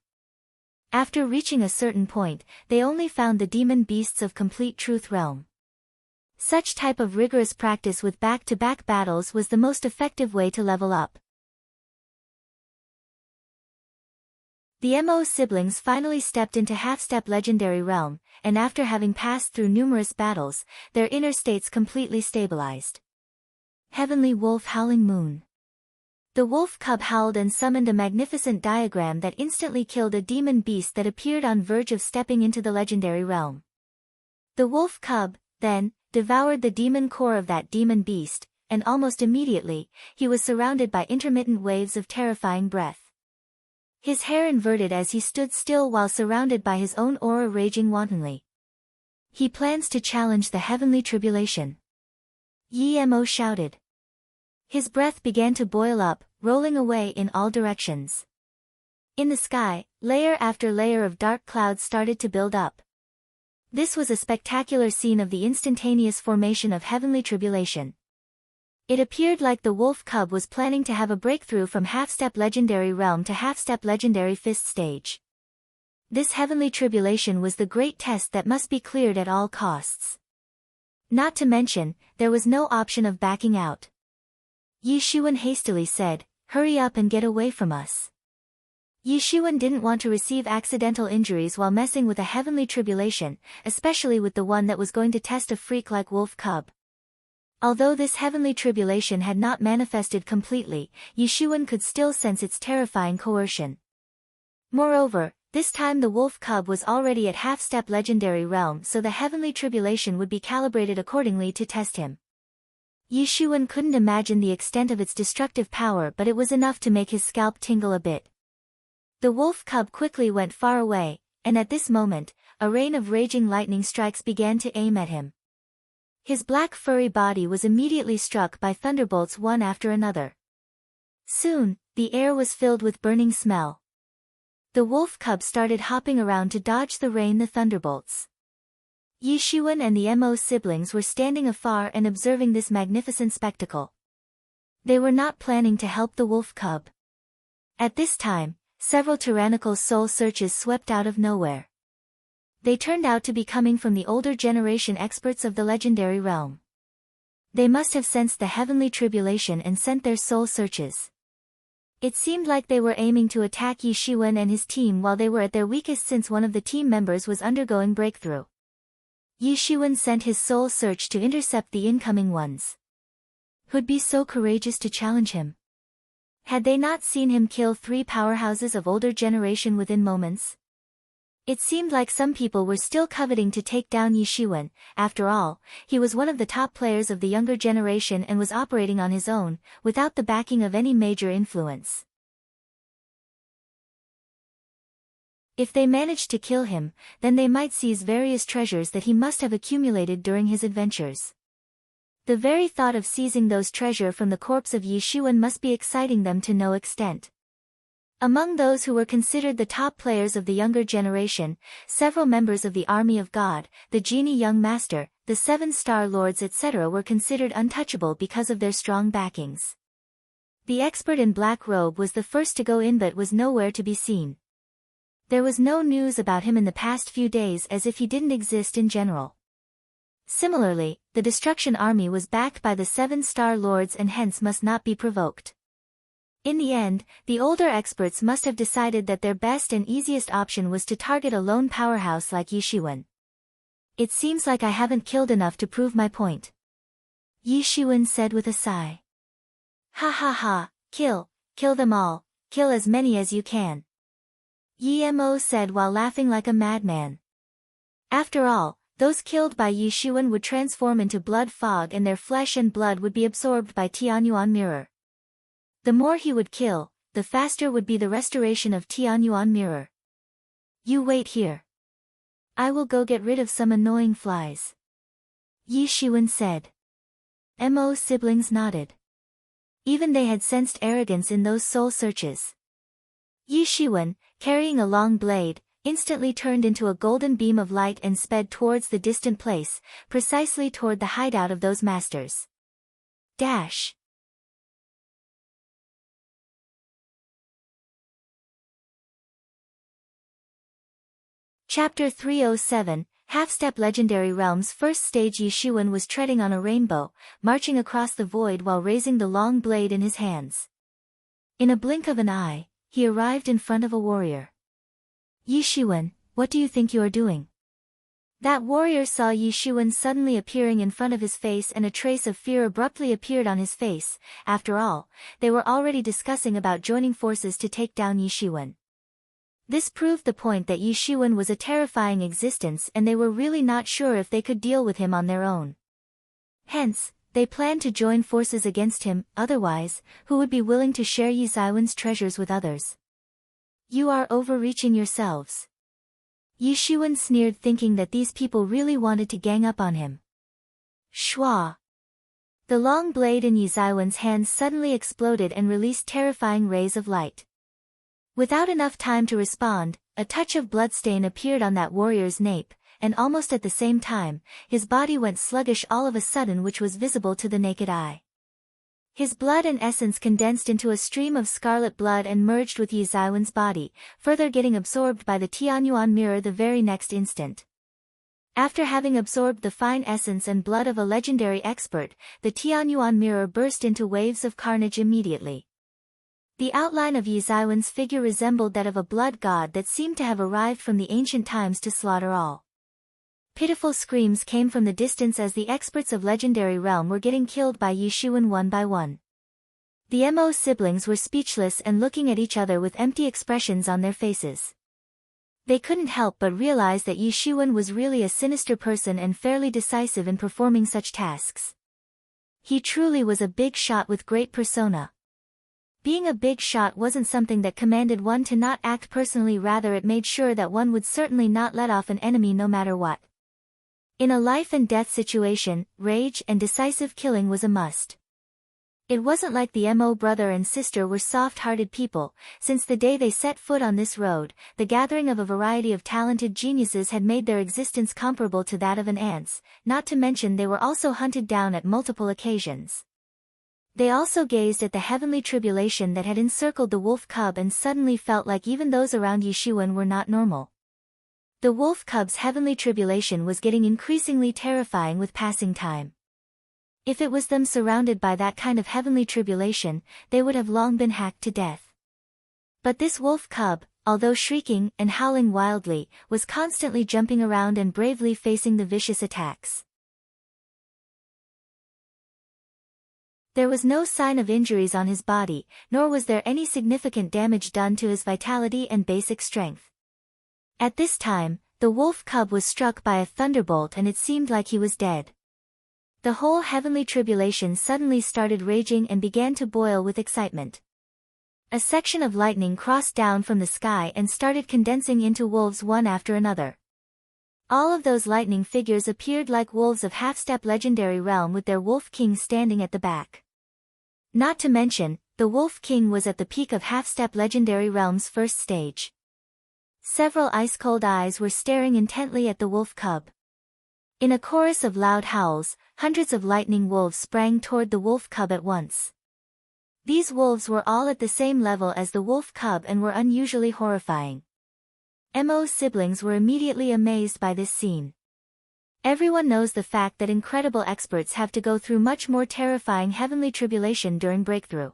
After reaching a certain point, they only found the demon beasts of complete truth realm. Such type of rigorous practice with back-to-back battles was the most effective way to level up. The Mo siblings finally stepped into half-step legendary realm, and after having passed through numerous battles, their inner states completely stabilized. Heavenly Wolf Howling Moon. The wolf cub howled and summoned a magnificent diagram that instantly killed a demon beast that appeared on verge of stepping into the legendary realm. The wolf cub, then, devoured the demon core of that demon beast, and almost immediately, he was surrounded by intermittent waves of terrifying breath. His hair inverted as he stood still while surrounded by his own aura raging wantonly. He plans to challenge the heavenly tribulation. Yi Mo shouted. His breath began to boil up, rolling away in all directions. In the sky, layer after layer of dark clouds started to build up. This was a spectacular scene of the instantaneous formation of heavenly tribulation. It appeared like the wolf cub was planning to have a breakthrough from half-step legendary realm to half-step legendary fist stage. This heavenly tribulation was the great test that must be cleared at all costs. Not to mention, there was no option of backing out. Yi Xuan hastily said, "Hurry up and get away from us." Yi Xuan didn't want to receive accidental injuries while messing with a heavenly tribulation, especially with the one that was going to test a freak like wolf cub. Although this heavenly tribulation had not manifested completely, Yi Xuan could still sense its terrifying coercion. Moreover, this time the wolf cub was already at half-step legendary realm, so the heavenly tribulation would be calibrated accordingly to test him. Yi Xuan couldn't imagine the extent of its destructive power, but it was enough to make his scalp tingle a bit. The wolf cub quickly went far away, and at this moment, a rain of raging lightning strikes began to aim at him. His black furry body was immediately struck by thunderbolts one after another. Soon, the air was filled with burning smell. The wolf cub started hopping around to dodge the thunderbolts. Yi Xuan and the Mo siblings were standing afar and observing this magnificent spectacle. They were not planning to help the wolf cub. At this time, several tyrannical soul searches swept out of nowhere. They turned out to be coming from the older generation experts of the legendary realm. They must have sensed the heavenly tribulation and sent their soul searches. It seemed like they were aiming to attack Yi Xuan and his team while they were at their weakest, since one of the team members was undergoing breakthrough. Yi Xuan sent his soul search to intercept the incoming ones. Who'd be so courageous to challenge him? Had they not seen him kill 3 powerhouses of older generation within moments? It seemed like some people were still coveting to take down Yi Xuan. After all, he was one of the top players of the younger generation and was operating on his own, without the backing of any major influence. If they managed to kill him, then they might seize various treasures that he must have accumulated during his adventures. The very thought of seizing those treasures from the corpse of Yi Xuan must be exciting them to no extent. Among those who were considered the top players of the younger generation, several members of the Army of God, the Genie Young Master, the 7-Star Lords etc. were considered untouchable because of their strong backings. The expert in black robe was the first to go in but was nowhere to be seen. There was no news about him in the past few days, as if he didn't exist in general. Similarly, the Destruction Army was backed by the 7-Star Lords and hence must not be provoked. In the end, the older experts must have decided that their best and easiest option was to target a lone powerhouse like Yi Xuan. It seems like I haven't killed enough to prove my point, Yi Xuan said with a sigh. Ha ha ha, kill them all, kill as many as you can, Yi Mo said while laughing like a madman. After all, those killed by Yi Xuan would transform into blood fog and their flesh and blood would be absorbed by Tianyuan Mirror. The more he would kill, the faster would be the restoration of Tianyuan Mirror. You wait here. I will go get rid of some annoying flies, Yi Xuan said. Mo siblings nodded. Even they had sensed arrogance in those soul searches. Yi Xuan, carrying a long blade, instantly turned into a golden beam of light and sped towards the distant place, precisely toward the hideout of those masters. Dash. Chapter 307, Half-Step Legendary Realms. First stage. Yi Xuan was treading on a rainbow, marching across the void while raising the long blade in his hands. In a blink of an eye, he arrived in front of a warrior. Yi Xuan, what do you think you are doing? That warrior saw Yi Xuan suddenly appearing in front of his face, and a trace of fear abruptly appeared on his face. After all, they were already discussing about joining forces to take down Yi Xuan. This proved the point that Yi Xuan was a terrifying existence and they were really not sure if they could deal with him on their own. Hence, they planned to join forces against him. Otherwise, who would be willing to share Yi Xuan's treasures with others? You are overreaching yourselves, Yi Xuan sneered, thinking that these people really wanted to gang up on him. Shwa! The long blade in Yi Xuan's hands suddenly exploded and released terrifying rays of light. Without enough time to respond, a touch of bloodstain appeared on that warrior's nape, and almost at the same time, his body went sluggish all of a sudden, which was visible to the naked eye. His blood and essence condensed into a stream of scarlet blood and merged with Yi Zaiwen's body, further getting absorbed by the Tianyuan mirror the very next instant. After having absorbed the fine essence and blood of a legendary expert, the Tianyuan mirror burst into waves of carnage immediately. The outline of Yi Zaiwen's figure resembled that of a blood god that seemed to have arrived from the ancient times to slaughter all. Pitiful screams came from the distance as the experts of Legendary Realm were getting killed by Yi Shiwen one by one. The Mo siblings were speechless and looking at each other with empty expressions on their faces. They couldn't help but realize that Yi Shiwen was really a sinister person and fairly decisive in performing such tasks. He truly was a big shot with great persona. Being a big shot wasn't something that commanded one to not act personally, rather it made sure that one would certainly not let off an enemy no matter what. In a life and death situation, rage and decisive killing was a must. It wasn't like the Mo brother and sister were soft-hearted people. Since the day they set foot on this road, the gathering of a variety of talented geniuses had made their existence comparable to that of an ant's, not to mention they were also hunted down at multiple occasions. They also gazed at the heavenly tribulation that had encircled the wolf cub and suddenly felt like even those around Yi Shiwen were not normal. The wolf cub's heavenly tribulation was getting increasingly terrifying with passing time. If it was them surrounded by that kind of heavenly tribulation, they would have long been hacked to death. But this wolf cub, although shrieking and howling wildly, was constantly jumping around and bravely facing the vicious attacks. There was no sign of injuries on his body, nor was there any significant damage done to his vitality and basic strength. At this time, the wolf cub was struck by a thunderbolt and it seemed like he was dead. The whole heavenly tribulation suddenly started raging and began to boil with excitement. A section of lightning crossed down from the sky and started condensing into wolves one after another. All of those lightning figures appeared like wolves of half-step Legendary Realm with their Wolf King standing at the back. Not to mention, the Wolf King was at the peak of half-step Legendary Realm's first stage. Several ice-cold eyes were staring intently at the wolf cub. In a chorus of loud howls, hundreds of lightning wolves sprang toward the wolf cub at once. These wolves were all at the same level as the wolf cub and were unusually horrifying. Mo's siblings were immediately amazed by this scene. Everyone knows the fact that incredible experts have to go through much more terrifying heavenly tribulation during breakthrough.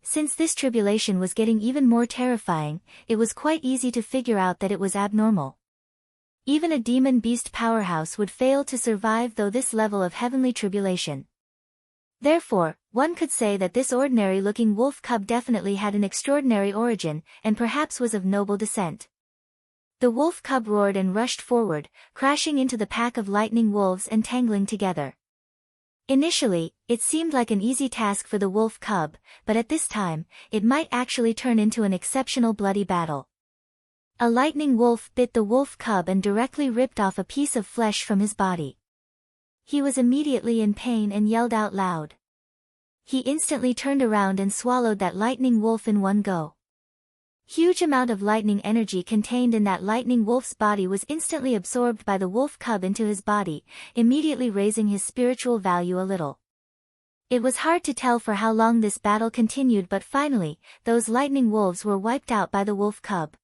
Since this tribulation was getting even more terrifying, it was quite easy to figure out that it was abnormal. Even a demon beast powerhouse would fail to survive this level of heavenly tribulation. Therefore, one could say that this ordinary-looking wolf cub definitely had an extraordinary origin, and perhaps was of noble descent. The wolf cub roared and rushed forward, crashing into the pack of lightning wolves and tangling together. Initially, it seemed like an easy task for the wolf cub, but at this time, it might actually turn into an exceptional bloody battle. A lightning wolf bit the wolf cub and directly ripped off a piece of flesh from his body. He was immediately in pain and yelled out loud. He instantly turned around and swallowed that lightning wolf in one go. Huge amount of lightning energy contained in that lightning wolf's body was instantly absorbed by the wolf cub into his body, immediately raising his spiritual value a little. It was hard to tell for how long this battle continued, but finally, those lightning wolves were wiped out by the wolf cub.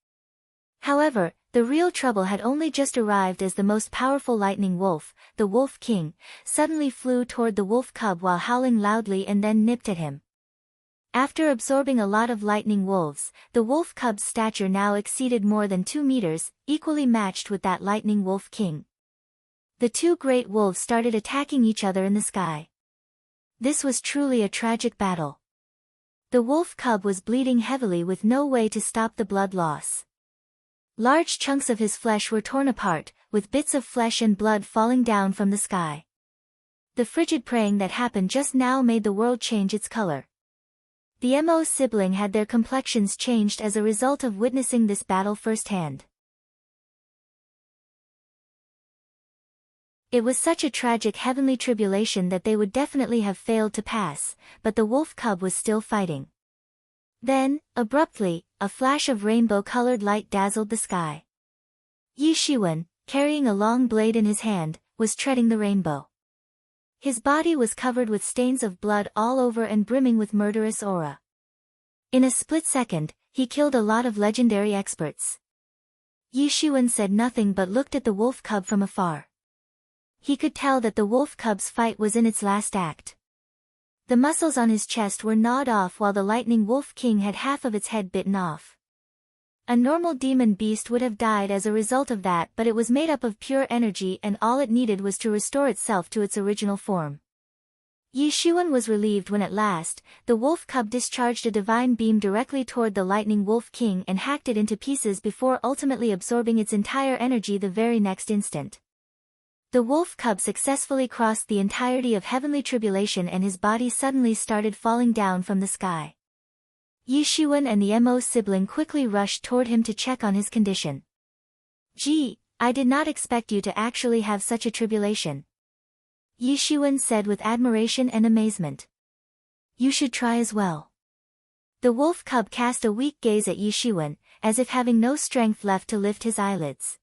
However, the real trouble had only just arrived as the most powerful lightning wolf, the Wolf King, suddenly flew toward the wolf cub while howling loudly and then nipped at him. After absorbing a lot of lightning wolves, the wolf cub's stature now exceeded more than 2 meters, equally matched with that lightning wolf king. The two great wolves started attacking each other in the sky. This was truly a tragic battle. The wolf cub was bleeding heavily with no way to stop the blood loss. Large chunks of his flesh were torn apart, with bits of flesh and blood falling down from the sky. The frigid praying that happened just now made the world change its color. The Mo sibling had their complexions changed as a result of witnessing this battle firsthand. It was such a tragic heavenly tribulation that they would definitely have failed to pass, but the wolf cub was still fighting. Then, abruptly, a flash of rainbow-colored light dazzled the sky. Yi Shiwen, carrying a long blade in his hand, was treading the rainbow. His body was covered with stains of blood all over and brimming with murderous aura. In a split second, he killed a lot of legendary experts. Yi Shiwen said nothing but looked at the wolf cub from afar. He could tell that the wolf cub's fight was in its last act. The muscles on his chest were gnawed off while the lightning wolf king had half of its head bitten off. A normal demon beast would have died as a result of that, but it was made up of pure energy and all it needed was to restore itself to its original form. Yi Shiwen was relieved when at last, the wolf cub discharged a divine beam directly toward the lightning wolf king and hacked it into pieces before ultimately absorbing its entire energy the very next instant. The wolf cub successfully crossed the entirety of heavenly tribulation and his body suddenly started falling down from the sky. Yi Shiwen and the Mo sibling quickly rushed toward him to check on his condition. "Gee, I did not expect you to actually have such a tribulation," Yi Shiwen said with admiration and amazement. "You should try as well." The wolf cub cast a weak gaze at Yi Shiwen, as if having no strength left to lift his eyelids.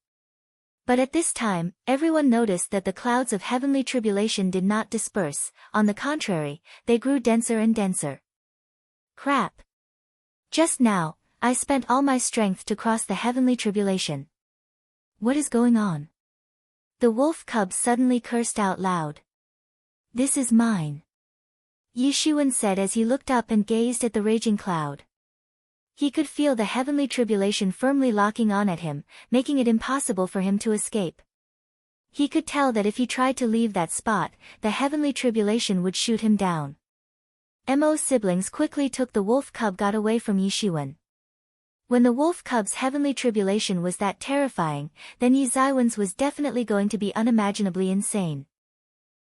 But at this time, everyone noticed that the clouds of heavenly tribulation did not disperse, on the contrary, they grew denser and denser. "Crap. Just now, I spent all my strength to cross the heavenly tribulation. What is going on?" The wolf cub suddenly cursed out loud. "This is mine," Yi Shiwen said as he looked up and gazed at the raging cloud. He could feel the heavenly tribulation firmly locking on at him, making it impossible for him to escape. He could tell that if he tried to leave that spot, the heavenly tribulation would shoot him down. Mo siblings quickly took the wolf cub got away from Yi Shiwen. When the wolf cub's heavenly tribulation was that terrifying, then Yi Zaiwen's was definitely going to be unimaginably insane.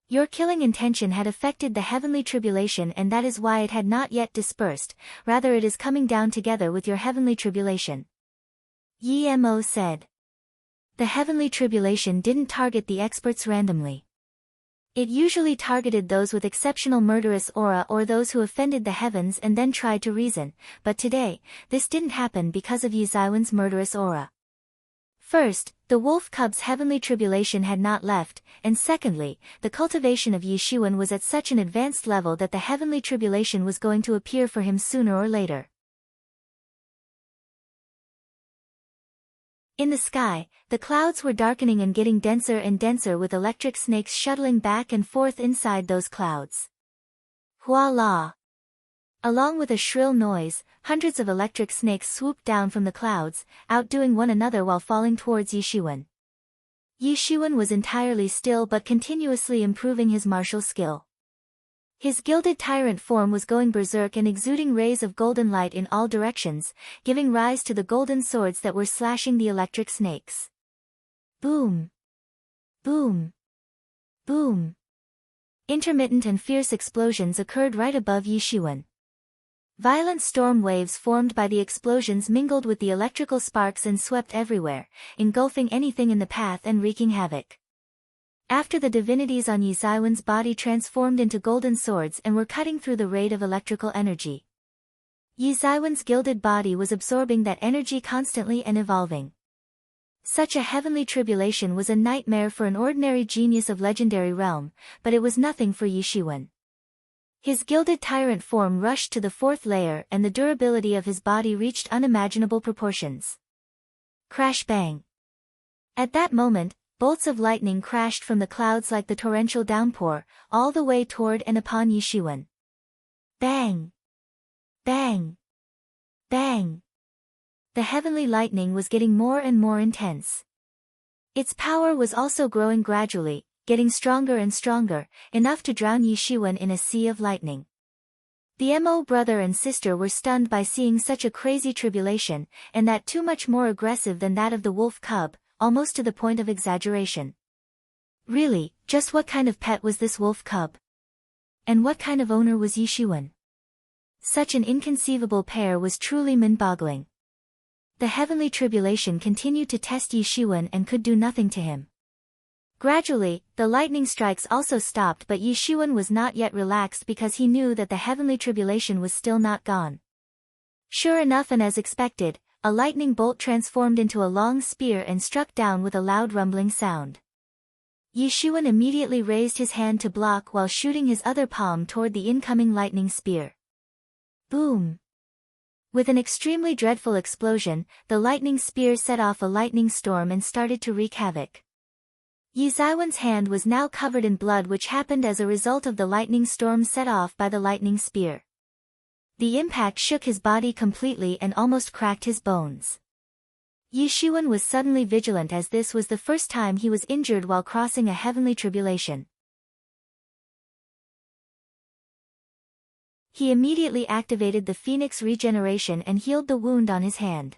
Your killing intention had affected the heavenly tribulation and that is why it had not yet dispersed, rather it is coming down together with your heavenly tribulation. Yi Mo said. The heavenly tribulation didn't target the experts randomly. It usually targeted those with exceptional murderous aura or those who offended the heavens and then tried to reason, but today, this didn't happen because of Yi Zaiwen's murderous aura. First, the wolf cub's heavenly tribulation had not left, and secondly, the cultivation of Yi Shiwen was at such an advanced level that the heavenly tribulation was going to appear for him sooner or later. In the sky, the clouds were darkening and getting denser and denser with electric snakes shuttling back and forth inside those clouds. Voila! Along with a shrill noise, hundreds of electric snakes swooped down from the clouds, outdoing one another while falling towards Yi Shiwen. Yi Shiwen was entirely still but continuously improving his martial skill. His gilded tyrant form was going berserk and exuding rays of golden light in all directions, giving rise to the golden swords that were slashing the electric snakes. Boom! Boom! Boom! Intermittent and fierce explosions occurred right above Yi Shiwen. Violent storm waves formed by the explosions mingled with the electrical sparks and swept everywhere, engulfing anything in the path and wreaking havoc. After the divinities on Yi Zaiwen's body transformed into golden swords and were cutting through the raid of electrical energy. Yi Zaiwen's gilded body was absorbing that energy constantly and evolving. Such a heavenly tribulation was a nightmare for an ordinary genius of legendary realm, but it was nothing for Yi Shiwen. His gilded tyrant form rushed to the fourth layer and the durability of his body reached unimaginable proportions. Crash bang! At that moment, bolts of lightning crashed from the clouds like the torrential downpour, all the way toward and upon Yi Shiwen. Bang! Bang! Bang! The heavenly lightning was getting more and more intense. Its power was also growing gradually, getting stronger and stronger, enough to drown Yi Shiwen in a sea of lightning. The Mo brother and sister were stunned by seeing such a crazy tribulation, and that too much more aggressive than that of the wolf cub, almost to the point of exaggeration. Really, just what kind of pet was this wolf cub? And what kind of owner was Yi Shiwen? Such an inconceivable pair was truly mind-boggling. The heavenly tribulation continued to test Yi Shiwen and could do nothing to him. Gradually, the lightning strikes also stopped, but Yi Shiwen was not yet relaxed because he knew that the heavenly tribulation was still not gone. Sure enough, and as expected, a lightning bolt transformed into a long spear and struck down with a loud rumbling sound. Yishuan immediately raised his hand to block while shooting his other palm toward the incoming lightning spear. Boom! With an extremely dreadful explosion, the lightning spear set off a lightning storm and started to wreak havoc. Yi Zaiwen's hand was now covered in blood, which happened as a result of the lightning storm set off by the lightning spear. The impact shook his body completely and almost cracked his bones. Yishuan was suddenly vigilant, as this was the first time he was injured while crossing a heavenly tribulation. He immediately activated the Phoenix regeneration and healed the wound on his hand.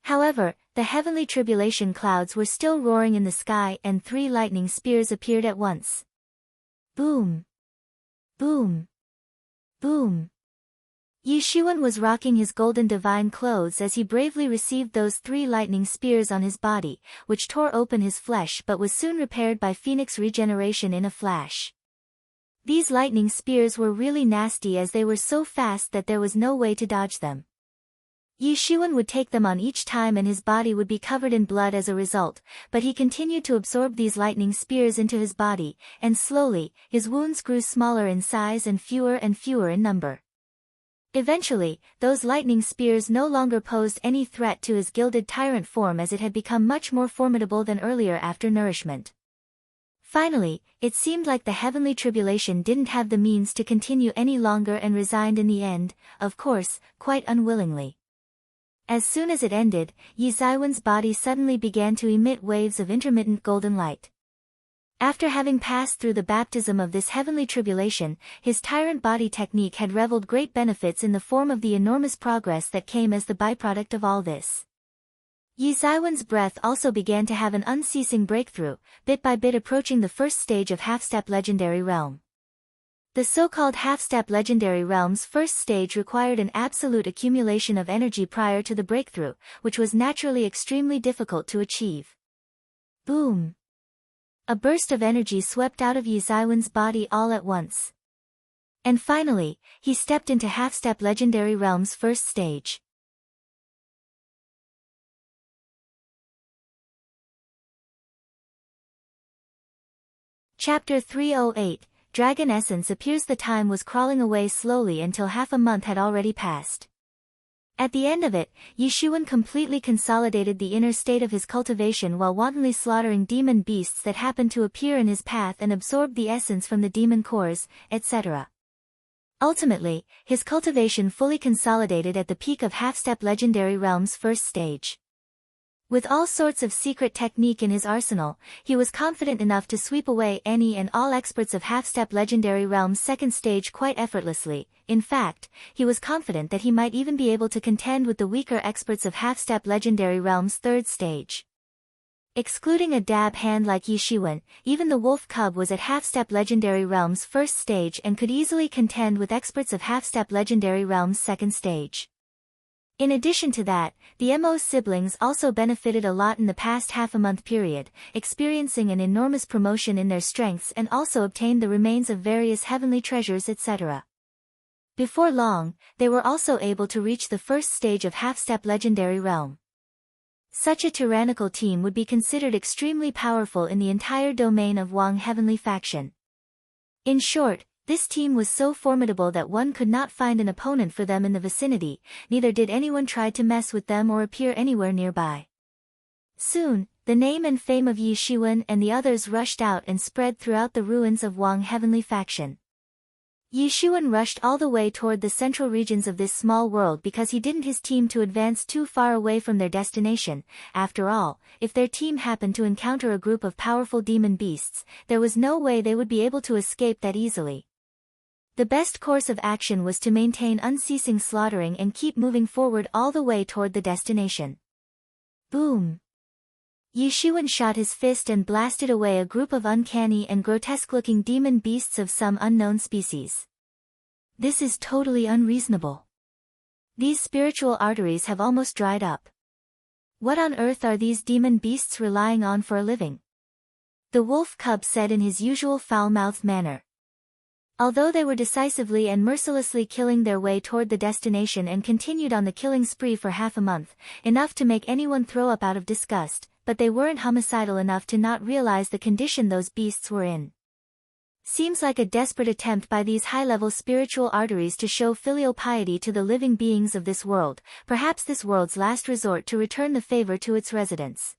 However, the heavenly tribulation clouds were still roaring in the sky and 3 lightning spears appeared at once. Boom! Boom! Boom! Yishuan was rocking his golden divine clothes as he bravely received those 3 lightning spears on his body, which tore open his flesh but was soon repaired by Phoenix regeneration in a flash. These lightning spears were really nasty as they were so fast that there was no way to dodge them. Yishuan would take them on each time and his body would be covered in blood as a result, but he continued to absorb these lightning spears into his body, and slowly, his wounds grew smaller in size and fewer in number. Eventually, those lightning spears no longer posed any threat to his gilded tyrant form, as it had become much more formidable than earlier after nourishment. Finally, it seemed like the heavenly tribulation didn't have the means to continue any longer and resigned in the end, of course, quite unwillingly. As soon as it ended, Yi Zaiwen's body suddenly began to emit waves of intermittent golden light. After having passed through the baptism of this heavenly tribulation, his tyrant body technique had reveled great benefits in the form of the enormous progress that came as the byproduct of all this. Yi Zaiwen's breath also began to have an unceasing breakthrough, bit by bit approaching the first stage of half-step legendary realm. The so-called half-step legendary realm's first stage required an absolute accumulation of energy prior to the breakthrough, which was naturally extremely difficult to achieve. Boom! A burst of energy swept out of Yi Zaiwen's body all at once. And finally, he stepped into half-step legendary realm's first stage. Chapter 308, Dragon Essence appears. The time was crawling away slowly until half a month had already passed. At the end of it, Yishuan completely consolidated the inner state of his cultivation while wantonly slaughtering demon beasts that happened to appear in his path and absorbed the essence from the demon cores, etc. Ultimately, his cultivation fully consolidated at the peak of half-step legendary realm's first stage. With all sorts of secret technique in his arsenal, he was confident enough to sweep away any and all experts of half-step legendary realm's second stage quite effortlessly. In fact, he was confident that he might even be able to contend with the weaker experts of half-step legendary realm's third stage. Excluding a dab hand like Yishuan, even the wolf cub was at half-step legendary realm's first stage and could easily contend with experts of half-step legendary realm's second stage. In addition to that, the MO's siblings also benefited a lot in the past half-a-month period, experiencing an enormous promotion in their strengths and also obtained the remains of various heavenly treasures, etc. Before long, they were also able to reach the first stage of half-step legendary realm. Such a tyrannical team would be considered extremely powerful in the entire domain of Wang heavenly faction. In short, this team was so formidable that one could not find an opponent for them in the vicinity, neither did anyone try to mess with them or appear anywhere nearby. Soon, the name and fame of Yishuan and the others rushed out and spread throughout the ruins of Wang heavenly faction. Yishuan rushed all the way toward the central regions of this small world because he didn't his team to advance too far away from their destination. After all, if their team happened to encounter a group of powerful demon beasts, there was no way they would be able to escape that easily. The best course of action was to maintain unceasing slaughtering and keep moving forward all the way toward the destination. Boom! Yishuan shot his fist and blasted away a group of uncanny and grotesque-looking demon beasts of some unknown species. This is totally unreasonable. These spiritual arteries have almost dried up. What on earth are these demon beasts relying on for a living? The wolf cub said in his usual foul-mouthed manner. Although they were decisively and mercilessly killing their way toward the destination and continued on the killing spree for half a month, enough to make anyone throw up out of disgust, but they weren't homicidal enough to not realize the condition those beasts were in. Seems like a desperate attempt by these high-level spiritual arteries to show filial piety to the living beings of this world, perhaps this world's last resort to return the favor to its residents.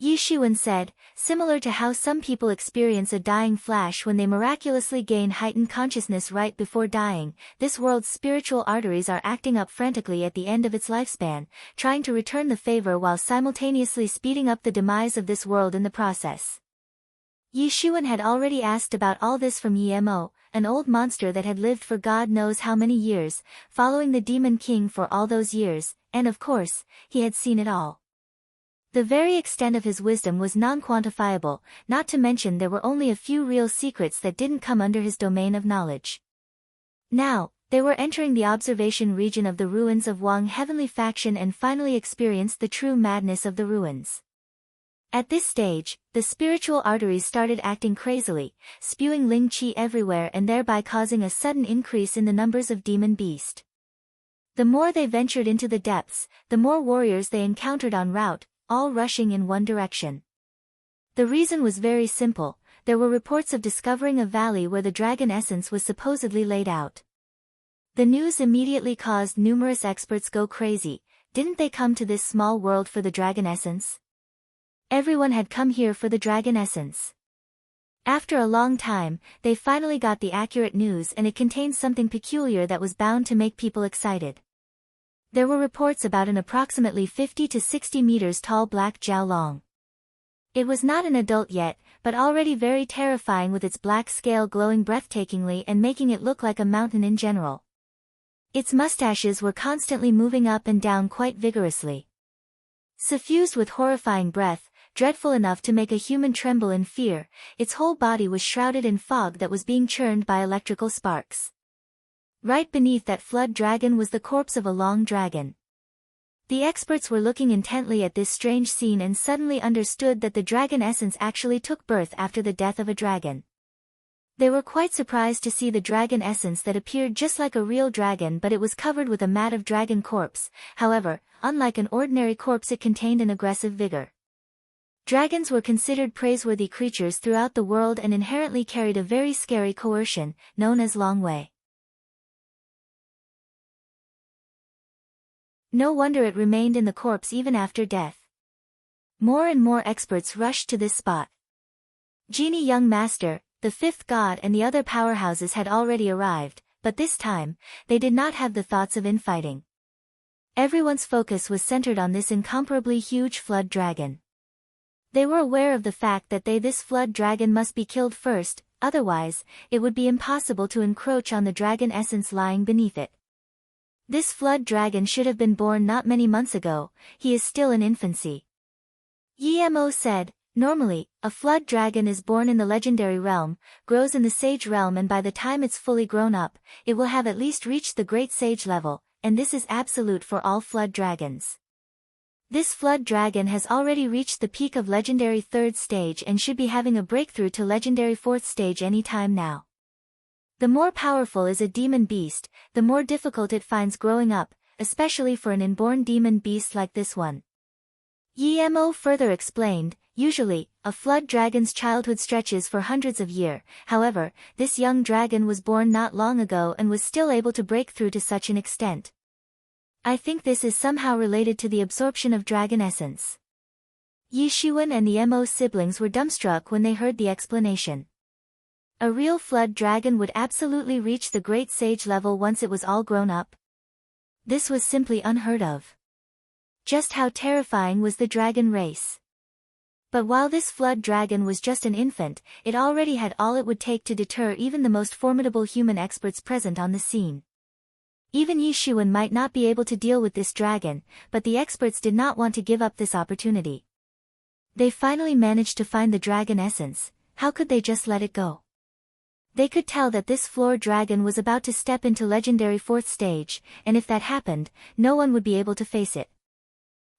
Yi Shiwen said, similar to how some people experience a dying flash when they miraculously gain heightened consciousness right before dying, this world's spiritual arteries are acting up frantically at the end of its lifespan, trying to return the favor while simultaneously speeding up the demise of this world in the process. Yi Shiwen had already asked about all this from Yi Mo, an old monster that had lived for God knows how many years, following the Demon King for all those years, and of course, he had seen it all. The very extent of his wisdom was non-quantifiable, not to mention there were only a few real secrets that didn't come under his domain of knowledge. Now, they were entering the observation region of the ruins of Wang Heavenly Faction and finally experienced the true madness of the ruins. At this stage, the spiritual arteries started acting crazily, spewing Ling Qi everywhere and thereby causing a sudden increase in the numbers of demon beast. The more they ventured into the depths, the more warriors they encountered en route, all rushing in one direction. The reason was very simple, there were reports of discovering a valley where the dragon essence was supposedly laid out. The news immediately caused numerous experts go crazy. Didn't they come to this small world for the dragon essence? Everyone had come here for the dragon essence. After a long time, they finally got the accurate news and it contained something peculiar that was bound to make people excited. There were reports about an approximately 50 to 60 meters tall black Jiaolong. It was not an adult yet, but already very terrifying with its black scale glowing breathtakingly and making it look like a mountain in general. Its mustaches were constantly moving up and down quite vigorously. Suffused with horrifying breath, dreadful enough to make a human tremble in fear, its whole body was shrouded in fog that was being churned by electrical sparks. Right beneath that flood dragon was the corpse of a long dragon. The experts were looking intently at this strange scene and suddenly understood that the dragon essence actually took birth after the death of a dragon. They were quite surprised to see the dragon essence that appeared just like a real dragon, but it was covered with a mat of dragon corpse. However, unlike an ordinary corpse, it contained an aggressive vigor. Dragons were considered praiseworthy creatures throughout the world and inherently carried a very scary coercion, known as Long Wei. No wonder it remained in the corpse even after death. More and more experts rushed to this spot. Genie Young Master, the fifth god and the other powerhouses had already arrived, but this time, they did not have the thoughts of infighting. Everyone's focus was centered on this incomparably huge flood dragon. They were aware of the fact that this flood dragon must be killed first, otherwise, it would be impossible to encroach on the dragon essence lying beneath it. This flood dragon should have been born not many months ago, he is still in infancy. Yi Mo said, normally, a flood dragon is born in the legendary realm, grows in the sage realm, and by the time it's fully grown up, it will have at least reached the great sage level, and this is absolute for all flood dragons. This flood dragon has already reached the peak of legendary 3rd stage and should be having a breakthrough to legendary 4th stage any time now. The more powerful is a demon beast, the more difficult it finds growing up, especially for an inborn demon beast like this one. Yi Mo further explained, usually, a flood dragon's childhood stretches for hundreds of years. However, this young dragon was born not long ago and was still able to break through to such an extent. I think this is somehow related to the absorption of dragon essence. Yi Shiwen and the Mo siblings were dumbstruck when they heard the explanation. A real flood dragon would absolutely reach the great sage level once it was all grown up. This was simply unheard of. Just how terrifying was the dragon race? But while this flood dragon was just an infant, it already had all it would take to deter even the most formidable human experts present on the scene. Even Yi Shiwen might not be able to deal with this dragon, but the experts did not want to give up this opportunity. They finally managed to find the dragon essence. How could they just let it go? They could tell that this floor dragon was about to step into legendary 4th stage, and if that happened, no one would be able to face it.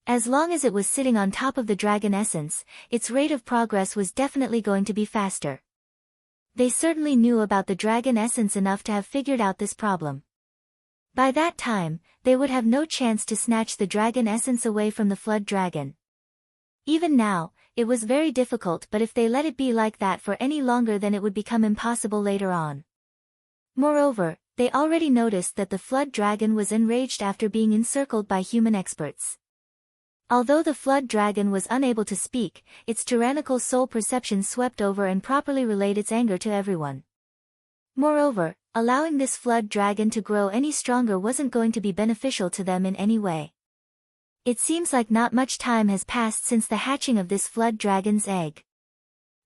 As long as it was sitting on top of the dragon essence, its rate of progress was definitely going to be faster. They certainly knew about the dragon essence enough to have figured out this problem. By that time, they would have no chance to snatch the dragon essence away from the flood dragon. Even now, it was very difficult, but if they let it be like that for any longer, then it would become impossible later on. Moreover, they already noticed that the flood dragon was enraged after being encircled by human experts. Although the flood dragon was unable to speak, its tyrannical soul perception swept over and properly relayed its anger to everyone. Moreover, allowing this flood dragon to grow any stronger wasn't going to be beneficial to them in any way. It seems like not much time has passed since the hatching of this flood dragon's egg.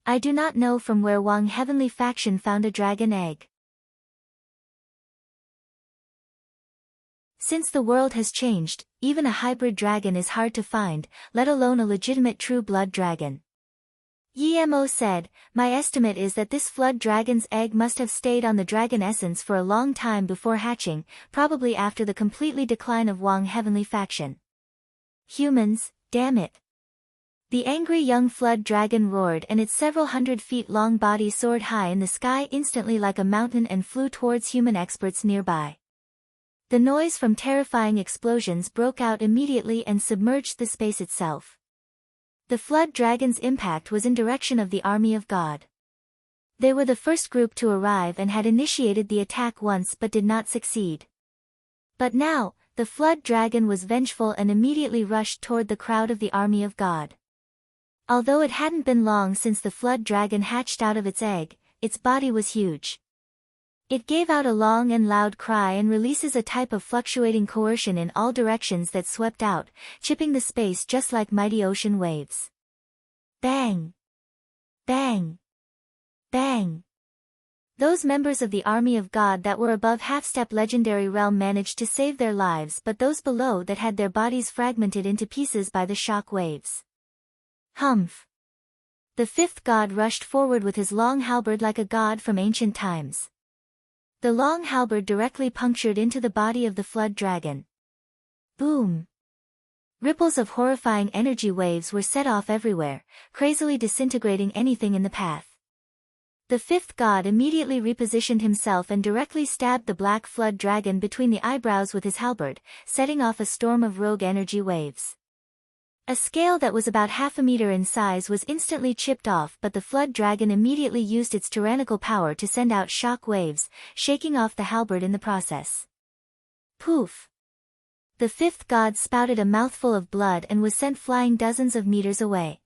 I do not know from where Wang Heavenly Faction found a dragon egg. Since the world has changed, even a hybrid dragon is hard to find, let alone a legitimate true blood dragon. Yemo said, "My estimate is that this flood dragon's egg must have stayed on the dragon essence for a long time before hatching, probably after the completely decline of Wang Heavenly Faction." Humans, damn it. The angry young flood dragon roared, and its several hundred feet long body soared high in the sky instantly like a mountain and flew towards human experts nearby. The noise from terrifying explosions broke out immediately and submerged the space itself. The flood dragon's impact was in direction of the army of God. They were the first group to arrive and had initiated the attack once but did not succeed. But now, the flood dragon was vengeful and immediately rushed toward the crowd of the army of God. Although it hadn't been long since the flood dragon hatched out of its egg, its body was huge. It gave out a long and loud cry and releases a type of fluctuating coercion in all directions that swept out, chipping the space just like mighty ocean waves. Bang! Bang! Bang! Those members of the army of God that were above half-step legendary realm managed to save their lives, but those below that had their bodies fragmented into pieces by the shock waves. Humph! The fifth god rushed forward with his long halberd like a god from ancient times. The long halberd directly punctured into the body of the flood dragon. Boom! Ripples of horrifying energy waves were set off everywhere, crazily disintegrating anything in the path. The fifth god immediately repositioned himself and directly stabbed the black flood dragon between the eyebrows with his halberd, setting off a storm of rogue energy waves. A scale that was about half a meter in size was instantly chipped off, but the flood dragon immediately used its tyrannical power to send out shock waves, shaking off the halberd in the process. Poof! The fifth god spouted a mouthful of blood and was sent flying dozens of meters away.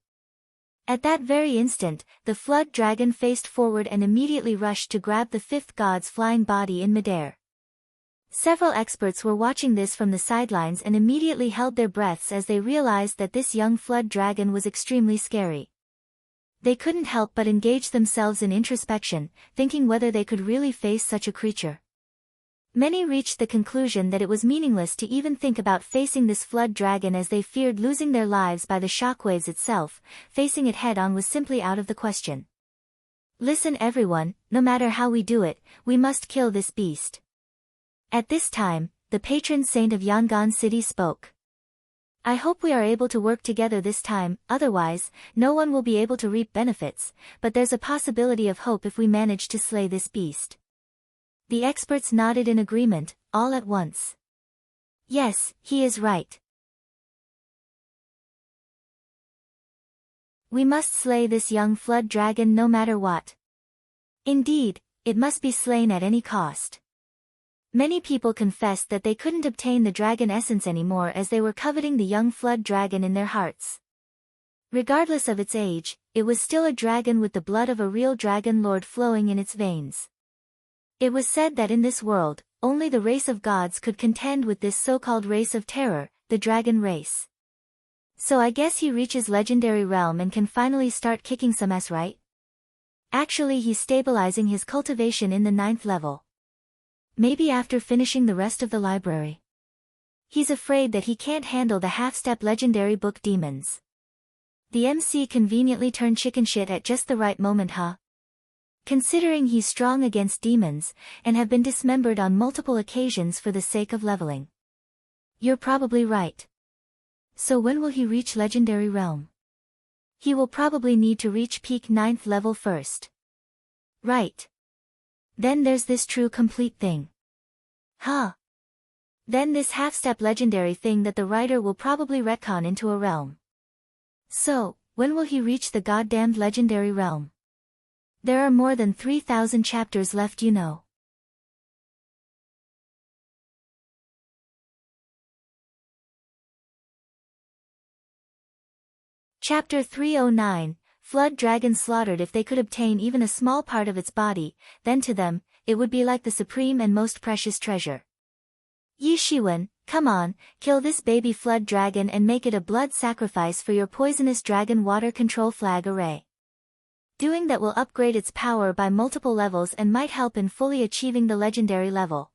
At that very instant, the flood dragon faced forward and immediately rushed to grab the fifth god's flying body in midair. Several experts were watching this from the sidelines and immediately held their breaths as they realized that this young flood dragon was extremely scary. They couldn't help but engage themselves in introspection, thinking whether they could really face such a creature. Many reached the conclusion that it was meaningless to even think about facing this flood dragon, as they feared losing their lives by the shockwaves itself. Facing it head-on was simply out of the question. Listen everyone, no matter how we do it, we must kill this beast. At this time, the patron saint of Yangon City spoke. I hope we are able to work together this time, otherwise, no one will be able to reap benefits, but there's a possibility of hope if we manage to slay this beast. The experts nodded in agreement, all at once. Yes, he is right. We must slay this young flood dragon no matter what. Indeed, it must be slain at any cost. Many people confessed that they couldn't obtain the dragon essence anymore, as they were coveting the young flood dragon in their hearts. Regardless of its age, it was still a dragon with the blood of a real dragon lord flowing in its veins. It was said that in this world, only the race of gods could contend with this so-called race of terror, the dragon race. So I guess he reaches legendary realm and can finally start kicking some ass, right? Actually, he's stabilizing his cultivation in the 9th level. Maybe after finishing the rest of the library. He's afraid that he can't handle the half-step legendary book demons. The MC conveniently turned chicken shit at just the right moment, huh? Considering he's strong against demons, and have been dismembered on multiple occasions for the sake of leveling. You're probably right. So when will he reach legendary realm? He will probably need to reach peak 9th level first. Right. Then there's this true complete thing. Huh. Then this half-step legendary thing that the writer will probably retcon into a realm. So, when will he reach the goddamned legendary realm? There are more than 3,000 chapters left, you know. Chapter 309, Flood Dragon slaughtered. If they could obtain even a small part of its body, then to them, it would be like the supreme and most precious treasure. Yi Shiwen, come on, kill this baby flood dragon and make it a blood sacrifice for your poisonous dragon water control flag array. Doing that will upgrade its power by multiple levels and might help in fully achieving the legendary level.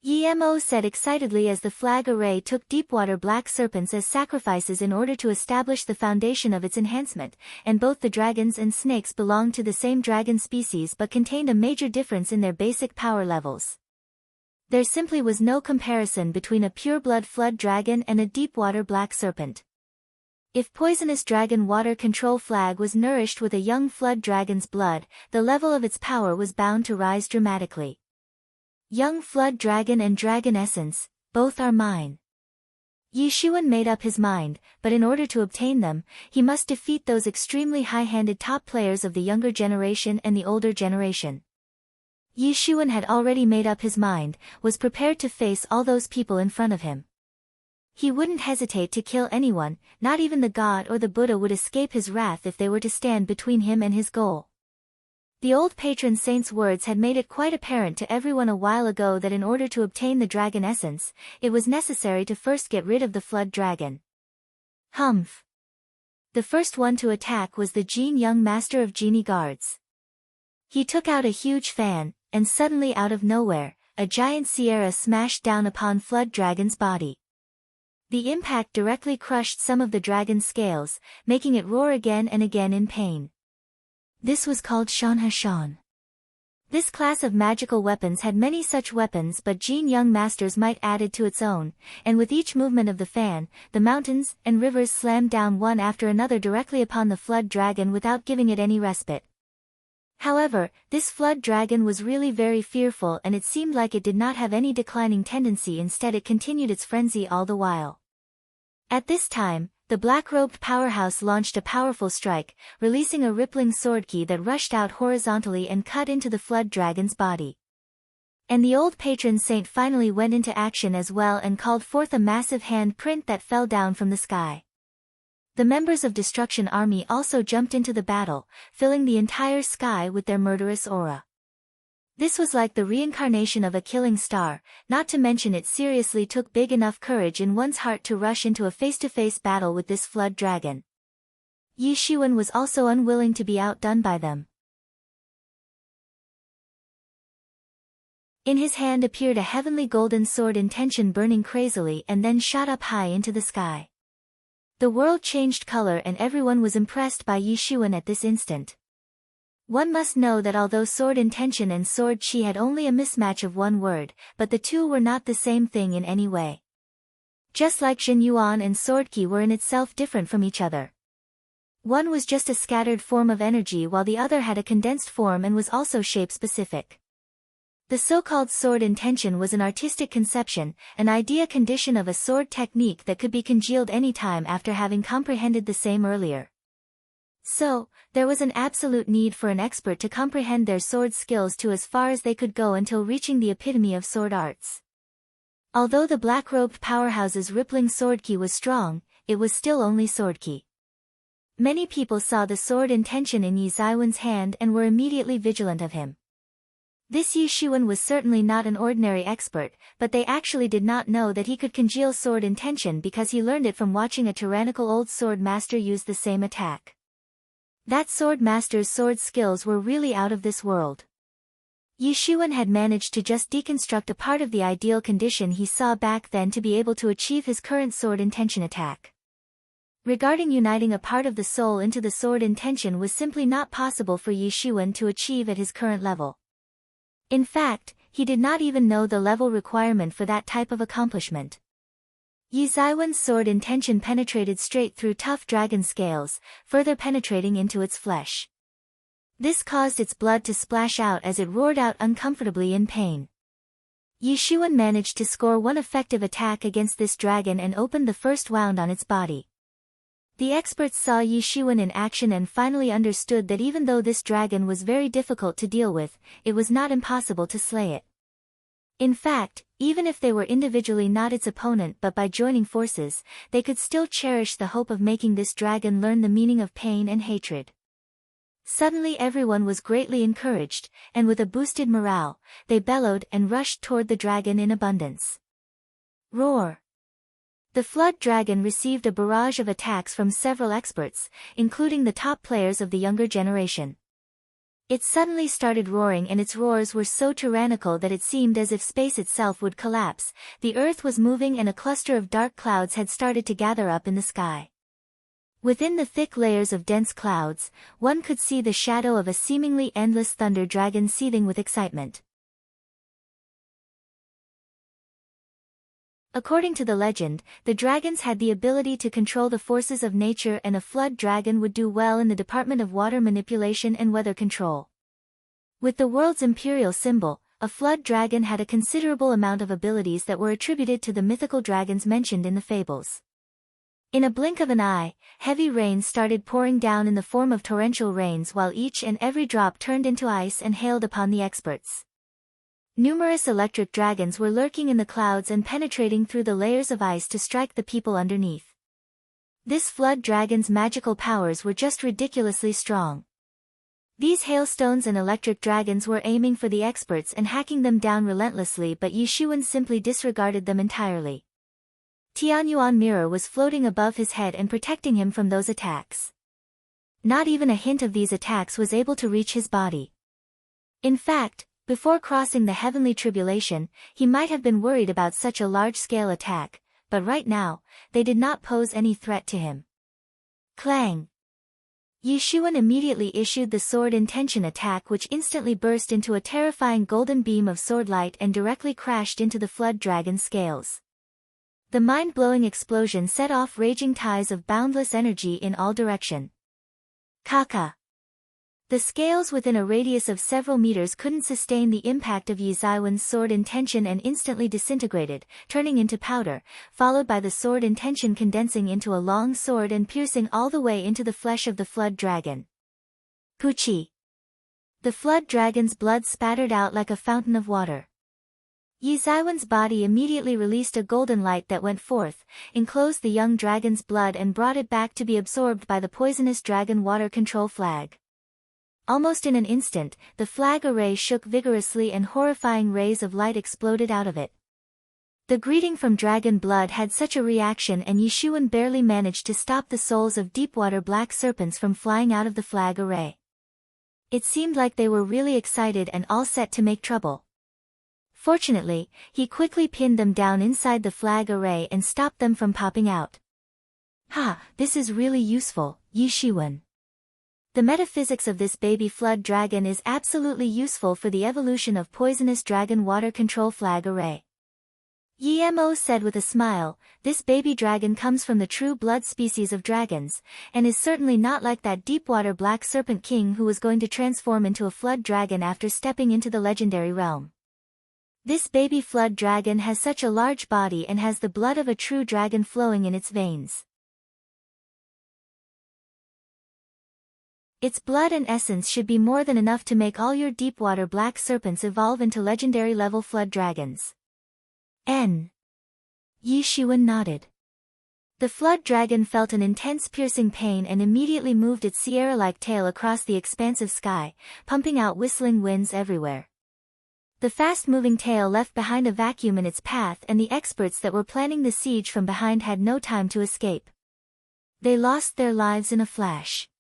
Yi Mo said excitedly as the flag array took deepwater black serpents as sacrifices in order to establish the foundation of its enhancement, and both the dragons and snakes belonged to the same dragon species but contained a major difference in their basic power levels. There simply was no comparison between a pure-blood flood dragon and a deep-water black serpent. If poisonous dragon water control flag was nourished with a young flood dragon's blood, the level of its power was bound to rise dramatically. Young flood dragon and dragon essence, both are mine. Yi Shiwen made up his mind, but in order to obtain them, he must defeat those extremely high-handed top players of the younger generation and the older generation. Yi Shiwen had already made up his mind, was prepared to face all those people in front of him. He wouldn't hesitate to kill anyone, not even the god or the Buddha would escape his wrath if they were to stand between him and his goal. The old patron saint's words had made it quite apparent to everyone a while ago that in order to obtain the dragon essence, it was necessary to first get rid of the flood dragon. Humph! The first one to attack was the Jin young master of genie guards. He took out a huge fan, and suddenly out of nowhere, a giant sierra smashed down upon Flood Dragon's body. The impact directly crushed some of the dragon's scales, making it roar again and again in pain. This was called Shanha Shan. This class of magical weapons had many such weapons, but Jin young masters might added to its own, and with each movement of the fan, the mountains and rivers slammed down one after another directly upon the flood dragon without giving it any respite. However, this flood dragon was really very fearful and it seemed like it did not have any declining tendency, instead it continued its frenzy all the while. At this time, the black-robed powerhouse launched a powerful strike, releasing a rippling sword key that rushed out horizontally and cut into the flood dragon's body. And the old patron saint finally went into action as well and called forth a massive hand print that fell down from the sky. The members of Destruction Army also jumped into the battle, filling the entire sky with their murderous aura. This was like the reincarnation of a killing star, not to mention it seriously took big enough courage in one's heart to rush into a face-to-face battle with this flood dragon. Yi Shiwen was also unwilling to be outdone by them. In his hand appeared a heavenly golden sword intention burning crazily and then shot up high into the sky. The world changed color and everyone was impressed by Yi Shiwen at this instant. One must know that although sword intention and sword chi had only a mismatch of one word, but the two were not the same thing in any way. Just like Jin Yuan and sword ki were in itself different from each other. One was just a scattered form of energy while the other had a condensed form and was also shape-specific. The so-called sword intention was an artistic conception, an idea condition of a sword technique that could be congealed any time after having comprehended the same earlier. So, there was an absolute need for an expert to comprehend their sword skills to as far as they could go until reaching the epitome of sword arts. Although the black-robed powerhouse's rippling sword ki was strong, it was still only sword ki. Many people saw the sword intention in Yi Zaiwen's hand and were immediately vigilant of him. This Yi Shiwen was certainly not an ordinary expert, but they actually did not know that he could congeal sword intention because he learned it from watching a tyrannical old sword master use the same attack. That sword master's sword skills were really out of this world. Yi Shiwen had managed to just deconstruct a part of the ideal condition he saw back then to be able to achieve his current sword intention attack. Regarding uniting a part of the soul into the sword intention was simply not possible for Yi Shiwen to achieve at his current level. In fact, he did not even know the level requirement for that type of accomplishment. Yi Zaiwen's sword intention penetrated straight through tough dragon scales, further penetrating into its flesh. This caused its blood to splash out as it roared out uncomfortably in pain. Yishuan managed to score one effective attack against this dragon and opened the first wound on its body. The experts saw Yishuan in action and finally understood that even though this dragon was very difficult to deal with, it was not impossible to slay it. In fact, even if they were individually not its opponent but by joining forces, they could still cherish the hope of making this dragon learn the meaning of pain and hatred. Suddenly everyone was greatly encouraged, and with a boosted morale, they bellowed and rushed toward the dragon in abundance. Roar! The flood dragon received a barrage of attacks from several experts, including the top players of the younger generation. It suddenly started roaring, and its roars were so tyrannical that it seemed as if space itself would collapse. The earth was moving and a cluster of dark clouds had started to gather up in the sky. Within the thick layers of dense clouds, one could see the shadow of a seemingly endless thunder dragon seething with excitement. According to the legend, the dragons had the ability to control the forces of nature, and a flood dragon would do well in the department of water manipulation and weather control. With the world's imperial symbol, a flood dragon had a considerable amount of abilities that were attributed to the mythical dragons mentioned in the fables. In a blink of an eye, heavy rain started pouring down in the form of torrential rains, while each and every drop turned into ice and hailed upon the experts. Numerous electric dragons were lurking in the clouds and penetrating through the layers of ice to strike the people underneath. This flood dragon's magical powers were just ridiculously strong. These hailstones and electric dragons were aiming for the experts and hacking them down relentlessly, but Yishuan simply disregarded them entirely. Tianyuan mirror was floating above his head and protecting him from those attacks. Not even a hint of these attacks was able to reach his body. In fact, before crossing the heavenly tribulation, he might have been worried about such a large-scale attack, but right now, they did not pose any threat to him. Clang! Yishuan immediately issued the sword intention attack, which instantly burst into a terrifying golden beam of sword light and directly crashed into the flood dragon's scales. The mind-blowing explosion set off raging tides of boundless energy in all directions. Kaka! The scales within a radius of several meters couldn't sustain the impact of Yizaiwan's sword intention and instantly disintegrated, turning into powder, followed by the sword intention condensing into a long sword and piercing all the way into the flesh of the flood dragon. Puchi! The flood dragon's blood spattered out like a fountain of water. Yizaiwan's body immediately released a golden light that went forth, enclosed the young dragon's blood and brought it back to be absorbed by the poisonous dragon water control flag. Almost in an instant, the flag array shook vigorously and horrifying rays of light exploded out of it. The greeting from dragon blood had such a reaction, and Yishuan barely managed to stop the souls of deepwater black serpents from flying out of the flag array. It seemed like they were really excited and all set to make trouble. Fortunately, he quickly pinned them down inside the flag array and stopped them from popping out. Ha, this is really useful, Yishuan. The metaphysics of this baby flood dragon is absolutely useful for the evolution of poisonous dragon water control flag array. Yemo said with a smile, this baby dragon comes from the true blood species of dragons, and is certainly not like that deepwater black serpent king who was going to transform into a flood dragon after stepping into the legendary realm. This baby flood dragon has such a large body and has the blood of a true dragon flowing in its veins. Its blood and essence should be more than enough to make all your deepwater black serpents evolve into legendary level flood dragons. Yishuan nodded. The flood dragon felt an intense piercing pain and immediately moved its sierra-like tail across the expansive sky, pumping out whistling winds everywhere. The fast-moving tail left behind a vacuum in its path, and the experts that were planning the siege from behind had no time to escape. They lost their lives in a flash.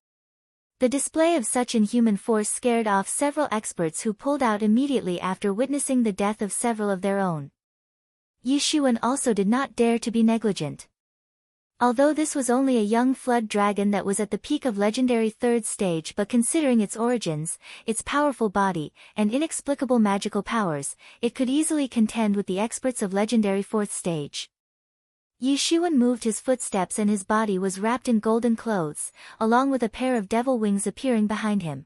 The display of such inhuman force scared off several experts who pulled out immediately after witnessing the death of several of their own. Yishuan also did not dare to be negligent. Although this was only a young flood dragon that was at the peak of legendary 3rd stage, but considering its origins, its powerful body, and inexplicable magical powers, it could easily contend with the experts of legendary 4th stage. Yishuan moved his footsteps and his body was wrapped in golden clothes, along with a pair of devil wings appearing behind him.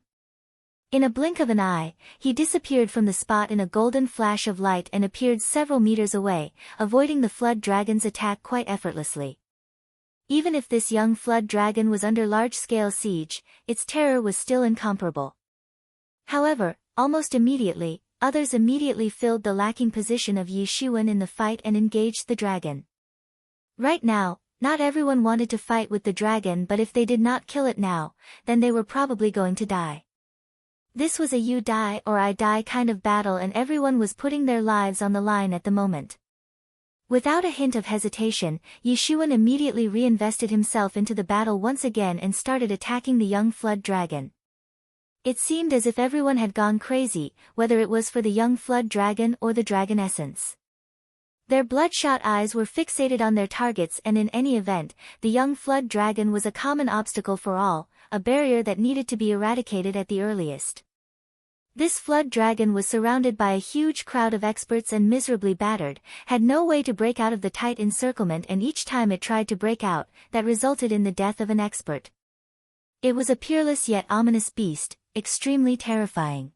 In a blink of an eye, he disappeared from the spot in a golden flash of light and appeared several meters away, avoiding the flood dragon's attack quite effortlessly. Even if this young flood dragon was under large-scale siege, its terror was still incomparable. However, almost immediately, others immediately filled the lacking position of Yi Shiwen in the fight and engaged the dragon. Right now, not everyone wanted to fight with the dragon, but if they did not kill it now, then they were probably going to die. This was a you die or I die kind of battle, and everyone was putting their lives on the line at the moment. Without a hint of hesitation, Yi Shiwen immediately reinvested himself into the battle once again and started attacking the young flood dragon. It seemed as if everyone had gone crazy, whether it was for the young flood dragon or the dragon essence. Their bloodshot eyes were fixated on their targets, and in any event, the young flood dragon was a common obstacle for all, a barrier that needed to be eradicated at the earliest. This flood dragon was surrounded by a huge crowd of experts and miserably battered, had no way to break out of the tight encirclement, and each time it tried to break out, that resulted in the death of an expert. It was a peerless yet ominous beast, extremely terrifying.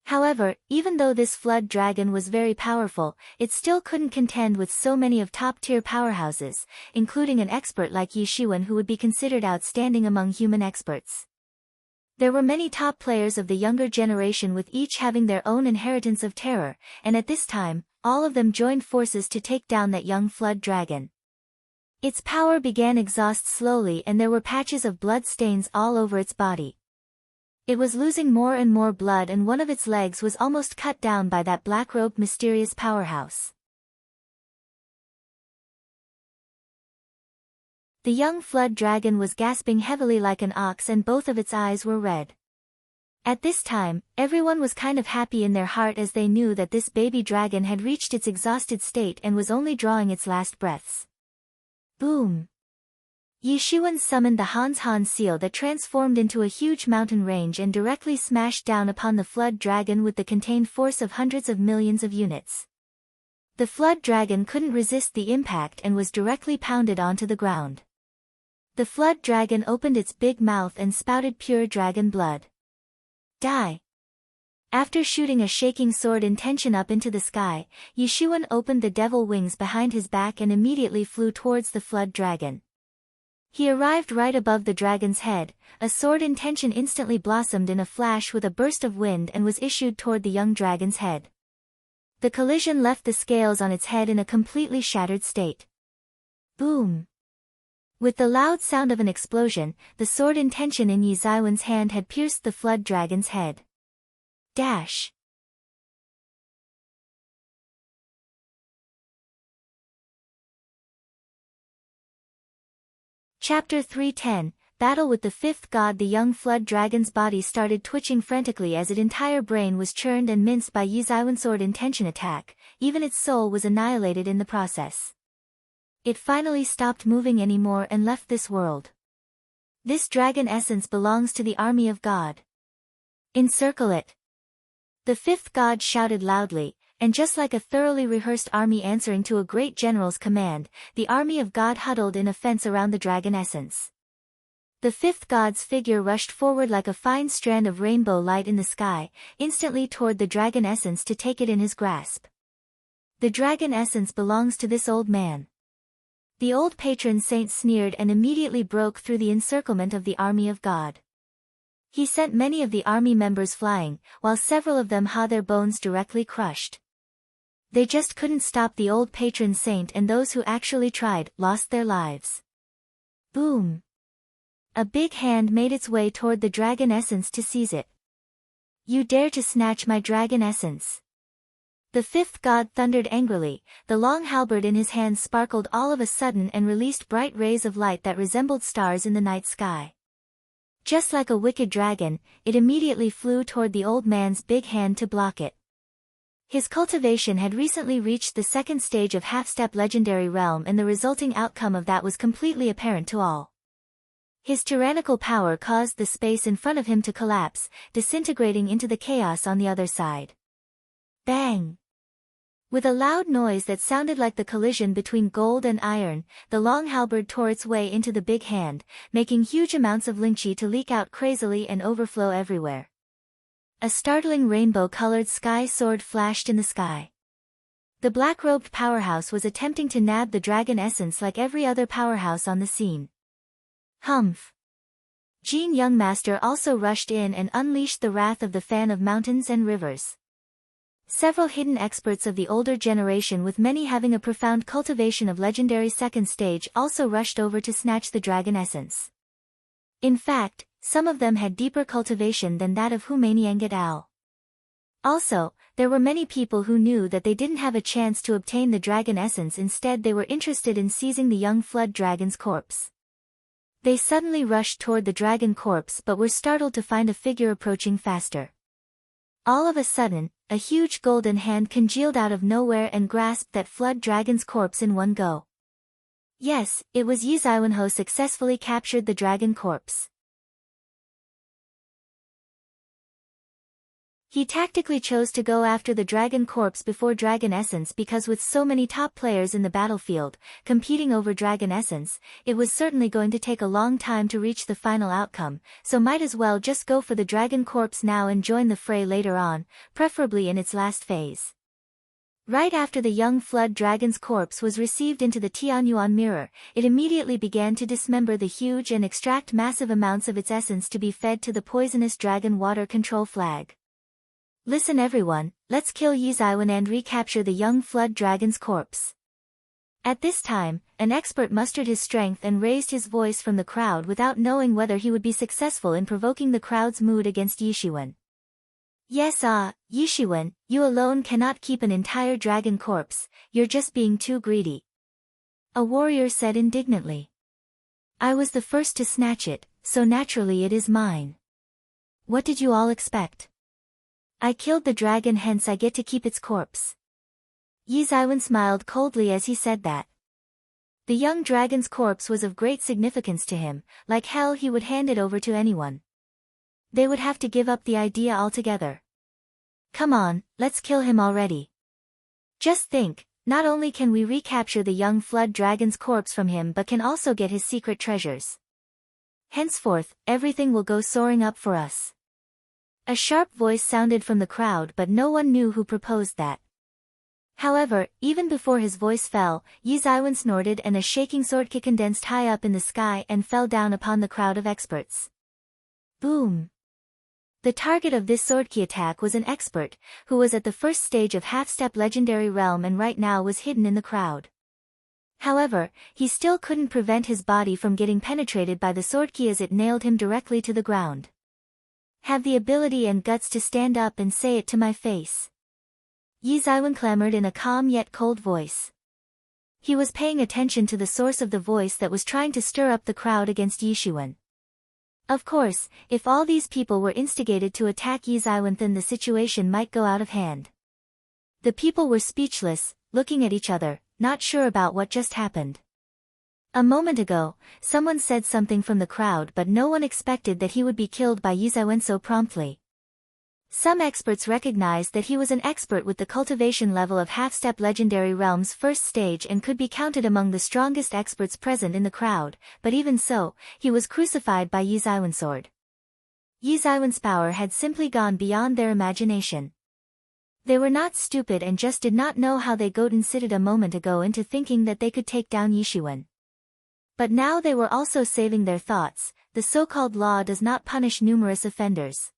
However, even though this flood dragon was very powerful, it still couldn't contend with so many of top-tier powerhouses, including an expert like Yi Shiwen who would be considered outstanding among human experts. There were many top players of the younger generation, with each having their own inheritance of terror, and at this time, all of them joined forces to take down that young flood dragon. Its power began to exhaust slowly, and there were patches of blood stains all over its body. It was losing more and more blood, and one of its legs was almost cut down by that black-robed mysterious powerhouse. The young flood dragon was gasping heavily like an ox, and both of its eyes were red. At this time, everyone was kind of happy in their heart, as they knew that this baby dragon had reached its exhausted state and was only drawing its last breaths. Boom! Yi Shiwen summoned the Han seal that transformed into a huge mountain range and directly smashed down upon the flood dragon with the contained force of hundreds of millions of units. The flood dragon couldn't resist the impact and was directly pounded onto the ground. The flood dragon opened its big mouth and spouted pure dragon blood. Die! After shooting a shaking sword intention up into the sky, Yi Shiwen opened the devil wings behind his back and immediately flew towards the flood dragon. He arrived right above the dragon's head. A sword intention instantly blossomed in a flash with a burst of wind and was issued toward the young dragon's head. The collision left the scales on its head in a completely shattered state. Boom! With the loud sound of an explosion, the sword intention in Yi Shiwen's hand had pierced the flood dragon's head. Dash! Chapter 310, Battle with the Fifth God. The young flood dragon's body started twitching frantically as its entire brain was churned and minced by Yi Shiwen's sword intention attack. Even its soul was annihilated in the process. It finally stopped moving anymore and left this world. This dragon essence belongs to the army of God. Encircle it! The fifth god shouted loudly, and just like a thoroughly rehearsed army answering to a great general's command, the army of God huddled in a fence around the dragon essence. The fifth god's figure rushed forward like a fine strand of rainbow light in the sky, instantly toward the dragon essence to take it in his grasp. The dragon essence belongs to this old man. The old patron saint sneered and immediately broke through the encirclement of the army of God. He sent many of the army members flying, while several of them had their bones directly crushed. They just couldn't stop the old patron saint, and those who actually tried lost their lives. Boom! A big hand made its way toward the dragon essence to seize it. You dare to snatch my dragon essence! The fifth god thundered angrily. The long halberd in his hand sparkled all of a sudden and released bright rays of light that resembled stars in the night sky. Just like a wicked dragon, it immediately flew toward the old man's big hand to block it. His cultivation had recently reached the second stage of half-step legendary realm, and the resulting outcome of that was completely apparent to all. His tyrannical power caused the space in front of him to collapse, disintegrating into the chaos on the other side. Bang! With a loud noise that sounded like the collision between gold and iron, the long halberd tore its way into the big hand, making huge amounts of lingqi to leak out crazily and overflow everywhere. a startling rainbow-colored sky sword flashed in the sky. The black-robed powerhouse was attempting to nab the dragon essence like every other powerhouse on the scene. Humph! Jean Youngmaster also rushed in and unleashed the wrath of the fan of mountains and rivers. Several hidden experts of the older generation, with many having a profound cultivation of legendary second stage, also rushed over to snatch the dragon essence. In fact, some of them had deeper cultivation than that of Humaniang et al. Also, there were many people who knew that they didn't have a chance to obtain the dragon essence. Instead, they were interested in seizing the young flood dragon's corpse. They suddenly rushed toward the dragon corpse but were startled to find a figure approaching faster. All of a sudden, a huge golden hand congealed out of nowhere and grasped that flood dragon's corpse in one go. Yes, it was Yi Zaiwenho successfully captured the dragon corpse. He tactically chose to go after the dragon corpse before dragon essence because with so many top players in the battlefield, competing over dragon essence, it was certainly going to take a long time to reach the final outcome, so might as well just go for the dragon corpse now and join the fray later on, preferably in its last phase. Right after the young flood dragon's corpse was received into the Tianyuan mirror, it immediately began to dismember the huge and extract massive amounts of its essence to be fed to the poisonous dragon water control flag. Listen everyone, let's kill Yi Zaiwen and recapture the young flood dragon's corpse. At this time, an expert mustered his strength and raised his voice from the crowd without knowing whether he would be successful in provoking the crowd's mood against Yishiwen. Yes, Yishiwen, you alone cannot keep an entire dragon corpse, you're just being too greedy. A warrior said indignantly. I was the first to snatch it, so naturally it is mine. What did you all expect? I killed the dragon, hence I get to keep its corpse. Yi Zaiwen smiled coldly as he said that. The young dragon's corpse was of great significance to him, like hell he would hand it over to anyone. They would have to give up the idea altogether. Come on, let's kill him already. Just think, not only can we recapture the young flood dragon's corpse from him but can also get his secret treasures. Henceforth, everything will go soaring up for us. A sharp voice sounded from the crowd but no one knew who proposed that. However, even before his voice fell, Yi Zaiwen snorted and a shaking sword kick condensed high up in the sky and fell down upon the crowd of experts. Boom! The target of this swordki attack was an expert, who was at the first stage of half-step legendary realm and right now was hidden in the crowd. However, he still couldn't prevent his body from getting penetrated by the swordki as it nailed him directly to the ground. Have the ability and guts to stand up and say it to my face. Yi Zaiwen clamored in a calm yet cold voice. He was paying attention to the source of the voice that was trying to stir up the crowd against Yishiwen. Of course, if all these people were instigated to attack Yi Zaiwen, then the situation might go out of hand. The people were speechless, looking at each other, not sure about what just happened. A moment ago, someone said something from the crowd but no one expected that he would be killed by Yi Zaiwen so promptly. Some experts recognized that he was an expert with the cultivation level of half-step legendary realm's first stage and could be counted among the strongest experts present in the crowd, but even so, he was crucified by Yi Zaiwen's sword. Yi Zaiwen's power had simply gone beyond their imagination. They were not stupid and just did not know how they got incited a moment ago into thinking that they could take down Yishiwen. But now they were also saving their thoughts. The so-called law does not punish numerous offenders.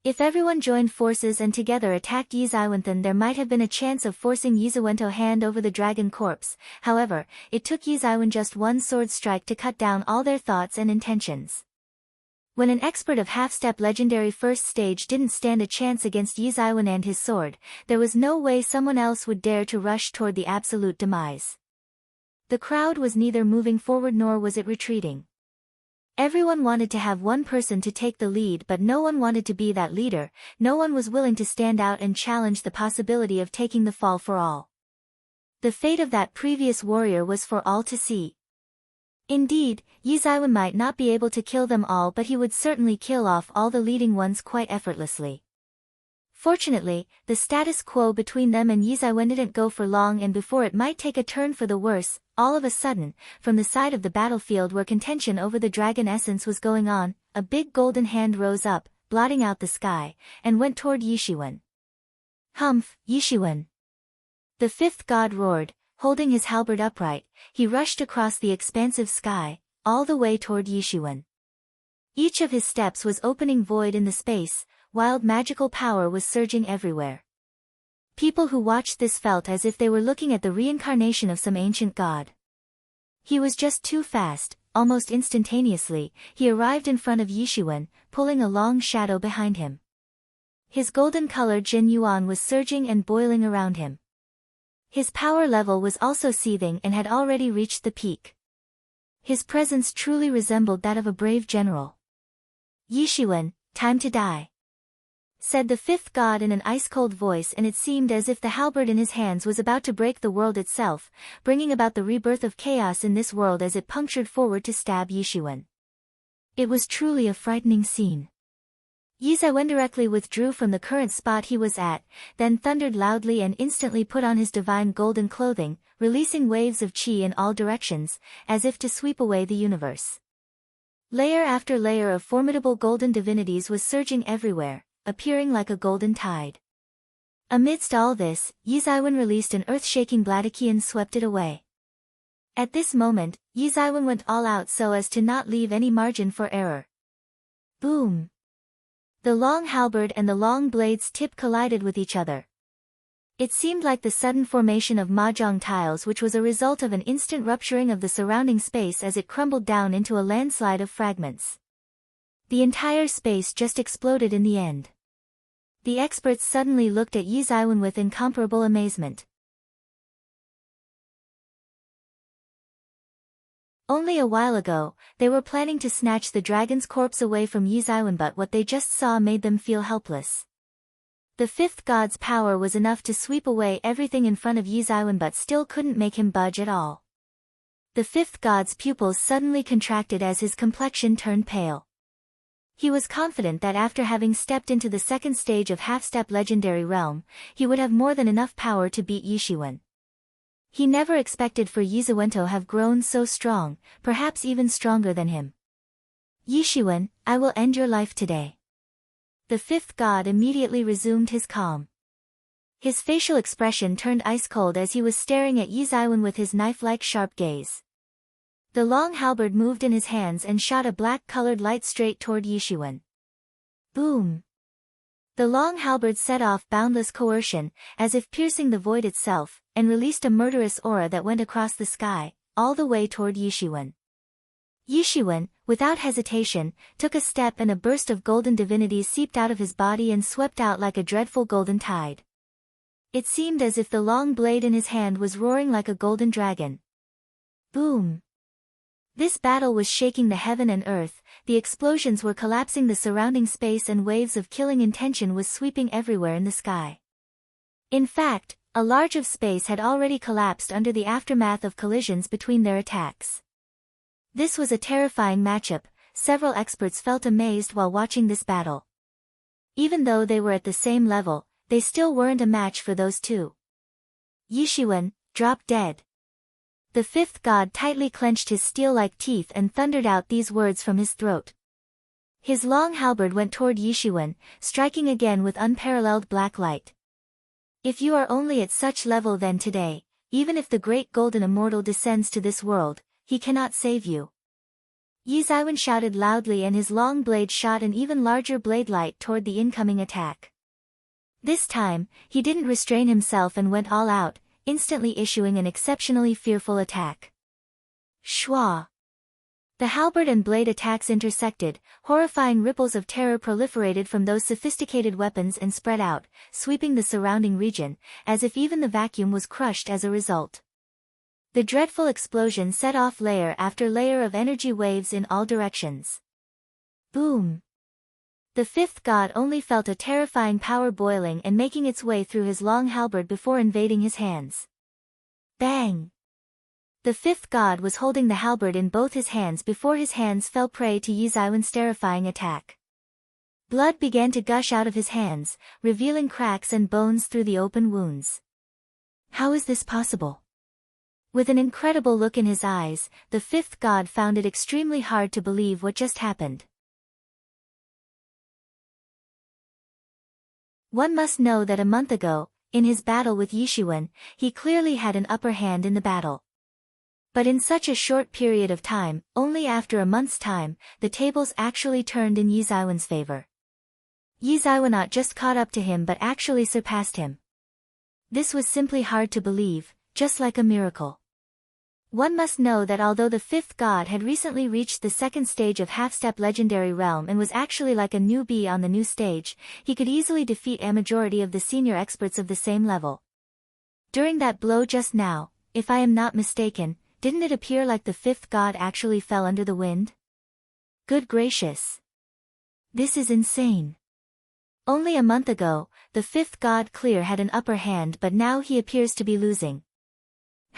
If everyone joined forces and together attacked Yi Zaiwen, then there might have been a chance of forcing Yi Zaiwen to hand over the dragon corpse. However, it took Yi Zaiwen just one sword strike to cut down all their thoughts and intentions. When an expert of half-step legendary first stage didn't stand a chance against Yi Zaiwen and his sword, there was no way someone else would dare to rush toward the absolute demise. The crowd was neither moving forward nor was it retreating. Everyone wanted to have one person to take the lead, but no one wanted to be that leader. No one was willing to stand out and challenge the possibility of taking the fall for all. The fate of that previous warrior was for all to see. Indeed, Yi Zaiwen might not be able to kill them all, but he would certainly kill off all the leading ones quite effortlessly. Fortunately, the status quo between them and Yi Zaiwen didn't go for long, and before it might take a turn for the worse, all of a sudden, from the side of the battlefield where contention over the dragon essence was going on, a big golden hand rose up, blotting out the sky, and went toward Yishuan. "Humph, Yishuan!" The fifth god roared, holding his halberd upright. He rushed across the expansive sky, all the way toward Yishuan. Each of his steps was opening void in the space, wild magical power was surging everywhere. People who watched this felt as if they were looking at the reincarnation of some ancient god. He was just too fast. Almost instantaneously, he arrived in front of Yishuan, pulling a long shadow behind him. His golden-colored Jin Yuan was surging and boiling around him. His power level was also seething and had already reached the peak. His presence truly resembled that of a brave general. "Yishuan, time to die," said the fifth god in an ice-cold voice, and it seemed as if the halberd in his hands was about to break the world itself, bringing about the rebirth of chaos in this world as it punctured forward to stab Yishuan. It was truly a frightening scene. Yizaiwen directly withdrew from the current spot he was at, then thundered loudly and instantly put on his divine golden clothing, releasing waves of chi in all directions, as if to sweep away the universe. Layer after layer of formidable golden divinities was surging everywhere, appearing like a golden tide. Amidst all this, Yizaiwen released an earth-shaking bladiki and swept it away. At this moment, Yizaiwen went all out so as to not leave any margin for error. Boom! The long halberd and the long blade's tip collided with each other. It seemed like the sudden formation of mahjong tiles, which was a result of an instant rupturing of the surrounding space as it crumbled down into a landslide of fragments. The entire space just exploded in the end. The experts suddenly looked at Yizaiwen with incomparable amazement. Only a while ago, they were planning to snatch the dragon's corpse away from Yizaiwen, but what they just saw made them feel helpless. The fifth god's power was enough to sweep away everything in front of Yizaiwen but still couldn't make him budge at all. The fifth god's pupils suddenly contracted as his complexion turned pale. He was confident that after having stepped into the second stage of half-step legendary realm, he would have more than enough power to beat Yishuan. He never expected for Yizaiwen to have grown so strong, perhaps even stronger than him. "Yishuan, I will end your life today." The fifth god immediately resumed his calm. His facial expression turned ice-cold as he was staring at Yizaiwen with his knife-like sharp gaze. The long halberd moved in his hands and shot a black-colored light straight toward Yishuan. Boom! The long halberd set off boundless coercion, as if piercing the void itself, and released a murderous aura that went across the sky, all the way toward Yishuan. Yishuan, without hesitation, took a step and a burst of golden divinities seeped out of his body and swept out like a dreadful golden tide. It seemed as if the long blade in his hand was roaring like a golden dragon. Boom! This battle was shaking the heaven and earth, the explosions were collapsing the surrounding space and waves of killing intention was sweeping everywhere in the sky. In fact, a large of space had already collapsed under the aftermath of collisions between their attacks. This was a terrifying matchup. Several experts felt amazed while watching this battle. Even though they were at the same level, they still weren't a match for those two. Yishuan, drop dead. The fifth god tightly clenched his steel-like teeth and thundered out these words from his throat. His long halberd went toward Yishuan, striking again with unparalleled black light. If you are only at such level then today, even if the great golden immortal descends to this world, he cannot save you. Yizaiwen shouted loudly and his long blade shot an even larger blade light toward the incoming attack. This time, he didn't restrain himself and went all out, instantly issuing an exceptionally fearful attack. Shwa! The halberd and blade attacks intersected, horrifying ripples of terror proliferated from those sophisticated weapons and spread out, sweeping the surrounding region, as if even the vacuum was crushed as a result. The dreadful explosion set off layer after layer of energy waves in all directions. Boom! The fifth god only felt a terrifying power boiling and making its way through his long halberd before invading his hands. Bang! The fifth god was holding the halberd in both his hands before his hands fell prey to Yizaiwen's terrifying attack. Blood began to gush out of his hands, revealing cracks and bones through the open wounds. How is this possible? With an incredible look in his eyes, the fifth god found it extremely hard to believe what just happened. One must know that a month ago, in his battle with Yishuan, he clearly had an upper hand in the battle. But in such a short period of time, only after a month's time, the tables actually turned in Yi Zaiwen's favor. Yi Zaiwen not just caught up to him but actually surpassed him. This was simply hard to believe, just like a miracle. One must know that although the fifth god had recently reached the second stage of half-step legendary realm and was actually like a newbie on the new stage, he could easily defeat a majority of the senior experts of the same level. During that blow just now, if I am not mistaken, didn't it appear like the fifth god actually fell under the wind? Good gracious. This is insane. Only a month ago, the fifth god clear had an upper hand, but now he appears to be losing.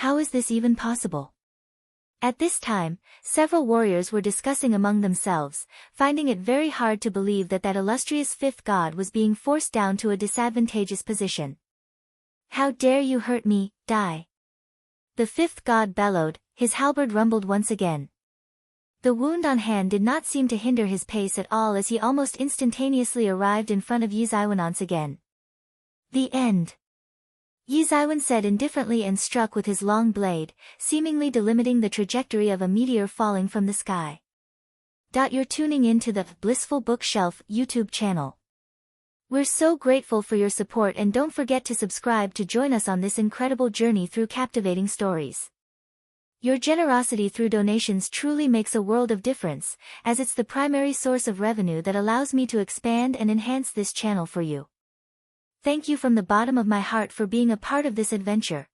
How is this even possible? At this time, several warriors were discussing among themselves, finding it very hard to believe that illustrious fifth god was being forced down to a disadvantageous position. How dare you hurt me, die! The fifth god bellowed, his halberd rumbled once again. The wound on hand did not seem to hinder his pace at all as he almost instantaneously arrived in front of Yi Zaiwen once again. The end. Yi Zaiwen said indifferently and struck with his long blade, seemingly delimiting the trajectory of a meteor falling from the sky. You're tuning in to the Blissful Bookshelf YouTube channel. We're so grateful for your support, and don't forget to subscribe to join us on this incredible journey through captivating stories. Your generosity through donations truly makes a world of difference, as it's the primary source of revenue that allows me to expand and enhance this channel for you. Thank you from the bottom of my heart for being a part of this adventure.